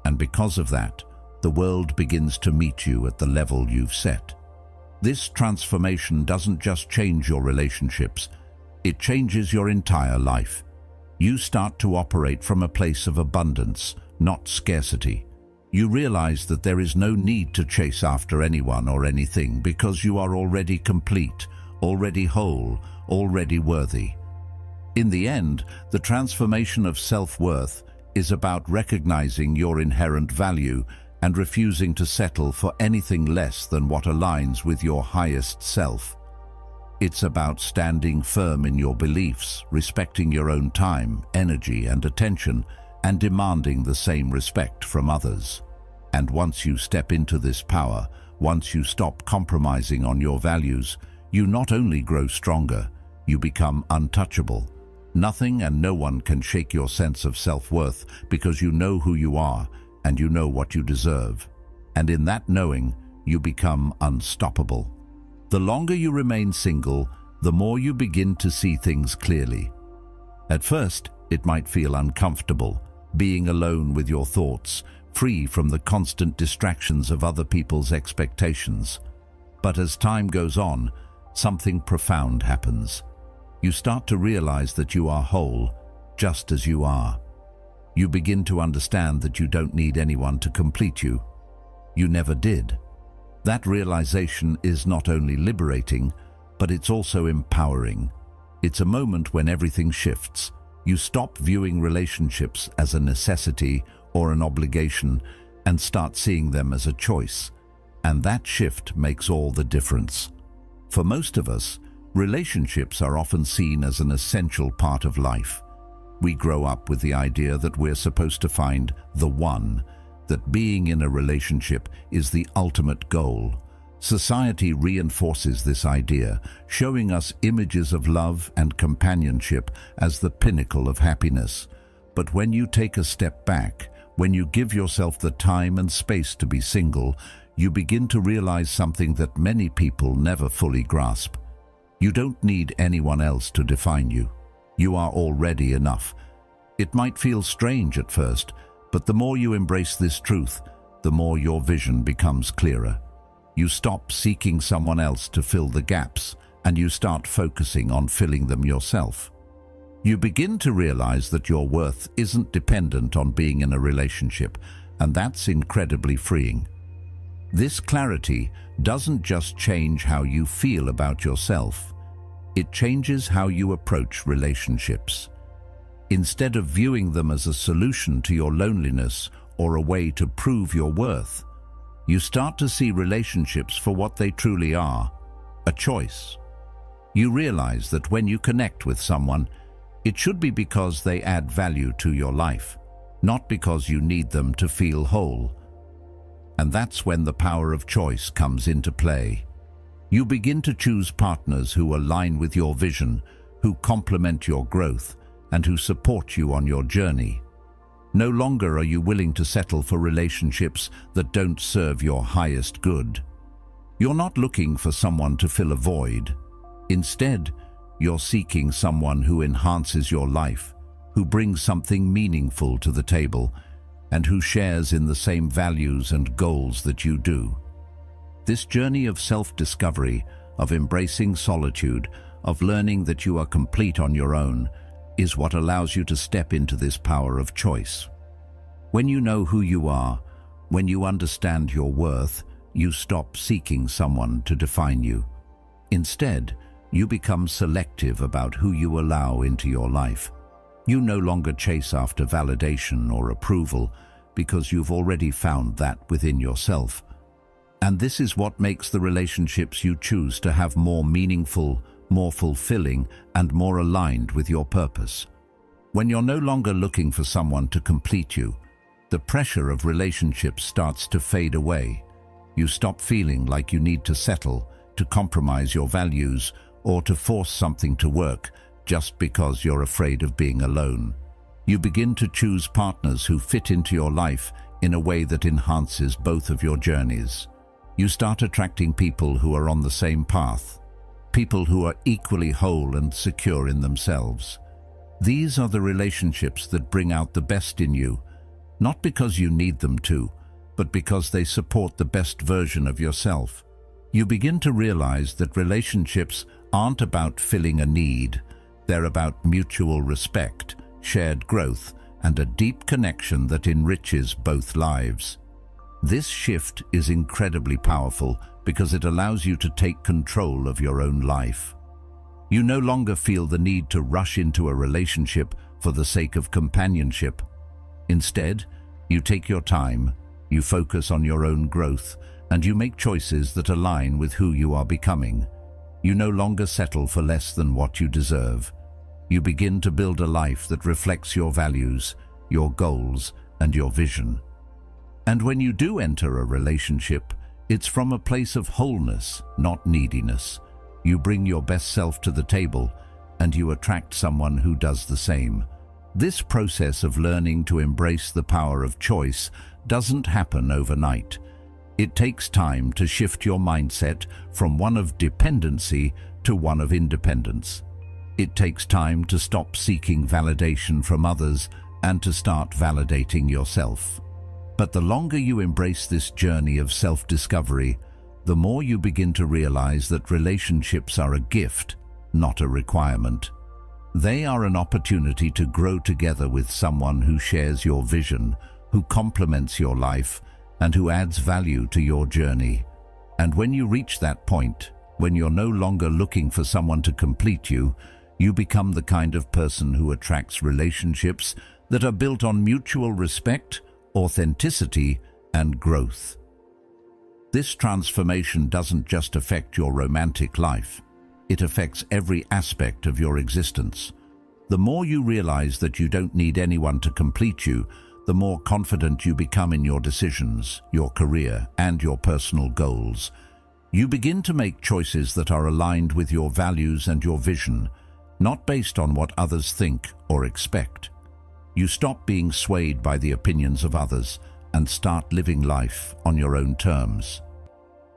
and because of that, the world begins to meet you at the level you've set. This transformation doesn't just change your relationships, it changes your entire life. You start to operate from a place of abundance, not scarcity. You realize that there is no need to chase after anyone or anything because you are already complete, already whole, already worthy. In the end, the transformation of self-worth is about recognizing your inherent value and refusing to settle for anything less than what aligns with your highest self. It's about standing firm in your beliefs, respecting your own time, energy, and attention, and demanding the same respect from others. And once you step into this power, once you stop compromising on your values, you not only grow stronger, you become untouchable. Nothing and no one can shake your sense of self-worth because you know who you are and you know what you deserve. And in that knowing, you become unstoppable. The longer you remain single, the more you begin to see things clearly. At first, it might feel uncomfortable, being alone with your thoughts, free from the constant distractions of other people's expectations. But as time goes on, something profound happens. You start to realize that you are whole, just as you are. You begin to understand that you don't need anyone to complete you. You never did. That realization is not only liberating, but it's also empowering. It's a moment when everything shifts. You stop viewing relationships as a necessity or an obligation and start seeing them as a choice. And that shift makes all the difference. For most of us, relationships are often seen as an essential part of life. We grow up with the idea that we're supposed to find the one, that being in a relationship is the ultimate goal. Society reinforces this idea, showing us images of love and companionship as the pinnacle of happiness. But when you take a step back, when you give yourself the time and space to be single, you begin to realize something that many people never fully grasp. You don't need anyone else to define you. You are already enough. It might feel strange at first, but the more you embrace this truth, the more your vision becomes clearer. You stop seeking someone else to fill the gaps, and you start focusing on filling them yourself. You begin to realize that your worth isn't dependent on being in a relationship, and that's incredibly freeing. This clarity doesn't just change how you feel about yourself, it changes how you approach relationships. Instead of viewing them as a solution to your loneliness or a way to prove your worth, you start to see relationships for what they truly are, a choice. You realize that when you connect with someone, it should be because they add value to your life, not because you need them to feel whole. And that's when the power of choice comes into play. You begin to choose partners who align with your vision, who complement your growth, and who support you on your journey. No longer are you willing to settle for relationships that don't serve your highest good. You're not looking for someone to fill a void. Instead, you're seeking someone who enhances your life, who brings something meaningful to the table, and who shares in the same values and goals that you do. This journey of self-discovery, of embracing solitude, of learning that you are complete on your own, is what allows you to step into this power of choice. When you know who you are, when you understand your worth, you stop seeking someone to define you. Instead, you become selective about who you allow into your life. You no longer chase after validation or approval because you've already found that within yourself. And this is what makes the relationships you choose to have more meaningful, more fulfilling, and more aligned with your purpose. When you're no longer looking for someone to complete you, the pressure of relationships starts to fade away. You stop feeling like you need to settle, to compromise your values, or to force something to work just because you're afraid of being alone. You begin to choose partners who fit into your life in a way that enhances both of your journeys. You start attracting people who are on the same path, people who are equally whole and secure in themselves. These are the relationships that bring out the best in you, not because you need them to, but because they support the best version of yourself. You begin to realize that relationships aren't about filling a need. They're about mutual respect, shared growth, and a deep connection that enriches both lives. This shift is incredibly powerful because it allows you to take control of your own life. You no longer feel the need to rush into a relationship for the sake of companionship. Instead, you take your time, you focus on your own growth, and you make choices that align with who you are becoming. You no longer settle for less than what you deserve. You begin to build a life that reflects your values, your goals, and your vision. And when you do enter a relationship, it's from a place of wholeness, not neediness. You bring your best self to the table, and you attract someone who does the same. This process of learning to embrace the power of choice doesn't happen overnight. It takes time to shift your mindset from one of dependency to one of independence. It takes time to stop seeking validation from others and to start validating yourself. But the longer you embrace this journey of self-discovery, the more you begin to realize that relationships are a gift, not a requirement. They are an opportunity to grow together with someone who shares your vision, who complements your life, and who adds value to your journey. And when you reach that point, when you're no longer looking for someone to complete you, you become the kind of person who attracts relationships that are built on mutual respect, authenticity, and growth. This transformation doesn't just affect your romantic life, it affects every aspect of your existence. The more you realize that you don't need anyone to complete you, the more confident you become in your decisions, your career, and your personal goals. You begin to make choices that are aligned with your values and your vision, not based on what others think or expect. You stop being swayed by the opinions of others and start living life on your own terms.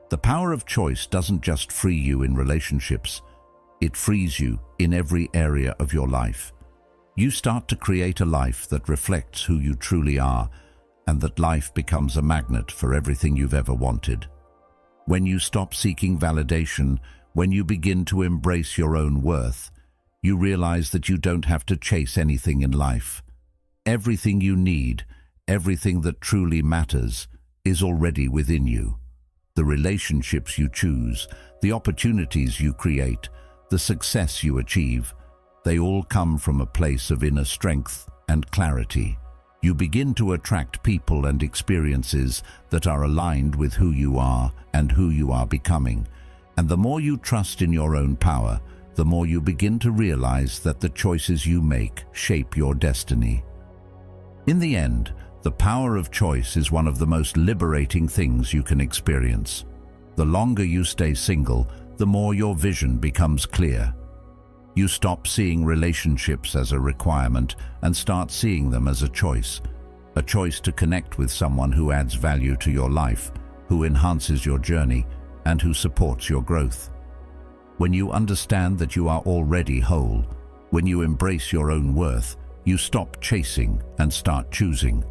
The power of choice doesn't just free you in relationships, It frees you in every area of your life. You start to create a life that reflects who you truly are, and that life becomes a magnet for everything you've ever wanted. When you stop seeking validation, when you begin to embrace your own worth, you realize that you don't have to chase anything in life. Everything you need, everything that truly matters, is already within you. The relationships you choose, the opportunities you create, the success you achieve, they all come from a place of inner strength and clarity. You begin to attract people and experiences that are aligned with who you are and who you are becoming. And the more you trust in your own power, the more you begin to realize that the choices you make shape your destiny. In the end, the power of choice is one of the most liberating things you can experience. The longer you stay single, the more your vision becomes clear. You stop seeing relationships as a requirement and start seeing them as a choice to connect with someone who adds value to your life, who enhances your journey, and who supports your growth. When you understand that you are already whole, when you embrace your own worth, you stop chasing and start choosing.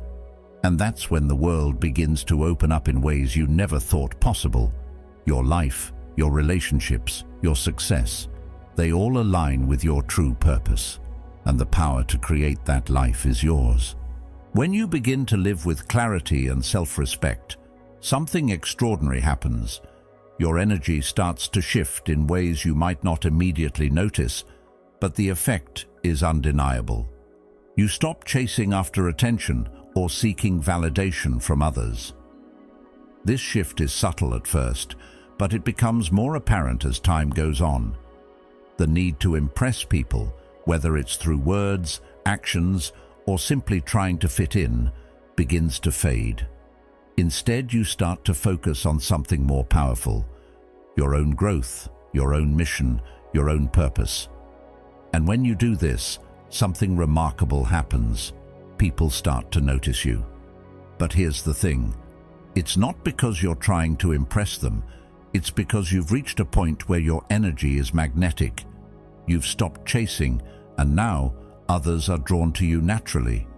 And that's when the world begins to open up in ways you never thought possible. Your life, your relationships, your success, they all align with your true purpose, and the power to create that life is yours. When you begin to live with clarity and self-respect, something extraordinary happens. Your energy starts to shift in ways you might not immediately notice, but the effect is undeniable. You stop chasing after attention or seeking validation from others. This shift is subtle at first, but it becomes more apparent as time goes on. The need to impress people, whether it's through words, actions, or simply trying to fit in, begins to fade. Instead, you start to focus on something more powerful: your own growth, your own mission, your own purpose. And when you do this, something remarkable happens. People start to notice you. But here's the thing. It's not because you're trying to impress them. It's because you've reached a point where your energy is magnetic. You've stopped chasing, and now others are drawn to you naturally.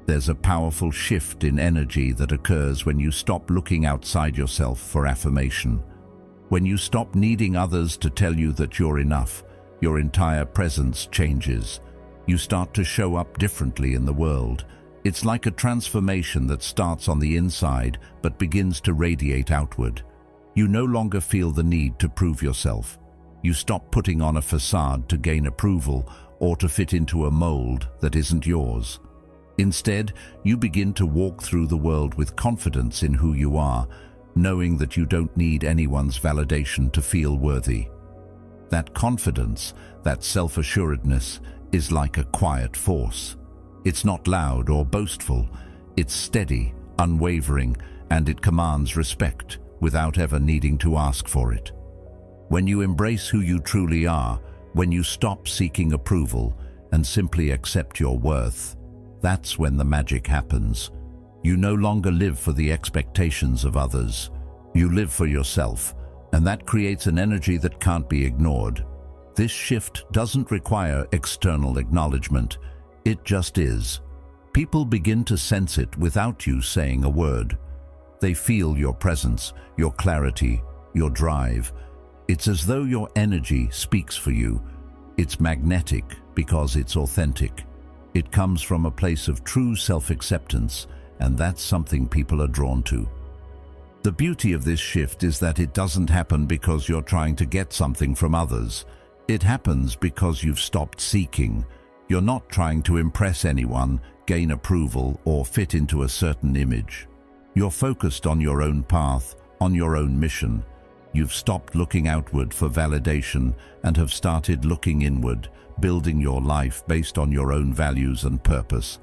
There's a powerful shift in energy that occurs when you stop looking outside yourself for affirmation. When you stop needing others to tell you that you're enough, your entire presence changes. You start to show up differently in the world. It's like a transformation that starts on the inside but begins to radiate outward. You no longer feel the need to prove yourself. You stop putting on a facade to gain approval or to fit into a mold that isn't yours. Instead, you begin to walk through the world with confidence in who you are, knowing that you don't need anyone's validation to feel worthy. That confidence, that self-assuredness, is like a quiet force. It's not loud or boastful. It's steady, unwavering, and it commands respect without ever needing to ask for it. When you embrace who you truly are, when you stop seeking approval and simply accept your worth, that's when the magic happens. You no longer live for the expectations of others. You live for yourself, and that creates an energy that can't be ignored. This shift doesn't require external acknowledgement. It just is. People begin to sense it without you saying a word. They feel your presence, your clarity, your drive. It's as though your energy speaks for you. It's magnetic because it's authentic. It comes from a place of true self-acceptance, and that's something people are drawn to. The beauty of this shift is that it doesn't happen because you're trying to get something from others. It happens because you've stopped seeking. You're not trying to impress anyone, gain approval, or fit into a certain image. You're focused on your own path, on your own mission. You've stopped looking outward for validation and have started looking inward, building your life based on your own values and purpose.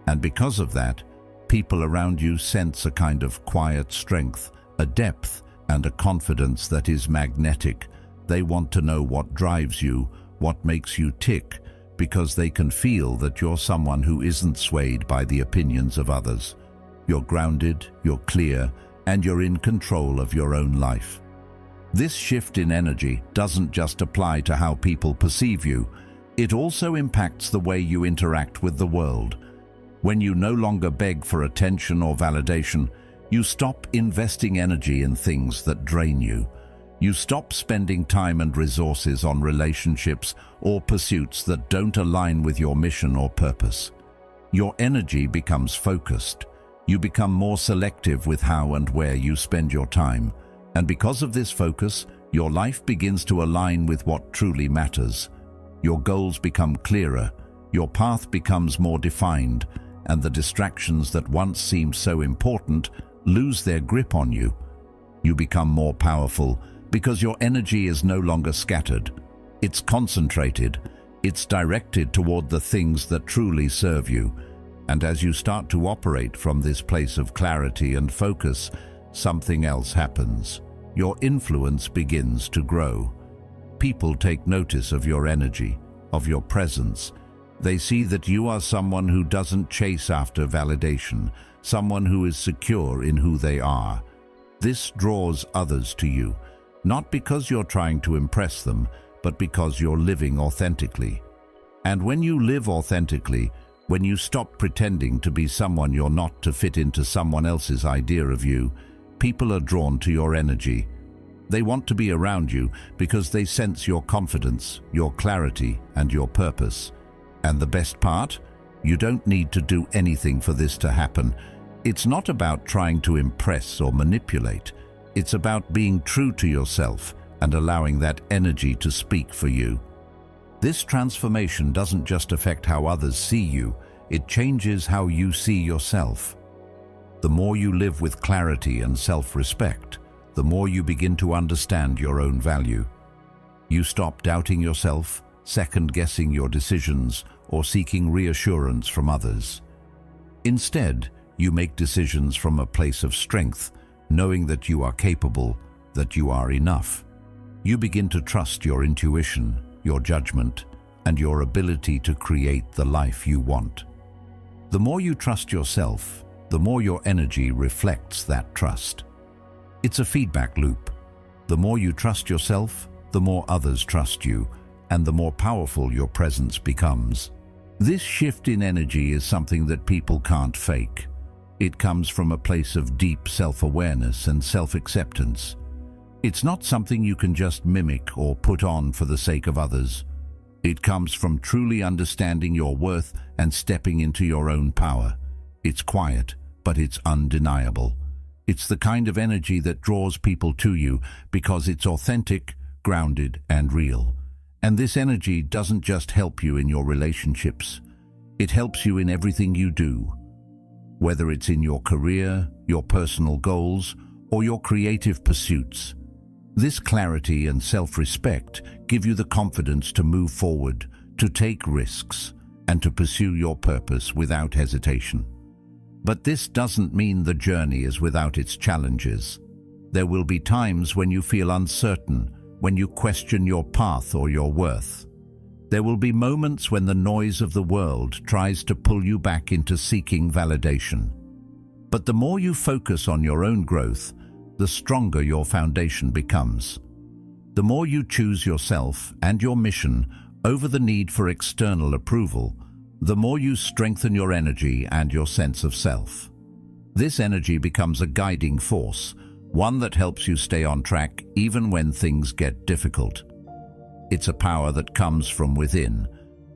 And because of that, people around you sense a kind of quiet strength, a depth, and a confidence that is magnetic. They want to know what drives you, what makes you tick, because they can feel that you're someone who isn't swayed by the opinions of others. You're grounded, you're clear, and you're in control of your own life. This shift in energy doesn't just apply to how people perceive you, it also impacts the way you interact with the world. When you no longer beg for attention or validation, you stop investing energy in things that drain you. You stop spending time and resources on relationships or pursuits that don't align with your mission or purpose. Your energy becomes focused. You become more selective with how and where you spend your time. And because of this focus, your life begins to align with what truly matters. Your goals become clearer, your path becomes more defined, and the distractions that once seemed so important lose their grip on you. You become more powerful because your energy is no longer scattered. It's concentrated. It's directed toward the things that truly serve you. And as you start to operate from this place of clarity and focus, something else happens. Your influence begins to grow. People take notice of your energy, of your presence. They see that you are someone who doesn't chase after validation, someone who is secure in who they are. This draws others to you, not because you're trying to impress them, but because you're living authentically. And when you live authentically, when you stop pretending to be someone you're not to fit into someone else's idea of you, people are drawn to your energy. They want to be around you because they sense your confidence, your clarity, and your purpose. And the best part? You don't need to do anything for this to happen. It's not about trying to impress or manipulate. It's about being true to yourself and allowing that energy to speak for you. This transformation doesn't just affect how others see you, it changes how you see yourself. The more you live with clarity and self-respect, the more you begin to understand your own value. You stop doubting yourself, second-guessing your decisions, or seeking reassurance from others. Instead, you make decisions from a place of strength, knowing that you are capable, that you are enough. You begin to trust your intuition, your judgment, and your ability to create the life you want. The more you trust yourself, the more your energy reflects that trust. It's a feedback loop. The more you trust yourself, the more others trust you, and the more powerful your presence becomes. This shift in energy is something that people can't fake. It comes from a place of deep self-awareness and self-acceptance. It's not something you can just mimic or put on for the sake of others. It comes from truly understanding your worth and stepping into your own power. It's quiet, but it's undeniable. It's the kind of energy that draws people to you because it's authentic, grounded, and real. And this energy doesn't just help you in your relationships. It helps you in everything you do. Whether it's in your career, your personal goals, or your creative pursuits. This clarity and self-respect give you the confidence to move forward, to take risks, and to pursue your purpose without hesitation. But this doesn't mean the journey is without its challenges. There will be times when you feel uncertain, when you question your path or your worth. There will be moments when the noise of the world tries to pull you back into seeking validation. But the more you focus on your own growth, the stronger your foundation becomes. The more you choose yourself and your mission over the need for external approval, the more you strengthen your energy and your sense of self. This energy becomes a guiding force, one that helps you stay on track even when things get difficult. It's a power that comes from within,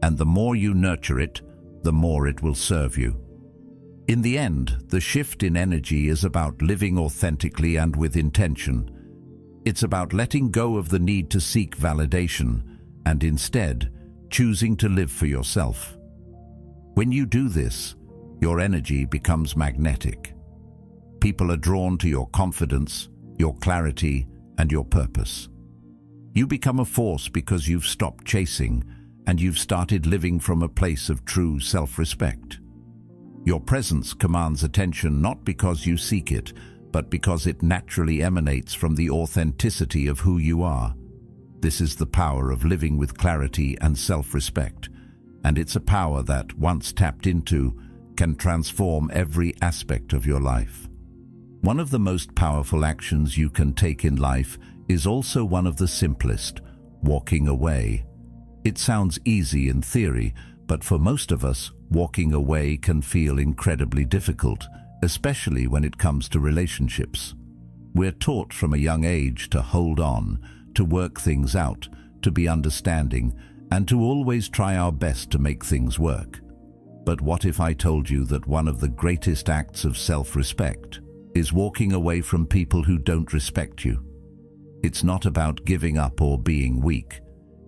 and the more you nurture it, the more it will serve you. In the end, the shift in energy is about living authentically and with intention. It's about letting go of the need to seek validation and instead choosing to live for yourself. When you do this, your energy becomes magnetic. People are drawn to your confidence, your clarity, and your purpose. You become a force because you've stopped chasing and you've started living from a place of true self-respect. Your presence commands attention not because you seek it, but because it naturally emanates from the authenticity of who you are. This is the power of living with clarity and self-respect, and it's a power that, once tapped into, can transform every aspect of your life. One of the most powerful actions you can take in life is also one of the simplest: walking away. It sounds easy in theory, but for most of us, walking away can feel incredibly difficult, especially when it comes to relationships. We're taught from a young age to hold on, to work things out, to be understanding, and to always try our best to make things work. But what if I told you that one of the greatest acts of self-respect is walking away from people who don't respect you? It's not about giving up or being weak.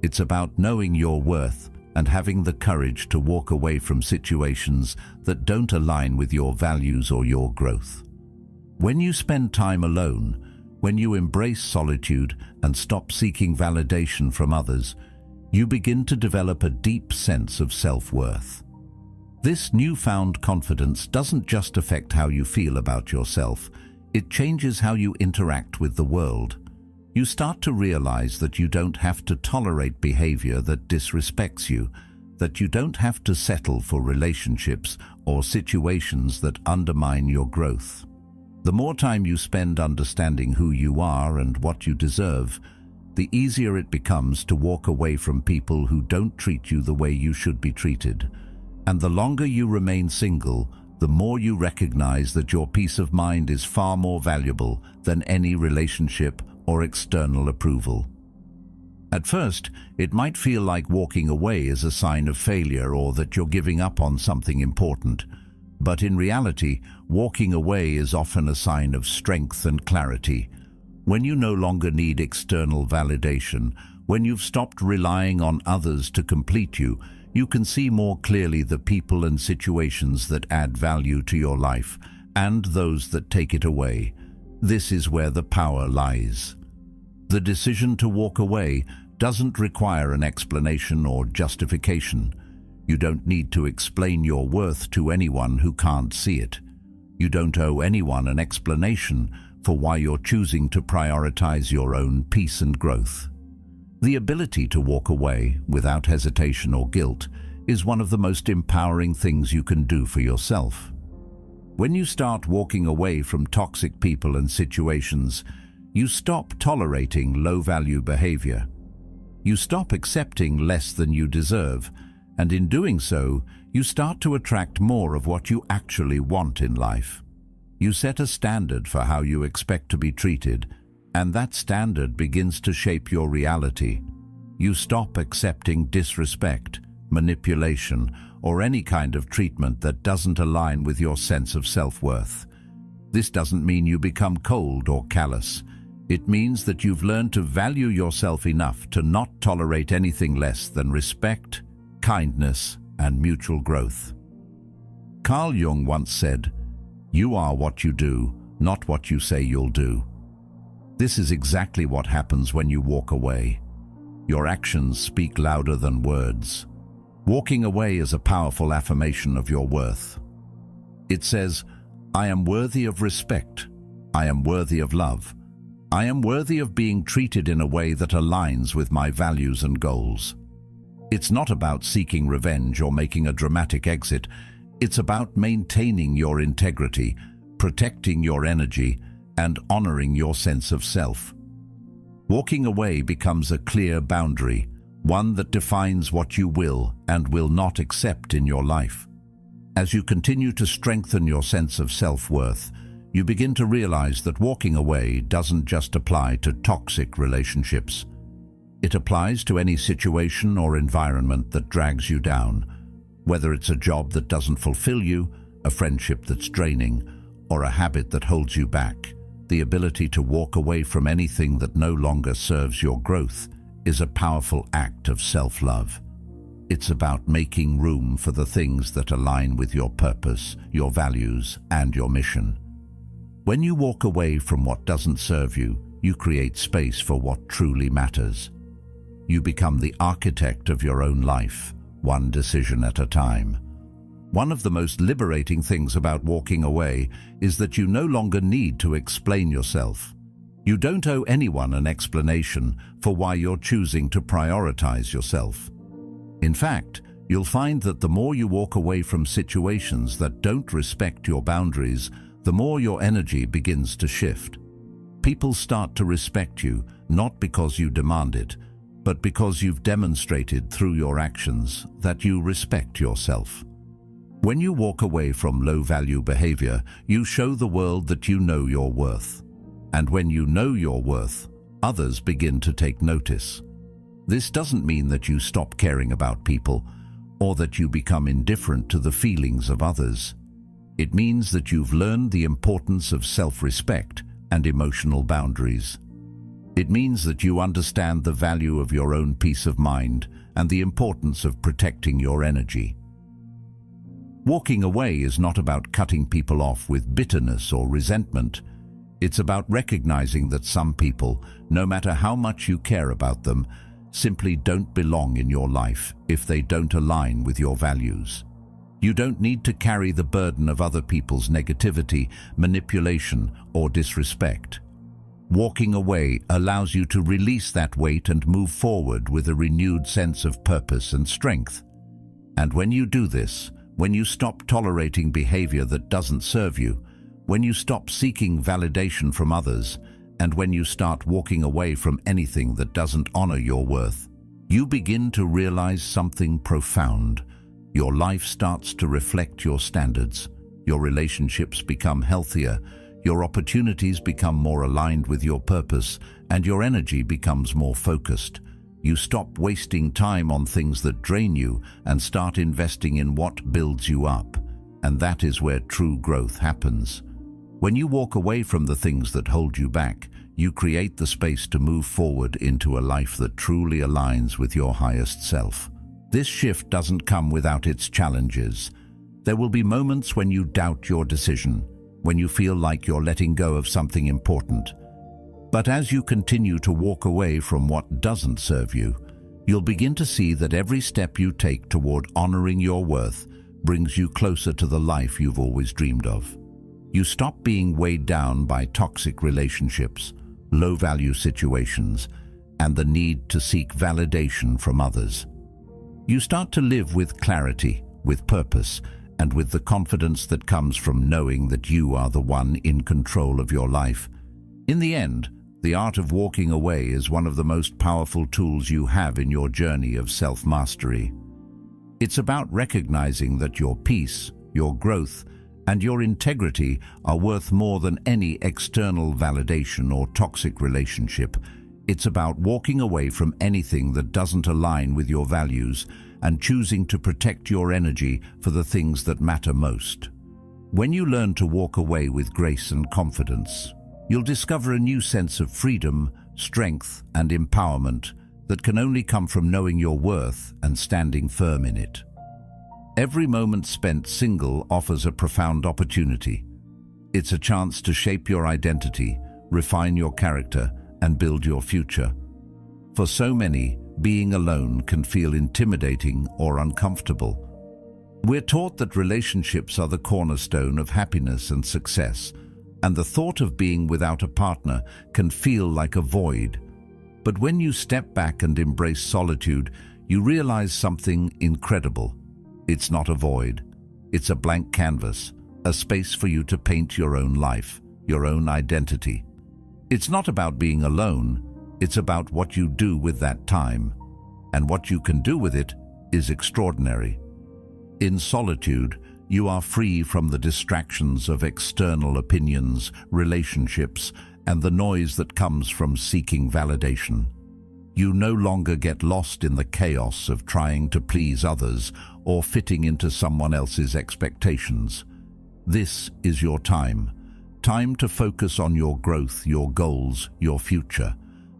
It's about knowing your worth and having the courage to walk away from situations that don't align with your values or your growth. When you spend time alone, when you embrace solitude and stop seeking validation from others, you begin to develop a deep sense of self-worth. This newfound confidence doesn't just affect how you feel about yourself, it changes how you interact with the world. You start to realize that you don't have to tolerate behavior that disrespects you, that you don't have to settle for relationships or situations that undermine your growth. The more time you spend understanding who you are and what you deserve, the easier it becomes to walk away from people who don't treat you the way you should be treated. And the longer you remain single, the more you recognize that your peace of mind is far more valuable than any relationship or external approval. At first, it might feel like walking away is a sign of failure or that you're giving up on something important. But in reality, walking away is often a sign of strength and clarity. When you no longer need external validation, when you've stopped relying on others to complete you, you can see more clearly the people and situations that add value to your life and those that take it away. This is where the power lies. The decision to walk away doesn't require an explanation or justification. You don't need to explain your worth to anyone who can't see it. You don't owe anyone an explanation for why you're choosing to prioritize your own peace and growth. The ability to walk away without hesitation or guilt is one of the most empowering things you can do for yourself. When you start walking away from toxic people and situations, you stop tolerating low-value behavior. You stop accepting less than you deserve, and in doing so, you start to attract more of what you actually want in life. You set a standard for how you expect to be treated, and that standard begins to shape your reality. You stop accepting disrespect, manipulation, or any kind of treatment that doesn't align with your sense of self-worth. This doesn't mean you become cold or callous. It means that you've learned to value yourself enough to not tolerate anything less than respect, kindness, and mutual growth. Carl Jung once said, "You are what you do, not what you say you'll do." This is exactly what happens when you walk away. Your actions speak louder than words. Walking away is a powerful affirmation of your worth. It says, "I am worthy of respect. I am worthy of love. I am worthy of being treated in a way that aligns with my values and goals." It's not about seeking revenge or making a dramatic exit. It's about maintaining your integrity, protecting your energy, and honoring your sense of self. Walking away becomes a clear boundary, one that defines what you will and will not accept in your life. As you continue to strengthen your sense of self-worth, you begin to realize that walking away doesn't just apply to toxic relationships. It applies to any situation or environment that drags you down, whether it's a job that doesn't fulfill you, a friendship that's draining, or a habit that holds you back. The ability to walk away from anything that no longer serves your growth is a powerful act of self-love. It's about making room for the things that align with your purpose, your values, and your mission. When you walk away from what doesn't serve you, you create space for what truly matters. You become the architect of your own life, one decision at a time. One of the most liberating things about walking away is that you no longer need to explain yourself. You don't owe anyone an explanation for why you're choosing to prioritize yourself. In fact, you'll find that the more you walk away from situations that don't respect your boundaries, the more your energy begins to shift. People start to respect you, not because you demand it, but because you've demonstrated through your actions that you respect yourself. When you walk away from low-value behavior, you show the world that you know your worth. And when you know your worth, others begin to take notice. This doesn't mean that you stop caring about people or that you become indifferent to the feelings of others. It means that you've learned the importance of self-respect and emotional boundaries. It means that you understand the value of your own peace of mind and the importance of protecting your energy. Walking away is not about cutting people off with bitterness or resentment. It's about recognizing that some people, no matter how much you care about them, simply don't belong in your life if they don't align with your values. You don't need to carry the burden of other people's negativity, manipulation, or disrespect. Walking away allows you to release that weight and move forward with a renewed sense of purpose and strength. And when you do this, when you stop tolerating behavior that doesn't serve you, when you stop seeking validation from others, and when you start walking away from anything that doesn't honor your worth, you begin to realize something profound. Your life starts to reflect your standards. Your relationships become healthier. Your opportunities become more aligned with your purpose, and your energy becomes more focused. You stop wasting time on things that drain you and start investing in what builds you up. And that is where true growth happens. When you walk away from the things that hold you back, you create the space to move forward into a life that truly aligns with your highest self. This shift doesn't come without its challenges. There will be moments when you doubt your decision, when you feel like you're letting go of something important. But as you continue to walk away from what doesn't serve you, you'll begin to see that every step you take toward honoring your worth brings you closer to the life you've always dreamed of. You stop being weighed down by toxic relationships, low-value situations, and the need to seek validation from others. You start to live with clarity, with purpose, and with the confidence that comes from knowing that you are the one in control of your life. In the end, the art of walking away is one of the most powerful tools you have in your journey of self-mastery. It's about recognizing that your peace, your growth, and your integrity are worth more than any external validation or toxic relationship. It's about walking away from anything that doesn't align with your values and choosing to protect your energy for the things that matter most. When you learn to walk away with grace and confidence, you'll discover a new sense of freedom, strength, and empowerment that can only come from knowing your worth and standing firm in it. Every moment spent single offers a profound opportunity. It's a chance to shape your identity, refine your character, and build your future. For so many, being alone can feel intimidating or uncomfortable. We're taught that relationships are the cornerstone of happiness and success, and the thought of being without a partner can feel like a void. But when you step back and embrace solitude, you realize something incredible. It's not a void. It's a blank canvas, a space for you to paint your own life, your own identity. It's not about being alone. It's about what you do with that time. And what you can do with it is extraordinary. In solitude, you are free from the distractions of external opinions, relationships, and the noise that comes from seeking validation. You no longer get lost in the chaos of trying to please others or fitting into someone else's expectations. This is your time to focus on your growth, your goals, your future.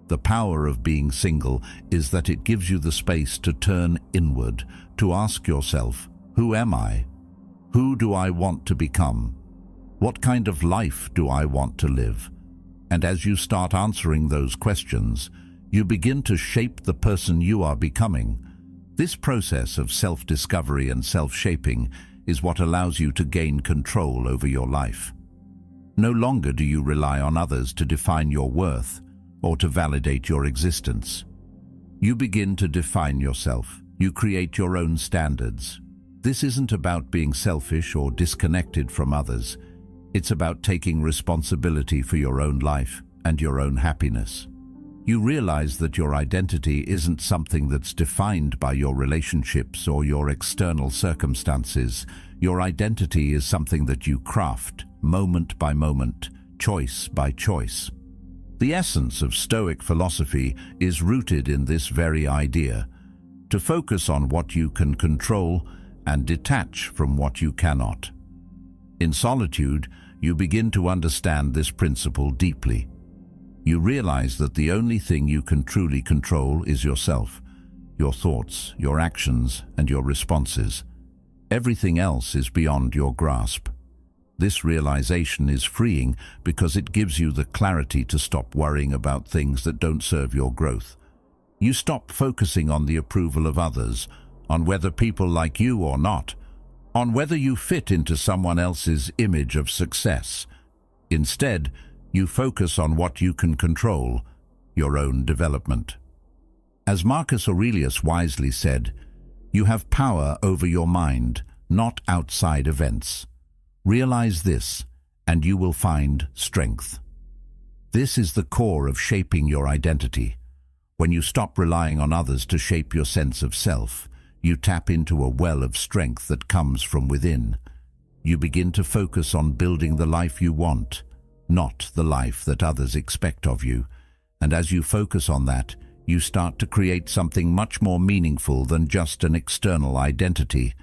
The power of being single is that it gives you the space to turn inward, to ask yourself, who am I? Who do I want to become? What kind of life do I want to live? And as you start answering those questions, you begin to shape the person you are becoming. This process of self-discovery and self-shaping is what allows you to gain control over your life. No longer do you rely on others to define your worth or to validate your existence. You begin to define yourself. You create your own standards. This isn't about being selfish or disconnected from others. It's about taking responsibility for your own life and your own happiness. You realize that your identity isn't something that's defined by your relationships or your external circumstances. Your identity is something that you craft, moment by moment, choice by choice. The essence of Stoic philosophy is rooted in this very idea: to focus on what you can control and detach from what you cannot. In solitude, you begin to understand this principle deeply. You realize that the only thing you can truly control is yourself, your thoughts, your actions, and your responses. Everything else is beyond your grasp. This realization is freeing because it gives you the clarity to stop worrying about things that don't serve your growth. You stop focusing on the approval of others, on whether people like you or not, on whether you fit into someone else's image of success. Instead, you focus on what you can control, your own development. As Marcus Aurelius wisely said, you have power over your mind, not outside events. Realize this, and you will find strength. This is the core of shaping your identity. When you stop relying on others to shape your sense of self, you tap into a well of strength that comes from within. You begin to focus on building the life you want, not the life that others expect of you. And as you focus on that, you start to create something much more meaningful than just an external identity.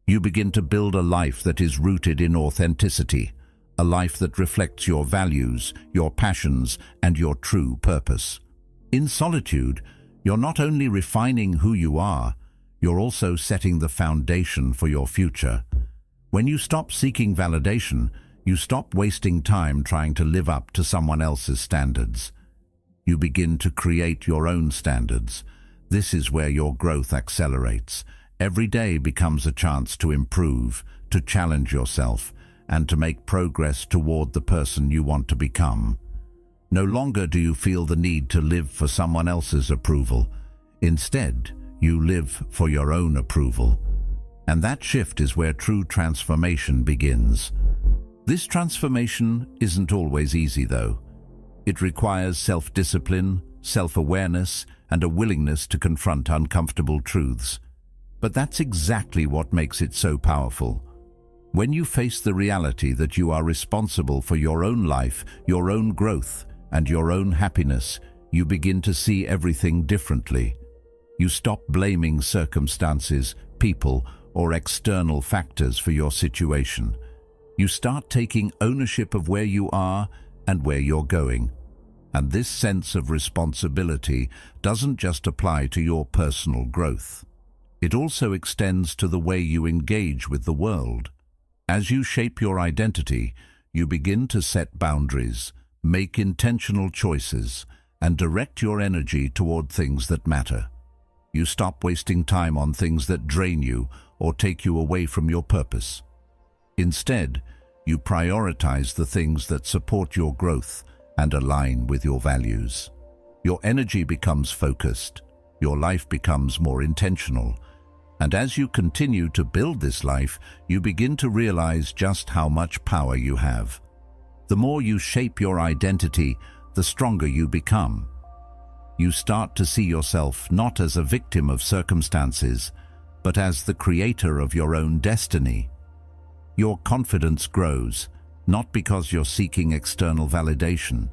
You begin to build a life that is rooted in authenticity, a life that reflects your values, your passions, and your true purpose. In solitude, you're not only refining who you are, you're also setting the foundation for your future. When you stop seeking validation, you stop wasting time trying to live up to someone else's standards. You begin to create your own standards. This is where your growth accelerates. Every day becomes a chance to improve, to challenge yourself, and to make progress toward the person you want to become. No longer do you feel the need to live for someone else's approval. Instead, you live for your own approval. And that shift is where true transformation begins. This transformation isn't always easy, though. It requires self-discipline, self-awareness, and a willingness to confront uncomfortable truths. But that's exactly what makes it so powerful. When you face the reality that you are responsible for your own life, your own growth, and your own happiness, you begin to see everything differently. You stop blaming circumstances, people, or external factors for your situation. You start taking ownership of where you are and where you're going. And this sense of responsibility doesn't just apply to your personal growth. It also extends to the way you engage with the world. As you shape your identity, you begin to set boundaries, make intentional choices, and direct your energy toward things that matter. You stop wasting time on things that drain you or take you away from your purpose. Instead, you prioritize the things that support your growth and align with your values. Your energy becomes focused, your life becomes more intentional, and as you continue to build this life, you begin to realize just how much power you have. The more you shape your identity, the stronger you become. You start to see yourself not as a victim of circumstances, but as the creator of your own destiny. Your confidence grows, not because you're seeking external validation,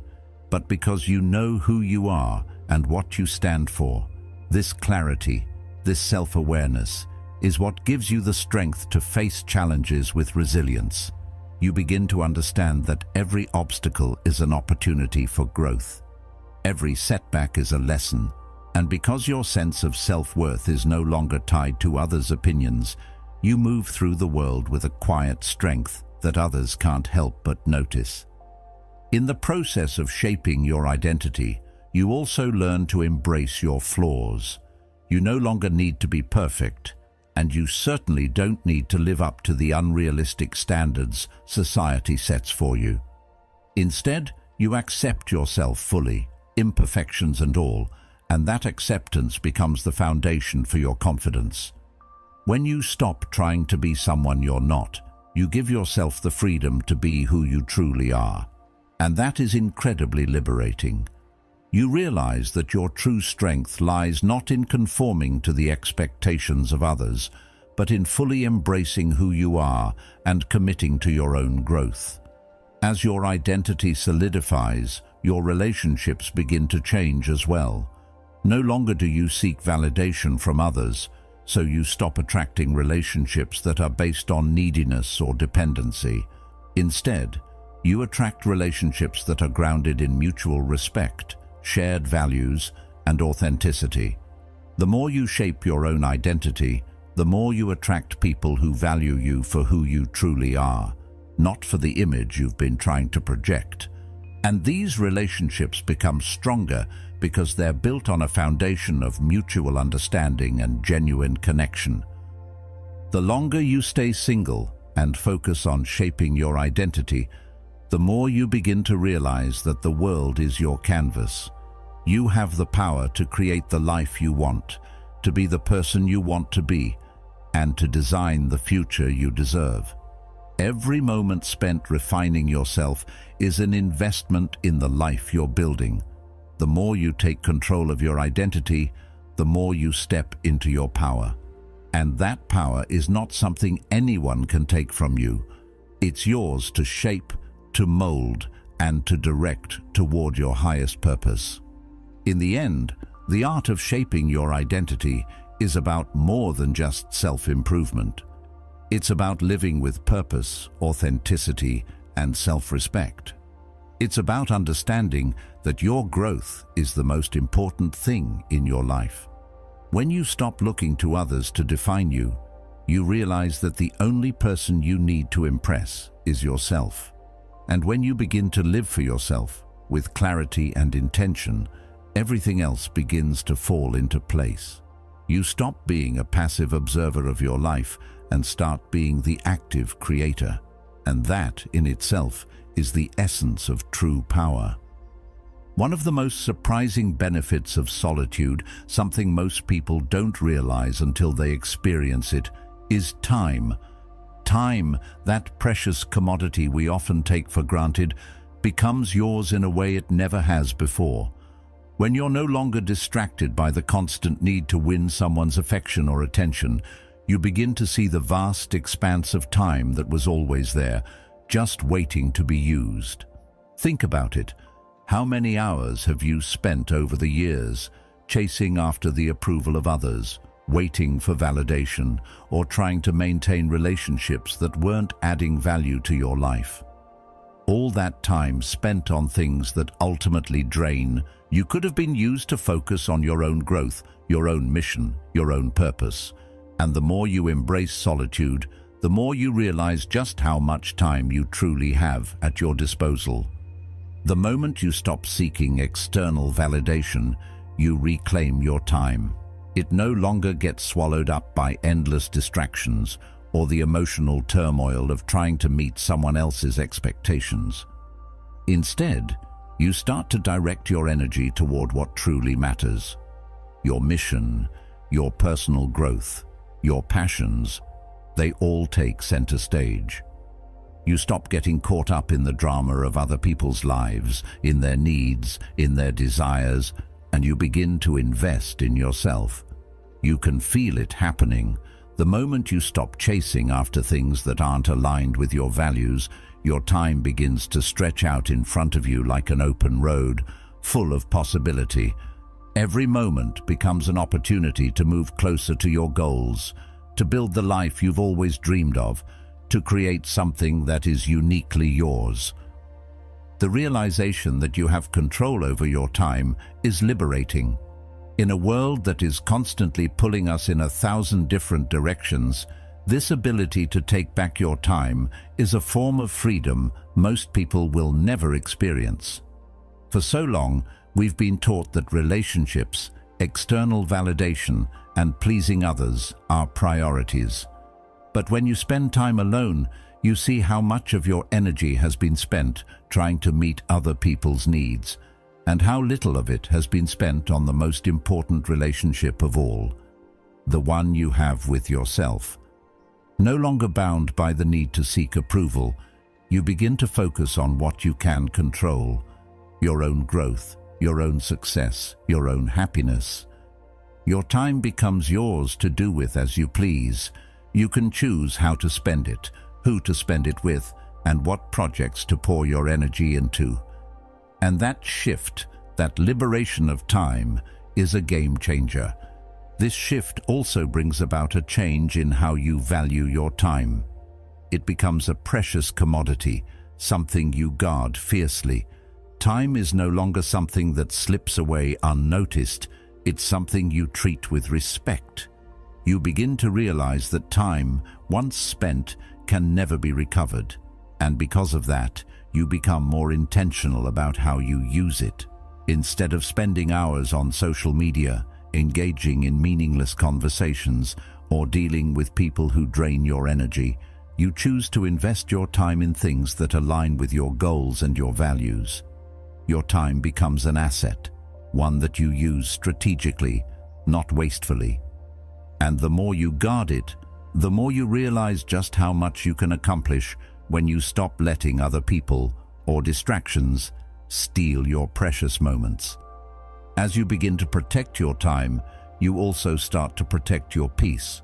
but because you know who you are and what you stand for. This clarity, this self-awareness, is what gives you the strength to face challenges with resilience. You begin to understand that every obstacle is an opportunity for growth. Every setback is a lesson, and because your sense of self-worth is no longer tied to others' opinions, you move through the world with a quiet strength that others can't help but notice. In the process of shaping your identity, you also learn to embrace your flaws. You no longer need to be perfect, and you certainly don't need to live up to the unrealistic standards society sets for you. Instead, you accept yourself fully, imperfections and all, and that acceptance becomes the foundation for your confidence. When you stop trying to be someone you're not, you give yourself the freedom to be who you truly are, and that is incredibly liberating. you realize that your true strength lies not in conforming to the expectations of others, but in fully embracing who you are and committing to your own growth. As your identity solidifies, your relationships begin to change as well. No longer do you seek validation from others, so you stop attracting relationships that are based on neediness or dependency. Instead, you attract relationships that are grounded in mutual respect, shared values, and authenticity. The more you shape your own identity, the more you attract people who value you for who you truly are, not for the image you've been trying to project. And these relationships become stronger because they're built on a foundation of mutual understanding and genuine connection. The longer you stay single and focus on shaping your identity, the more you begin to realize that the world is your canvas. You have the power to create the life you want, to be the person you want to be, and to design the future you deserve. Every moment spent refining yourself is an investment in the life you're building. The more you take control of your identity, the more you step into your power. And that power is not something anyone can take from you. It's yours to shape, to mold, and to direct toward your highest purpose. In the end, the art of shaping your identity is about more than just self-improvement. It's about living with purpose, authenticity, and self-respect. It's about understanding that your growth is the most important thing in your life. When you stop looking to others to define you, you realize that the only person you need to impress is yourself. And when you begin to live for yourself, with clarity and intention, everything else begins to fall into place. You stop being a passive observer of your life and start being the active creator. And that, in itself, is the essence of true power. One of the most surprising benefits of solitude, something most people don't realize until they experience it, is time. Time, that precious commodity we often take for granted, becomes yours in a way it never has before. When you're no longer distracted by the constant need to win someone's affection or attention, you begin to see the vast expanse of time that was always there, just waiting to be used. Think about it. How many hours have you spent over the years chasing after the approval of others, waiting for validation, or trying to maintain relationships that weren't adding value to your life? All that time spent on things that ultimately drain, you could have been used to focus on your own growth, your own mission, your own purpose. And the more you embrace solitude, the more you realize just how much time you truly have at your disposal. The moment you stop seeking external validation, you reclaim your time. It no longer gets swallowed up by endless distractions or the emotional turmoil of trying to meet someone else's expectations. Instead, you start to direct your energy toward what truly matters. Your mission, your personal growth, your passions, they all take center stage. You stop getting caught up in the drama of other people's lives, in their needs, in their desires, and you begin to invest in yourself. You can feel it happening. The moment you stop chasing after things that aren't aligned with your values, your time begins to stretch out in front of you like an open road, full of possibility. Every moment becomes an opportunity to move closer to your goals, to build the life you've always dreamed of, to create something that is uniquely yours. The realization that you have control over your time is liberating. In a world that is constantly pulling us in 1,000 different directions, this ability to take back your time is a form of freedom most people will never experience. For so long, we've been taught that relationships, external validation, and pleasing others are priorities. But when you spend time alone, you see how much of your energy has been spent trying to meet other people's needs, and how little of it has been spent on the most important relationship of all, the one you have with yourself. No longer bound by the need to seek approval, you begin to focus on what you can control: your own growth, your own success, your own happiness. Your time becomes yours to do with as you please. You can choose how to spend it, who to spend it with, and what projects to pour your energy into. And that shift, that liberation of time, is a game changer. This shift also brings about a change in how you value your time. It becomes a precious commodity, something you guard fiercely. Time is no longer something that slips away unnoticed. It's something you treat with respect. You begin to realize that time, once spent, can never be recovered. And because of that, you become more intentional about how you use it. Instead of spending hours on social media, engaging in meaningless conversations, or dealing with people who drain your energy, you choose to invest your time in things that align with your goals and your values. Your time becomes an asset, one that you use strategically, not wastefully. And the more you guard it, the more you realize just how much you can accomplish when you stop letting other people or distractions steal your precious moments. As you begin to protect your time, you also start to protect your peace.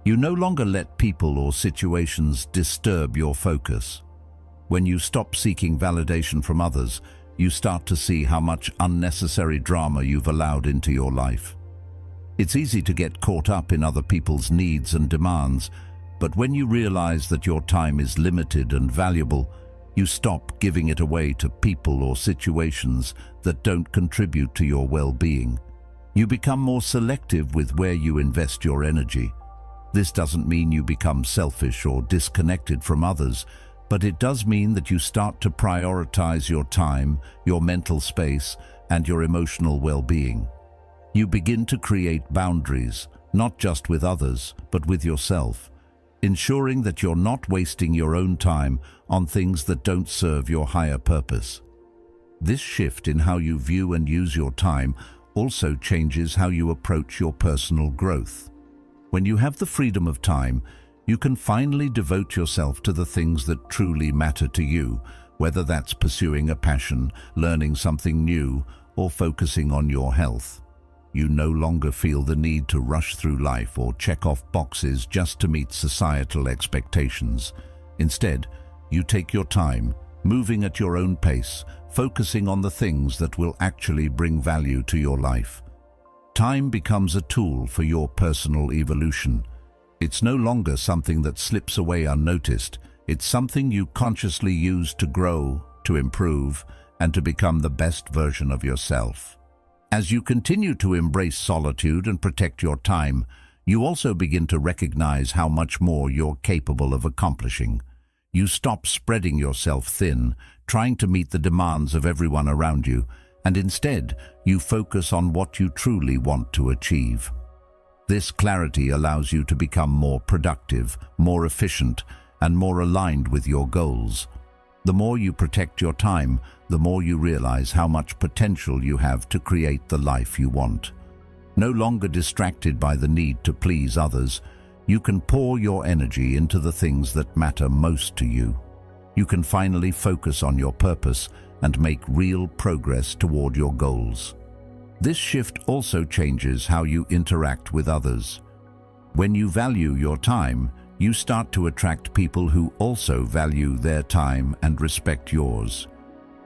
You no longer let people or situations disturb your focus. When you stop seeking validation from others, you start to see how much unnecessary drama you've allowed into your life. It's easy to get caught up in other people's needs and demands, but when you realize that your time is limited and valuable, you stop giving it away to people or situations that don't contribute to your well-being. You become more selective with where you invest your energy. This doesn't mean you become selfish or disconnected from others, but it does mean that you start to prioritize your time, your mental space, and your emotional well-being. You begin to create boundaries, not just with others, but with yourself, ensuring that you're not wasting your own time on things that don't serve your higher purpose. This shift in how you view and use your time also changes how you approach your personal growth. When you have the freedom of time, you can finally devote yourself to the things that truly matter to you, whether that's pursuing a passion, learning something new, or focusing on your health. You no longer feel the need to rush through life or check off boxes just to meet societal expectations. Instead, you take your time, moving at your own pace, focusing on the things that will actually bring value to your life. Time becomes a tool for your personal evolution. It's no longer something that slips away unnoticed. It's something you consciously use to grow, to improve, and to become the best version of yourself. As you continue to embrace solitude and protect your time, you also begin to recognize how much more you're capable of accomplishing. You stop spreading yourself thin, trying to meet the demands of everyone around you, and instead, you focus on what you truly want to achieve. This clarity allows you to become more productive, more efficient, and more aligned with your goals. The more you protect your time, the more you realize how much potential you have to create the life you want. No longer distracted by the need to please others, you can pour your energy into the things that matter most to you. You can finally focus on your purpose and make real progress toward your goals. This shift also changes how you interact with others. When you value your time, you start to attract people who also value their time and respect yours.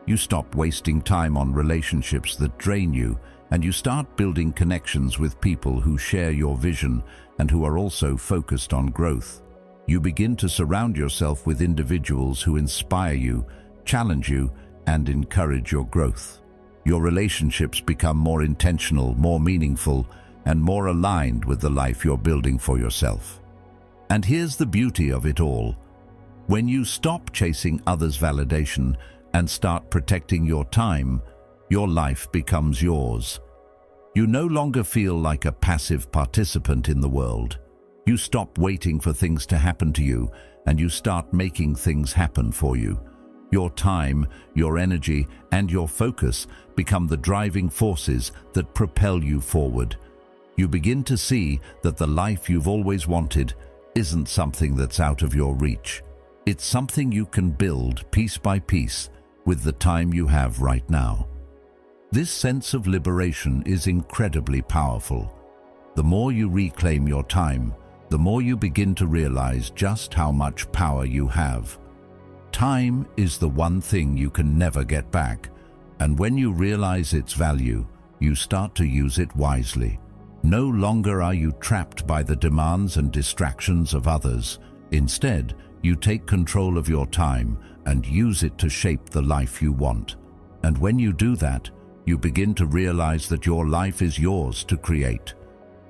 You stop wasting time on relationships that drain you, and you start building connections with people who share your vision and who are also focused on growth. You begin to surround yourself with individuals who inspire you, challenge you, and encourage your growth. Your relationships become more intentional, more meaningful, and more aligned with the life you're building for yourself. And here's the beauty of it all. When you stop chasing others' validation and start protecting your time, your life becomes yours. You no longer feel like a passive participant in the world. You stop waiting for things to happen to you, and you start making things happen for you. Your time, your energy, and your focus become the driving forces that propel you forward. You begin to see that the life you've always wanted isn't something that's out of your reach. It's something you can build piece by piece with the time you have right now. This sense of liberation is incredibly powerful. The more you reclaim your time, the more you begin to realize just how much power you have. Time is the one thing you can never get back, and when you realize its value, you start to use it wisely. No longer are you trapped by the demands and distractions of others. Instead, you take control of your time and use it to shape the life you want. And when you do that, you begin to realize that your life is yours to create.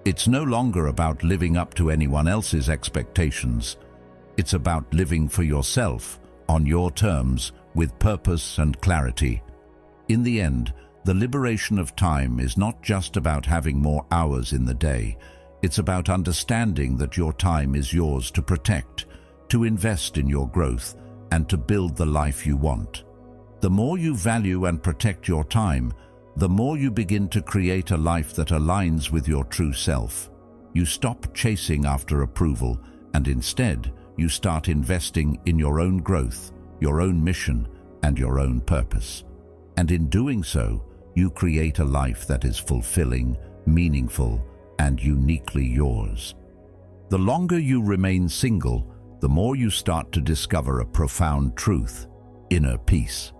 It's no longer about living up to anyone else's expectations. It's about living for yourself, on your terms, with purpose and clarity. In the end, the liberation of time is not just about having more hours in the day. It's about understanding that your time is yours to protect, to invest in your growth, and to build the life you want. The more you value and protect your time, the more you begin to create a life that aligns with your true self. You stop chasing after approval, and instead, you start investing in your own growth, your own mission, and your own purpose. And in doing so, you create a life that is fulfilling, meaningful, and uniquely yours. The longer you remain single, the more you start to discover a profound truth: inner peace.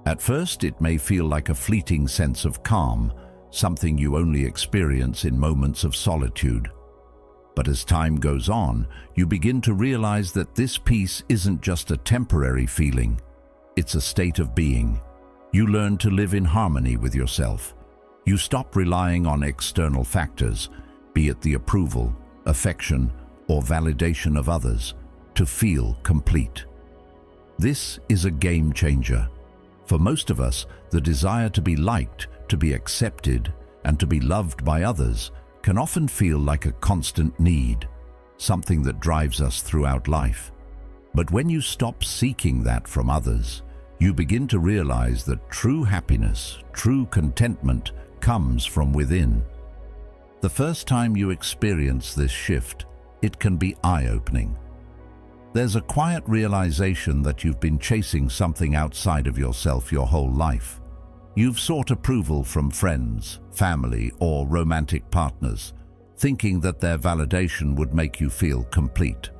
At first, it may feel like a fleeting sense of calm, something you only experience in moments of solitude. But as time goes on, you begin to realize that this peace isn't just a temporary feeling. It's a state of being. You learn to live in harmony with yourself. You stop relying on external factors, be it the approval, affection, or validation of others, to feel complete. This is a game changer. For most of us, the desire to be liked, to be accepted, and to be loved by others can often feel like a constant need, something that drives us throughout life. But when you stop seeking that from others, you begin to realize that true happiness, true contentment, comes from within. The first time you experience this shift, it can be eye-opening. There's a quiet realization that you've been chasing something outside of yourself your whole life. You've sought approval from friends, family, or romantic partners, thinking that their validation would make you feel complete.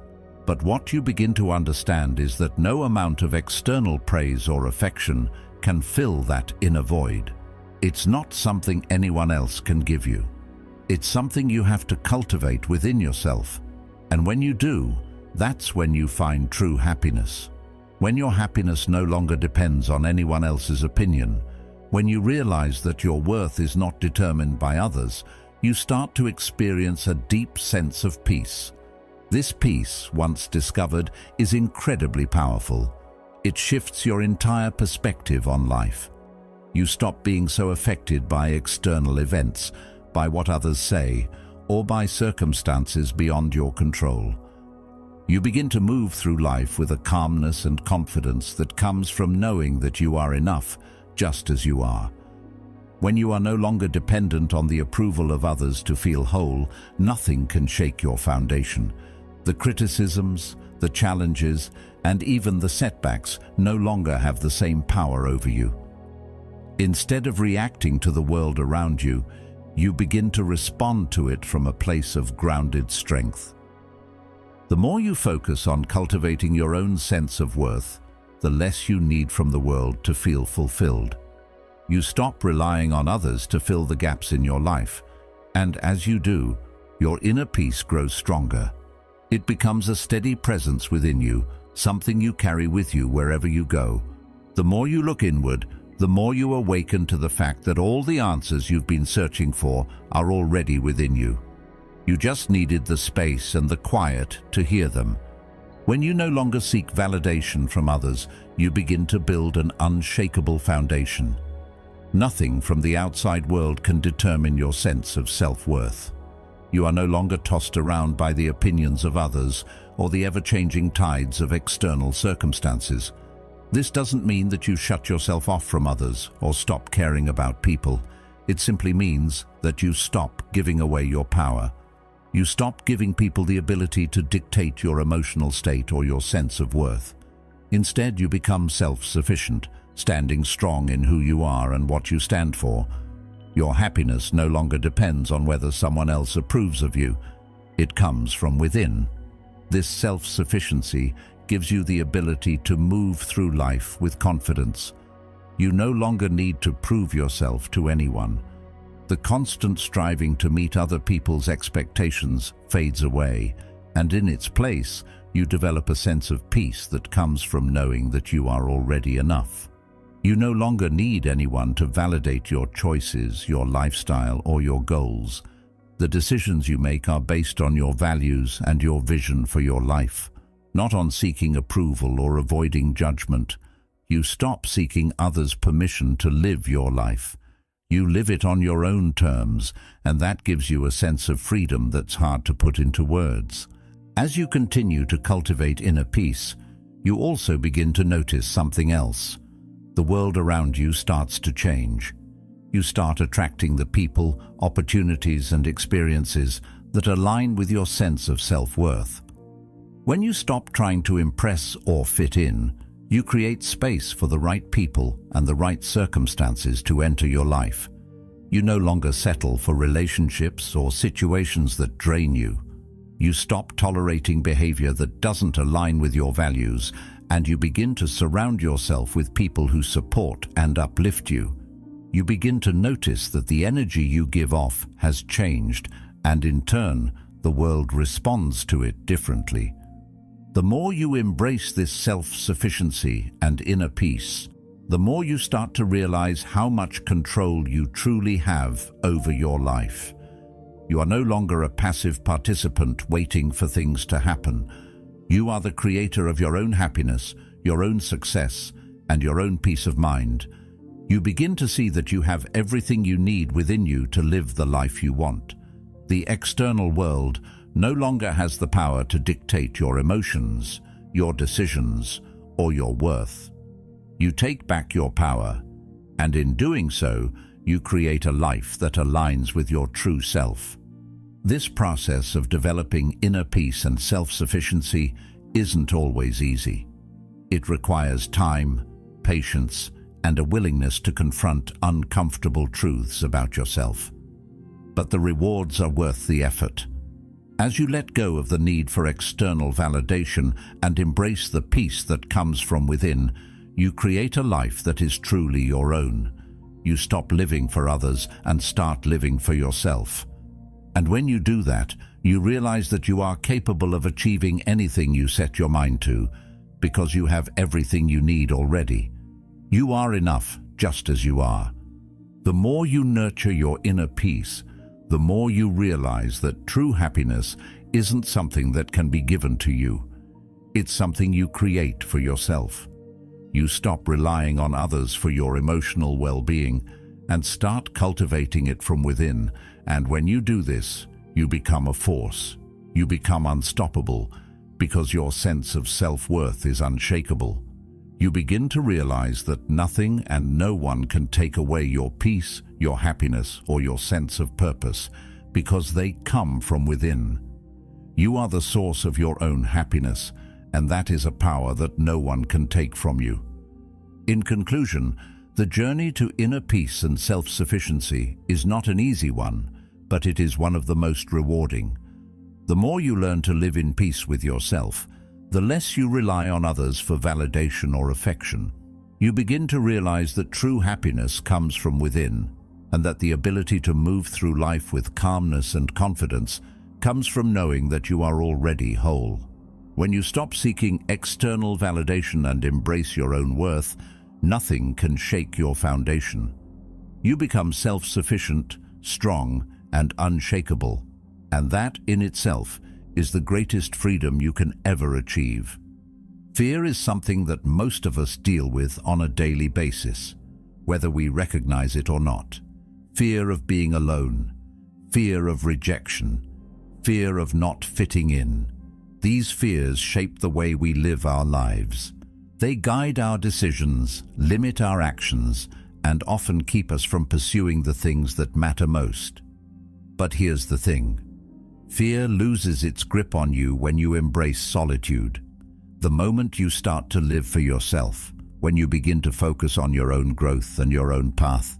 But what you begin to understand is that no amount of external praise or affection can fill that inner void. It's not something anyone else can give you. It's something you have to cultivate within yourself. And when you do, that's when you find true happiness. When your happiness no longer depends on anyone else's opinion, when you realize that your worth is not determined by others, you start to experience a deep sense of peace. This peace, once discovered, is incredibly powerful. It shifts your entire perspective on life. You stop being so affected by external events, by what others say, or by circumstances beyond your control. You begin to move through life with a calmness and confidence that comes from knowing that you are enough, just as you are. When you are no longer dependent on the approval of others to feel whole, nothing can shake your foundation. The criticisms, the challenges, and even the setbacks no longer have the same power over you. Instead of reacting to the world around you, you begin to respond to it from a place of grounded strength. The more you focus on cultivating your own sense of worth, the less you need from the world to feel fulfilled. You stop relying on others to fill the gaps in your life, and as you do, your inner peace grows stronger. It becomes a steady presence within you, something you carry with you wherever you go. The more you look inward, the more you awaken to the fact that all the answers you've been searching for are already within you. You just needed the space and the quiet to hear them. When you no longer seek validation from others, you begin to build an unshakable foundation. Nothing from the outside world can determine your sense of self-worth. You are no longer tossed around by the opinions of others or the ever-changing tides of external circumstances. This doesn't mean that you shut yourself off from others or stop caring about people. It simply means that you stop giving away your power. You stop giving people the ability to dictate your emotional state or your sense of worth. Instead, you become self-sufficient, standing strong in who you are and what you stand for. Your happiness no longer depends on whether someone else approves of you. It comes from within. This self-sufficiency gives you the ability to move through life with confidence. You no longer need to prove yourself to anyone. The constant striving to meet other people's expectations fades away, and in its place, you develop a sense of peace that comes from knowing that you are already enough. You no longer need anyone to validate your choices, your lifestyle, or your goals. The decisions you make are based on your values and your vision for your life, not on seeking approval or avoiding judgment. You stop seeking others' permission to live your life. You live it on your own terms, and that gives you a sense of freedom that's hard to put into words. As you continue to cultivate inner peace, you also begin to notice something else. The world around you starts to change. You start attracting the people, opportunities, and experiences that align with your sense of self-worth. When you stop trying to impress or fit in, you create space for the right people and the right circumstances to enter your life. You no longer settle for relationships or situations that drain you. You stop tolerating behavior that doesn't align with your values, and you begin to surround yourself with people who support and uplift you. You begin to notice that the energy you give off has changed, and in turn, the world responds to it differently. The more you embrace this self-sufficiency and inner peace, the more you start to realize how much control you truly have over your life. You are no longer a passive participant waiting for things to happen. You are the creator of your own happiness, your own success, and your own peace of mind. You begin to see that you have everything you need within you to live the life you want. The external world no longer has the power to dictate your emotions, your decisions, or your worth. You take back your power, and in doing so, you create a life that aligns with your true self. This process of developing inner peace and self-sufficiency isn't always easy. It requires time, patience, and a willingness to confront uncomfortable truths about yourself. But the rewards are worth the effort. As you let go of the need for external validation and embrace the peace that comes from within, you create a life that is truly your own. You stop living for others and start living for yourself. And when you do that, you realize that you are capable of achieving anything you set your mind to, because you have everything you need already. You are enough just as you are. The more you nurture your inner peace, the more you realize that true happiness isn't something that can be given to you. It's something you create for yourself. You stop relying on others for your emotional well-being and start cultivating it from within. And when you do this, you become a force. You become unstoppable because your sense of self-worth is unshakable. You begin to realize that nothing and no one can take away your peace, your happiness, or your sense of purpose, because they come from within. You are the source of your own happiness, and that is a power that no one can take from you. In conclusion, the journey to inner peace and self-sufficiency is not an easy one, but it is one of the most rewarding. The more you learn to live in peace with yourself, the less you rely on others for validation or affection. You begin to realize that true happiness comes from within, and that the ability to move through life with calmness and confidence comes from knowing that you are already whole. When you stop seeking external validation and embrace your own worth, nothing can shake your foundation. You become self-sufficient, strong, and unshakable, and that in itself is the greatest freedom you can ever achieve. Fear is something that most of us deal with on a daily basis, whether we recognize it or not. Fear of being alone, fear of rejection, fear of not fitting in. These fears shape the way we live our lives. They guide our decisions, limit our actions, and often keep us from pursuing the things that matter most. But here's the thing. Fear loses its grip on you when you embrace solitude. The moment you start to live for yourself, When you begin to focus on your own growth and your own path,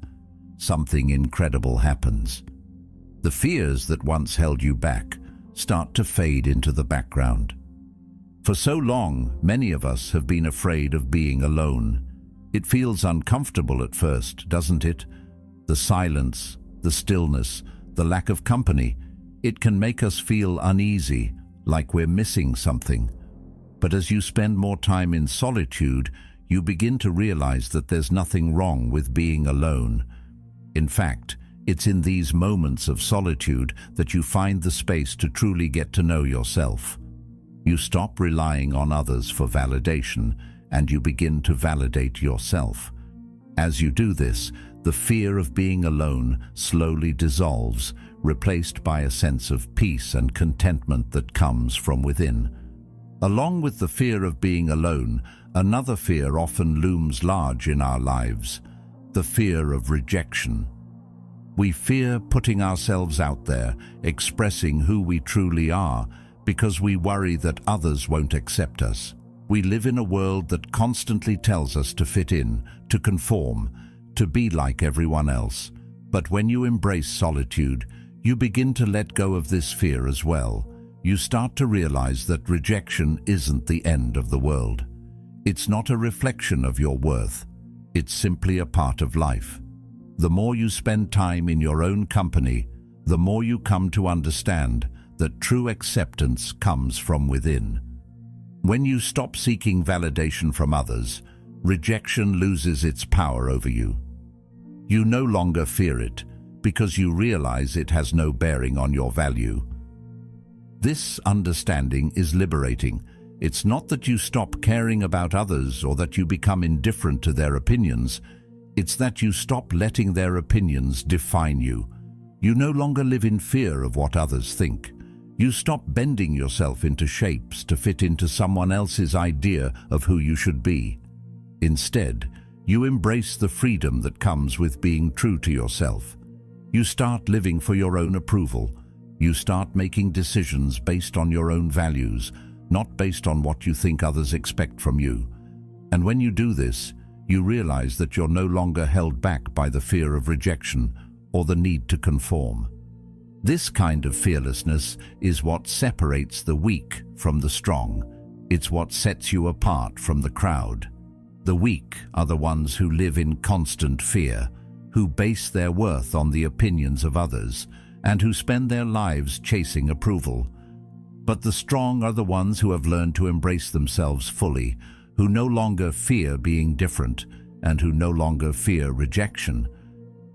something incredible happens. The fears that once held you back start to fade into the background. For so long, many of us have been afraid of being alone. It feels uncomfortable at first, doesn't it? The silence, the stillness, the lack of company, it can make us feel uneasy, like we're missing something. But as you spend more time in solitude, you begin to realize that there's nothing wrong with being alone. In fact, it's in these moments of solitude that you find the space to truly get to know yourself. You stop relying on others for validation, and you begin to validate yourself. As you do this, the fear of being alone slowly dissolves, replaced by a sense of peace and contentment that comes from within. Along with the fear of being alone, another fear often looms large in our lives: the fear of rejection. We fear putting ourselves out there, expressing who we truly are, because we worry that others won't accept us. We live in a world that constantly tells us to fit in, to conform, to be like everyone else. But when you embrace solitude, you begin to let go of this fear as well. You start to realize that rejection isn't the end of the world. It's not a reflection of your worth. It's simply a part of life. The more you spend time in your own company, the more you come to understand that true acceptance comes from within. When you stop seeking validation from others, rejection loses its power over you. You no longer fear it, because you realize it has no bearing on your value. This understanding is liberating. It's not that you stop caring about others or that you become indifferent to their opinions. It's that you stop letting their opinions define you. You no longer live in fear of what others think. You stop bending yourself into shapes to fit into someone else's idea of who you should be. Instead, you embrace the freedom that comes with being true to yourself. You start living for your own approval. You start making decisions based on your own values, not based on what you think others expect from you. And when you do this, you realize that you're no longer held back by the fear of rejection or the need to conform. This kind of fearlessness is what separates the weak from the strong. It's what sets you apart from the crowd. The weak are the ones who live in constant fear, who base their worth on the opinions of others, and who spend their lives chasing approval. But the strong are the ones who have learned to embrace themselves fully, who no longer fear being different, and who no longer fear rejection.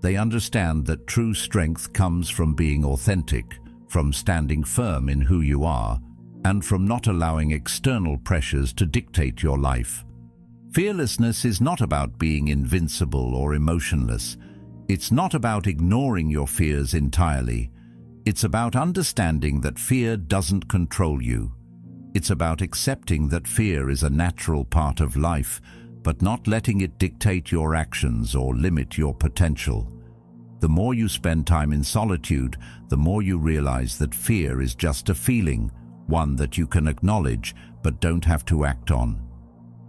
They understand that true strength comes from being authentic, from standing firm in who you are, and from not allowing external pressures to dictate your life. Fearlessness is not about being invincible or emotionless. It's not about ignoring your fears entirely. It's about understanding that fear doesn't control you. It's about accepting that fear is a natural part of life, but not letting it dictate your actions or limit your potential. The more you spend time in solitude, the more you realize that fear is just a feeling, one that you can acknowledge but don't have to act on.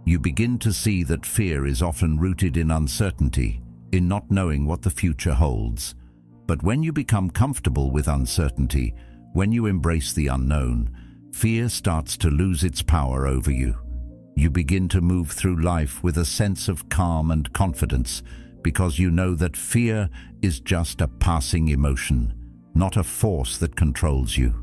You begin to see that fear is often rooted in uncertainty, in not knowing what the future holds. But when you become comfortable with uncertainty, when you embrace the unknown, fear starts to lose its power over you. You begin to move through life with a sense of calm and confidence, because you know that fear is just a passing emotion, not a force that controls you.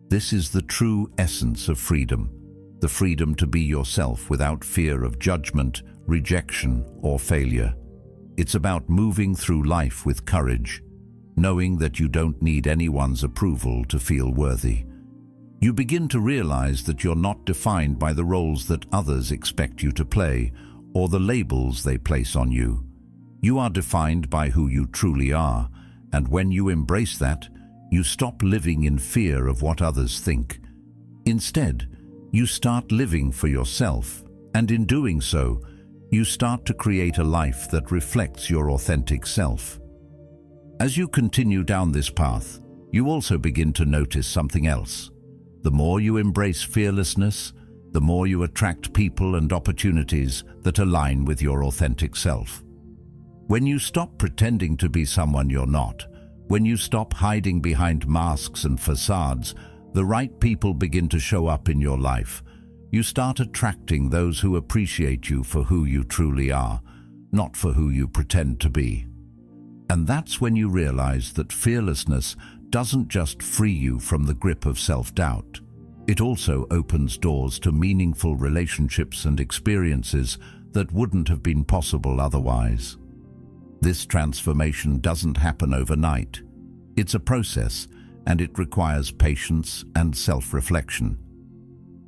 This is the true essence of freedom, the freedom to be yourself without fear of judgment, rejection, or failure. It's about moving through life with courage, knowing that you don't need anyone's approval to feel worthy. You begin to realize that you're not defined by the roles that others expect you to play or the labels they place on you. You are defined by who you truly are, and when you embrace that, you stop living in fear of what others think. Instead, you start living for yourself, and in doing so, you start to create a life that reflects your authentic self. As you continue down this path, you also begin to notice something else. The more you embrace fearlessness, the more you attract people and opportunities that align with your authentic self. When you stop pretending to be someone you're not, when you stop hiding behind masks and facades, the right people begin to show up in your life. You start attracting those who appreciate you for who you truly are, not for who you pretend to be. And that's when you realize that fearlessness doesn't just free you from the grip of self-doubt. It also opens doors to meaningful relationships and experiences that wouldn't have been possible otherwise. This transformation doesn't happen overnight. It's a process, and it requires patience and self-reflection.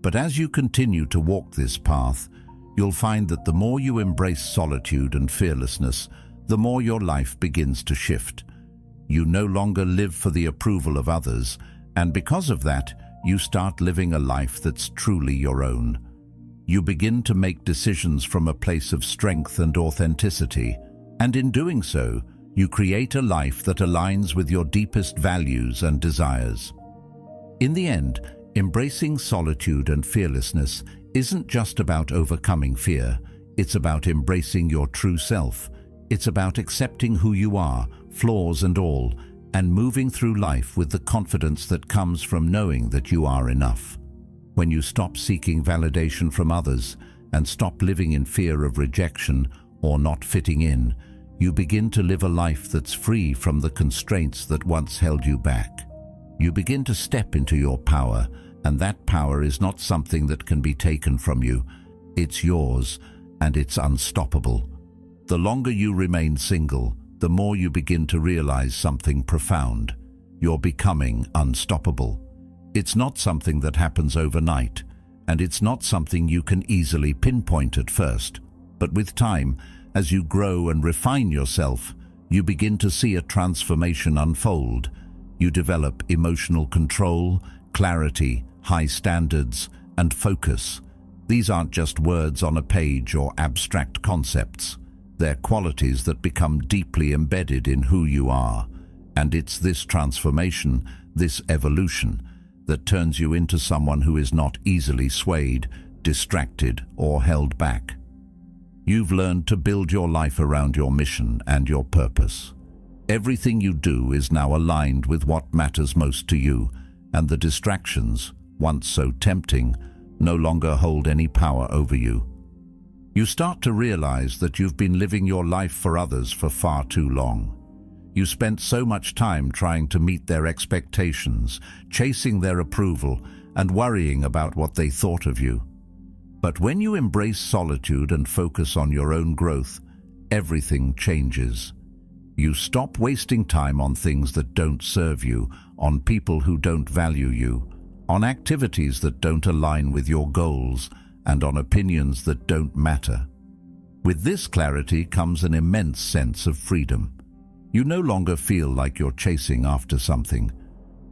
But as you continue to walk this path, you'll find that the more you embrace solitude and fearlessness, the more your life begins to shift. You no longer live for the approval of others, and because of that, you start living a life that's truly your own. You begin to make decisions from a place of strength and authenticity, and in doing so, you create a life that aligns with your deepest values and desires. In the end, embracing solitude and fearlessness isn't just about overcoming fear, it's about embracing your true self. It's about accepting who you are, flaws and all, and moving through life with the confidence that comes from knowing that you are enough. When you stop seeking validation from others and stop living in fear of rejection or not fitting in, you begin to live a life that's free from the constraints that once held you back. You begin to step into your power, and that power is not something that can be taken from you. It's yours, and it's unstoppable. The longer you remain single, the more you begin to realize something profound. You're becoming unstoppable. It's not something that happens overnight, and it's not something you can easily pinpoint at first. But with time, as you grow and refine yourself, you begin to see a transformation unfold. You develop emotional control, clarity, high standards, and focus. These aren't just words on a page or abstract concepts. They're qualities that become deeply embedded in who you are. And it's this transformation, this evolution, that turns you into someone who is not easily swayed, distracted, or held back. You've learned to build your life around your mission and your purpose. Everything you do is now aligned with what matters most to you, and the distractions, once so tempting, no longer hold any power over you. You start to realize that you've been living your life for others for far too long. You spent so much time trying to meet their expectations, chasing their approval, and worrying about what they thought of you. But when you embrace solitude and focus on your own growth, everything changes. You stop wasting time on things that don't serve you, on people who don't value you, on activities that don't align with your goals, and on opinions that don't matter. With this clarity comes an immense sense of freedom. You no longer feel like you're chasing after something.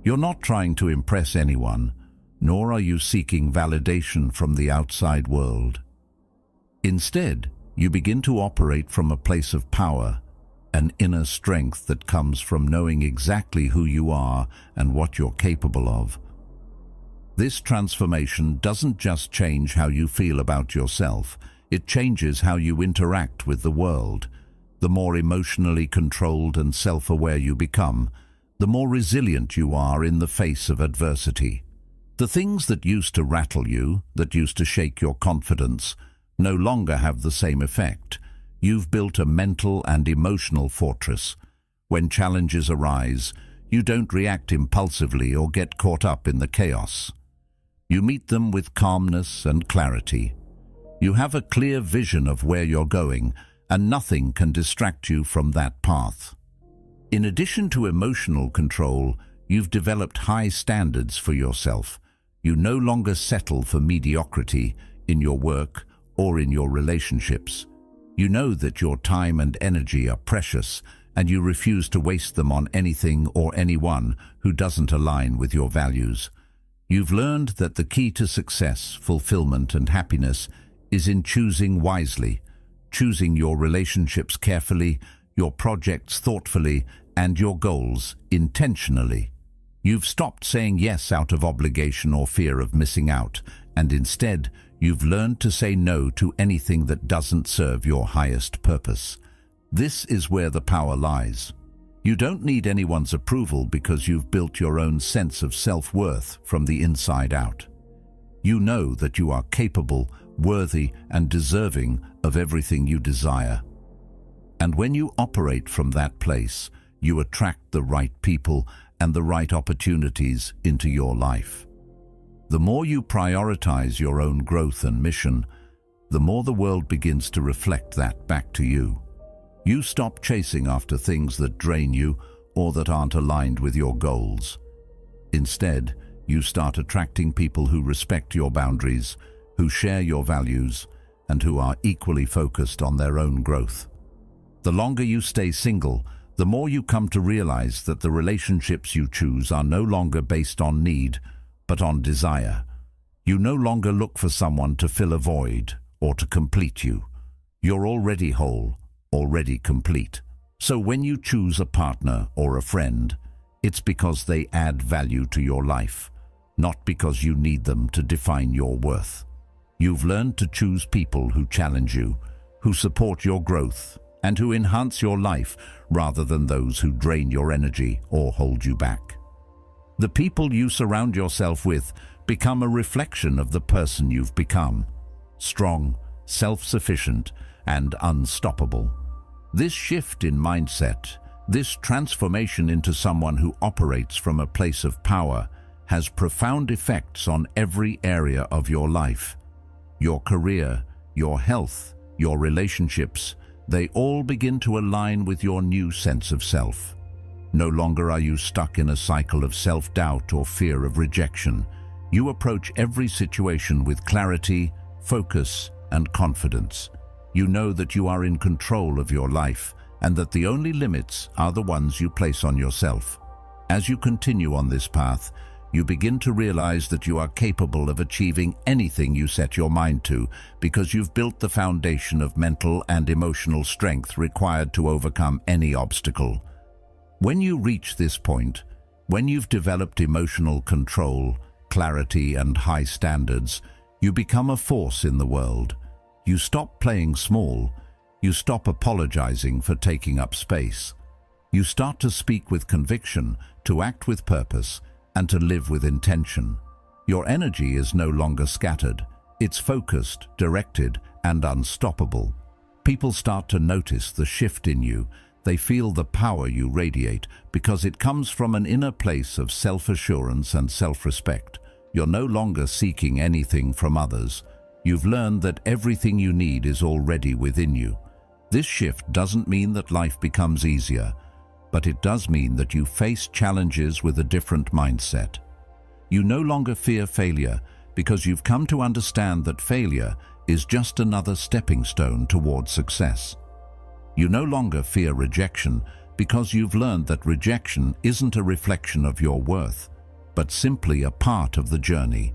You're not trying to impress anyone, nor are you seeking validation from the outside world. Instead, you begin to operate from a place of power, an inner strength that comes from knowing exactly who you are and what you're capable of. This transformation doesn't just change how you feel about yourself, it changes how you interact with the world. The more emotionally controlled and self-aware you become, the more resilient you are in the face of adversity. The things that used to rattle you, that used to shake your confidence, no longer have the same effect. You've built a mental and emotional fortress. When challenges arise, you don't react impulsively or get caught up in the chaos. You meet them with calmness and clarity. You have a clear vision of where you're going, and nothing can distract you from that path. In addition to emotional control, you've developed high standards for yourself. You no longer settle for mediocrity in your work or in your relationships. You know that your time and energy are precious, and you refuse to waste them on anything or anyone who doesn't align with your values. You've learned that the key to success, fulfillment, and happiness is in choosing wisely, choosing your relationships carefully, your projects thoughtfully, and your goals intentionally. You've stopped saying yes out of obligation or fear of missing out, and instead you've learned to say no to anything that doesn't serve your highest purpose. This is where the power lies. You don't need anyone's approval because you've built your own sense of self-worth from the inside out. You know that you are capable, worthy, and deserving of everything you desire. And when you operate from that place, you attract the right people and the right opportunities into your life. The more you prioritize your own growth and mission, the more the world begins to reflect that back to you. You stop chasing after things that drain you or that aren't aligned with your goals. Instead, you start attracting people who respect your boundaries, who share your values, and who are equally focused on their own growth. The longer you stay single, the more you come to realize that the relationships you choose are no longer based on need, but on desire. You no longer look for someone to fill a void or to complete you. You're already whole, already complete. So when you choose a partner or a friend, it's because they add value to your life, not because you need them to define your worth. You've learned to choose people who challenge you, who support your growth, and who enhance your life rather than those who drain your energy or hold you back. The people you surround yourself with become a reflection of the person you've become: strong, self-sufficient, and unstoppable. This shift in mindset, this transformation into someone who operates from a place of power, has profound effects on every area of your life. Your career, your health, your relationships, they all begin to align with your new sense of self. No longer are you stuck in a cycle of self-doubt or fear of rejection. You approach every situation with clarity, focus, and confidence. You know that you are in control of your life and that the only limits are the ones you place on yourself. As you continue on this path, you begin to realize that you are capable of achieving anything you set your mind to because you've built the foundation of mental and emotional strength required to overcome any obstacle. When you reach this point, when you've developed emotional control, clarity, and high standards, you become a force in the world. You stop playing small. You stop apologizing for taking up space. You start to speak with conviction, to act with purpose, and to live with intention. Your energy is no longer scattered. It's focused, directed, and unstoppable. People start to notice the shift in you. They feel the power you radiate because it comes from an inner place of self-assurance and self-respect. You're no longer seeking anything from others. You've learned that everything you need is already within you. This shift doesn't mean that life becomes easier, but it does mean that you face challenges with a different mindset. You no longer fear failure because you've come to understand that failure is just another stepping stone towards success. You no longer fear rejection because you've learned that rejection isn't a reflection of your worth, but simply a part of the journey.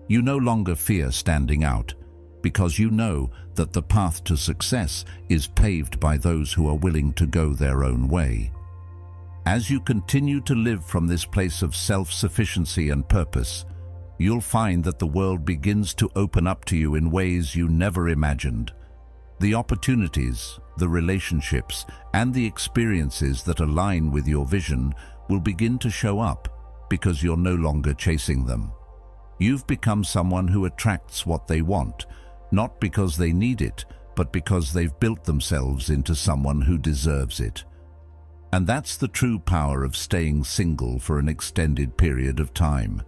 You no longer fear standing out because you know that the path to success is paved by those who are willing to go their own way. As you continue to live from this place of self-sufficiency and purpose, you'll find that the world begins to open up to you in ways you never imagined. The opportunities, the relationships, and the experiences that align with your vision will begin to show up because you're no longer chasing them. You've become someone who attracts what they want, not because they need it, but because they've built themselves into someone who deserves it. And that's the true power of staying single for an extended period of time.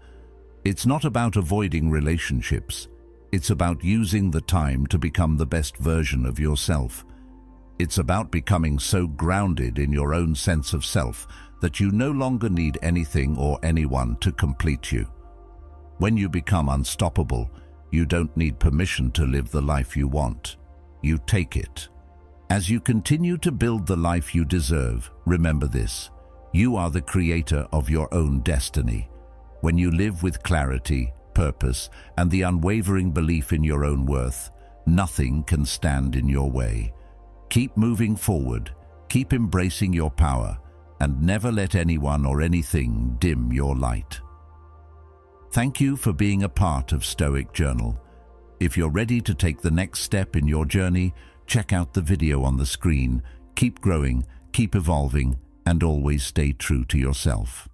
It's not about avoiding relationships. It's about using the time to become the best version of yourself. It's about becoming so grounded in your own sense of self that you no longer need anything or anyone to complete you. When you become unstoppable, you don't need permission to live the life you want. You take it. As you continue to build the life you deserve, remember this: you are the creator of your own destiny. When you live with clarity, purpose, and the unwavering belief in your own worth, nothing can stand in your way. Keep moving forward, keep embracing your power, and never let anyone or anything dim your light. Thank you for being a part of Stoic Journal. If you're ready to take the next step in your journey, check out the video on the screen. Keep growing, keep evolving, and always stay true to yourself.